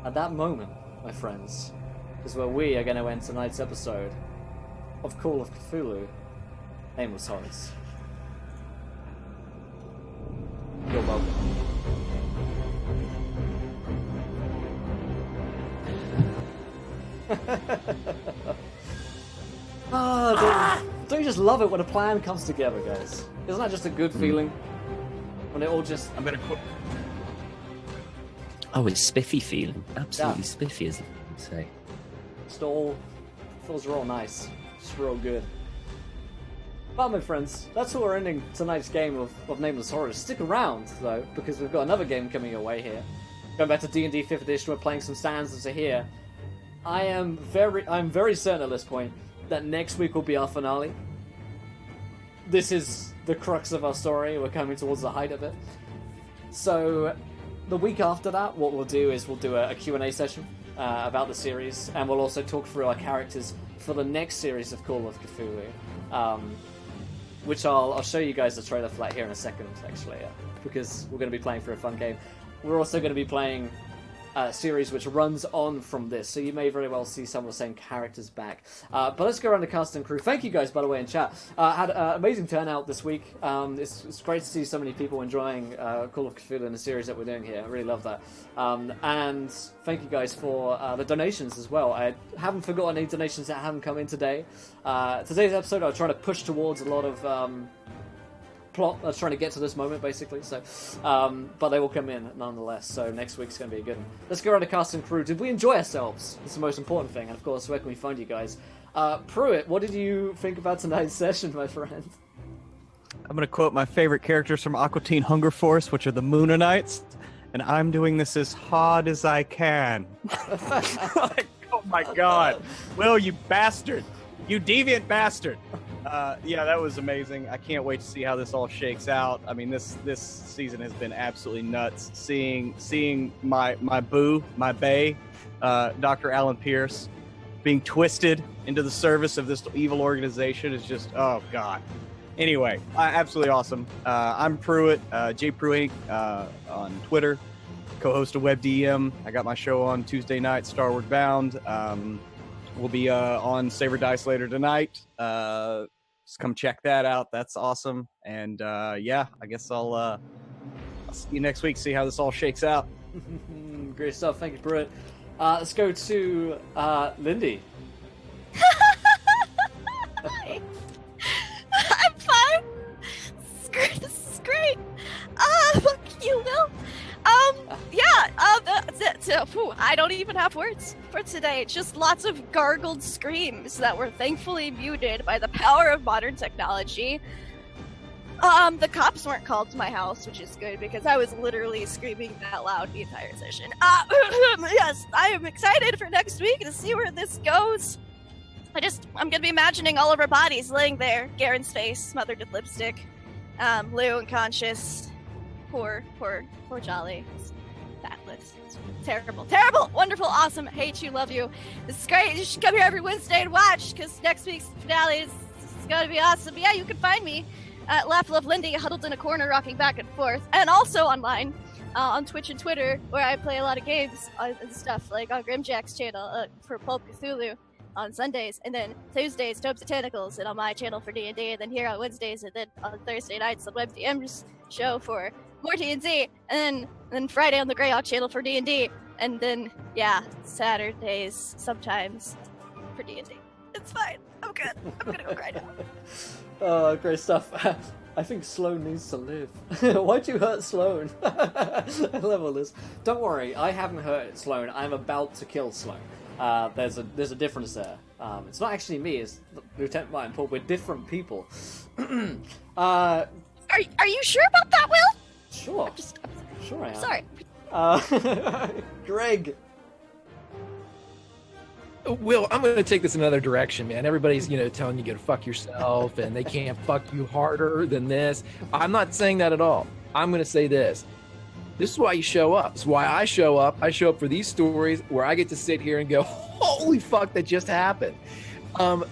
at that moment, my friends, is where we are going to end tonight's episode of Call of Cthulhu, Nameless Horrors. You're welcome. Don't you just love it when a plan comes together, guys? Isn't that just a good feeling? When it all just... I'm gonna quote. Oh, it's spiffy feeling. Absolutely spiffy, as they say. Just all feels real nice. Just real good. Well, my friends, that's how we're ending tonight's game of Nameless Horrors. Stick around, though, because we've got another game coming your way here. Going back to D&D 5th edition, we're playing some stanzas here. I'm very certain at this point that next week will be our finale. This is the crux of our story. We're coming towards the height of it. So, the week after that, what we'll do is we'll do a Q&A session about the series, and we'll also talk through our characters for the next series of Call of Cthulhu, which I'll show you guys the trailer for that here in a second, actually, because we're going to be playing for a fun game. We're also going to be playing a series which runs on from this, so you may very well see some of the same characters back. But let's go around the cast and crew. Thank you guys, by the way, in chat. Had an amazing turnout this week. It's great to see so many people enjoying Call of Cthulhu and the series that we're doing here. I really love that. And thank you guys for the donations as well. I haven't forgotten any donations that haven't come in today. Today's episode, I was trying to push towards a lot of plot. I was trying to get to this moment, basically. So, but they will come in nonetheless. So next week's going to be a good one. Let's go around the cast and crew. Did we enjoy ourselves? It's the most important thing. And of course, where can we find you guys? Pruitt, what did you think about tonight's session, my friend? I'm going to quote my favorite characters from Aqua Teen Hunger Force, which are the Moonanites, and I'm doing this as hard as I can. Like, oh my god. Will, you bastard. You deviant bastard. Yeah, that was amazing. I can't wait to see how this all shakes out. I mean, this season has been absolutely nuts. Seeing my boo, my bae, Dr. Alan Pierce, being twisted into the service of this evil organization is just, oh god. Anyway, absolutely awesome. I'm Pruitt, J Pruitt on Twitter, co-host of WebDM. I got my show on Tuesday night, Starward Bound. We'll be on Saber Dice later tonight. Just come check that out. That's awesome. And yeah, I guess I'll see you next week. See how this all shakes out. Great stuff. Thank you, Pruitt. Let's go to Lindy. Hi. I'm fine. This is great. Fuck you, Will. I don't even have words for today. Just lots of gargled screams that were thankfully muted by the power of modern technology. The cops weren't called to my house, which is good because I was literally screaming that loud the entire session. Yes, I am excited for next week to see where this goes. I'm gonna be imagining all of our bodies laying there, Garen's face smothered with lipstick, Lou unconscious, poor Jolly, fatless. Terrible, wonderful, awesome, hate you, love you. This is great. You should come here every Wednesday and watch because next week's finale is gonna be awesome. But yeah, you can find me at Laugh Love Lindy, huddled in a corner, rocking back and forth, and also online on Twitch and Twitter, where I play a lot of games and stuff, like on Grimjack's channel for Pulp Cthulhu on Sundays, and then Tuesdays, Topes of Tentacles, and on my channel for D&D, and then here on Wednesdays, and then on Thursday nights on WebDM's show for more D&D, and then Friday on the Greyhawk channel for D&D, and then, yeah, Saturdays sometimes for D&D. It's fine. I'm good. I'm gonna go cry now. Great stuff. I think Sloan needs to live. Why'd you hurt Sloan? I love all this. Don't worry, I haven't hurt Sloan. I'm about to kill Sloan. There's a difference there. It's not actually me, it's Lieutenant Martin Poole. We're different people. Are you sure about that, Will? Sure. Sure I am. Sorry. Greg. Will, I'm going to take this another direction, man. Everybody's, telling you to fuck yourself and they can't fuck you harder than this. I'm not saying that at all. I'm going to say this. This is why you show up. This is why I show up. I show up for these stories where I get to sit here and go, holy fuck, that just happened.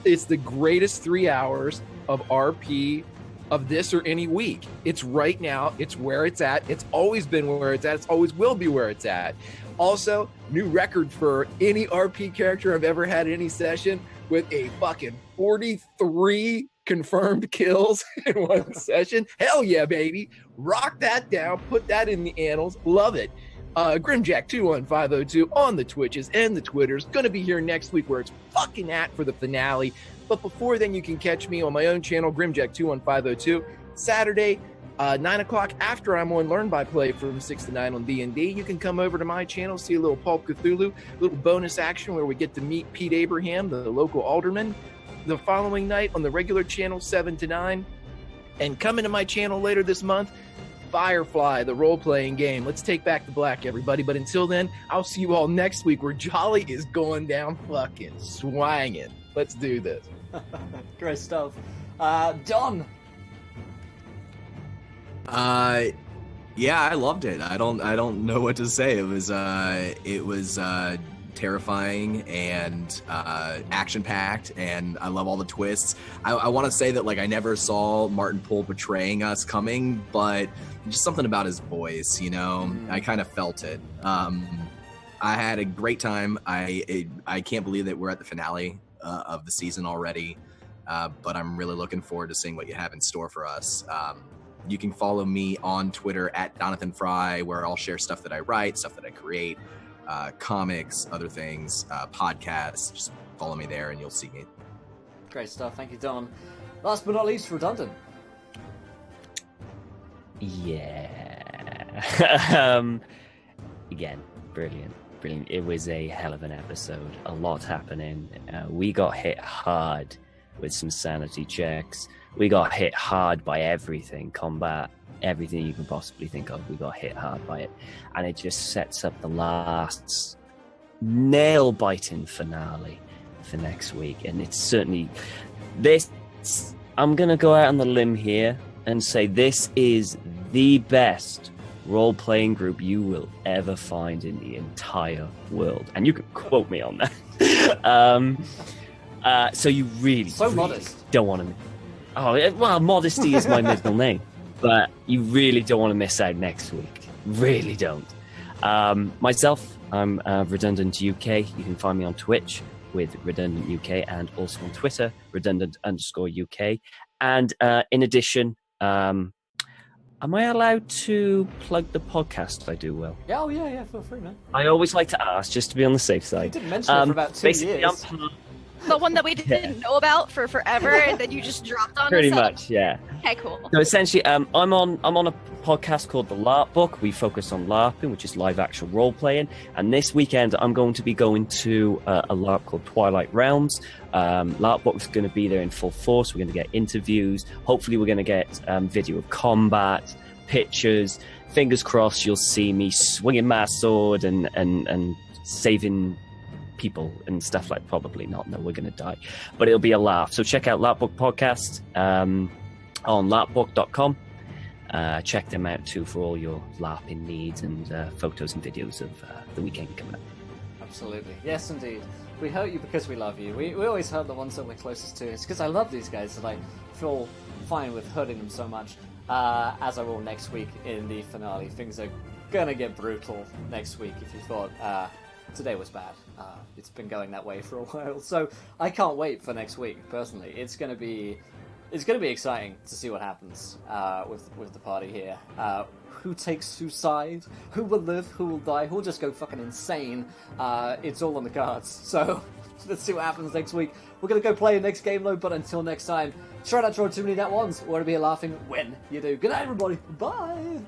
It's the greatest 3 hours of RP of this or any week. It's right now. It's where it's at. It's always been where it's at. It's always will be where it's at. Also, new record for any RP character I've ever had in any session with a fucking 43 confirmed kills in one session. Hell yeah, baby. Rock that down. Put that in the annals. Love it. Grimjack21502 on the Twitches and the Twitters. Gonna be here next week where it's fucking at for the finale. But before then, you can catch me on my own channel, Grimjack21502, Saturday, 9 o'clock after I'm on Learn by Play from 6 to 9 on D&D. You can come over to my channel, see a little Pulp Cthulhu, little bonus action where we get to meet Pete Abraham, the local alderman, the following night on the regular channel, 7 to 9. And coming to my channel later this month, Firefly, the role-playing game. Let's take back the black, everybody. But until then, I'll see you all next week where Jolly is going down fucking swanging. Let's do this. Great stuff. Don. Yeah, I loved it. I don't know what to say. It was terrifying and action-packed, and I love all the twists. I want to say that I never saw Martin Poole betraying us coming, but just something about his voice, I kind of felt it. I had a great time. I can't believe that we're at the finale of the season already, but I'm really looking forward to seeing what you have in store for us. You can follow me on Twitter at Donathan Fry, where I'll share stuff that I write, stuff that I create, comics, other things, podcasts. Just follow me there and you'll see me. Great stuff. Thank you, Don. Last but not least, Redundant. Yeah. Again, brilliant. It was a hell of an episode. A lot happening. We got hit hard with some sanity checks. We got hit hard by everything, combat, everything you can possibly think of. We got hit hard by it. And it just sets up the last nail-biting finale for next week. And it's certainly, this I'm going to go out on the limb here and say this is the best role-playing group you will ever find in the entire world. And you can quote me on that. So you really, so really modest. don't want to... Oh, well, modesty is my middle name. But you really don't want to miss out next week. Really don't. Myself, I'm Redundant UK. You can find me on Twitch with Redundant UK and also on Twitter, Redundant_UK. And in addition, am I allowed to plug the podcast I do, Will? Yeah, oh yeah, feel free, man. I always like to ask, just to be on the safe side. You didn't mention it for about 2 years. The one that we didn't know about for forever, and then you just dropped on Pretty us. much, yeah. Okay, cool. So essentially, I'm on a podcast called The LARP Book. We focus on LARPing, which is live action role playing. And this weekend, I'm going to be going to a LARP called Twilight Realms. LARP Book is going to be there in full force. We're going to get interviews. Hopefully, we're going to get video of combat, pictures. Fingers crossed, you'll see me swinging my sword and saving people and stuff like. Probably not. No, we're going to die, but it'll be a laugh. So check out LARP Book Podcast on larpbook.com. Check them out too for all your LARPing needs and photos and videos of the weekend coming up. Absolutely, yes, indeed. We hurt you because we love you. We always hurt the ones that we're closest to. It's because I love these guys that I feel fine with hurting them so much. As I will next week in the finale. Things are gonna get brutal next week. If you thought today was bad, it's been going that way for a while. So I can't wait for next week. Personally, it's gonna be exciting to see what happens with the party here. Who takes whose side? Who will live? Who will die? Who will just go fucking insane? It's all on the cards. So let's see what happens next week. We're gonna go play the next game load, but until next time, try not to draw too many net ones. We're gonna be laughing when you do. Good night, everybody. Bye.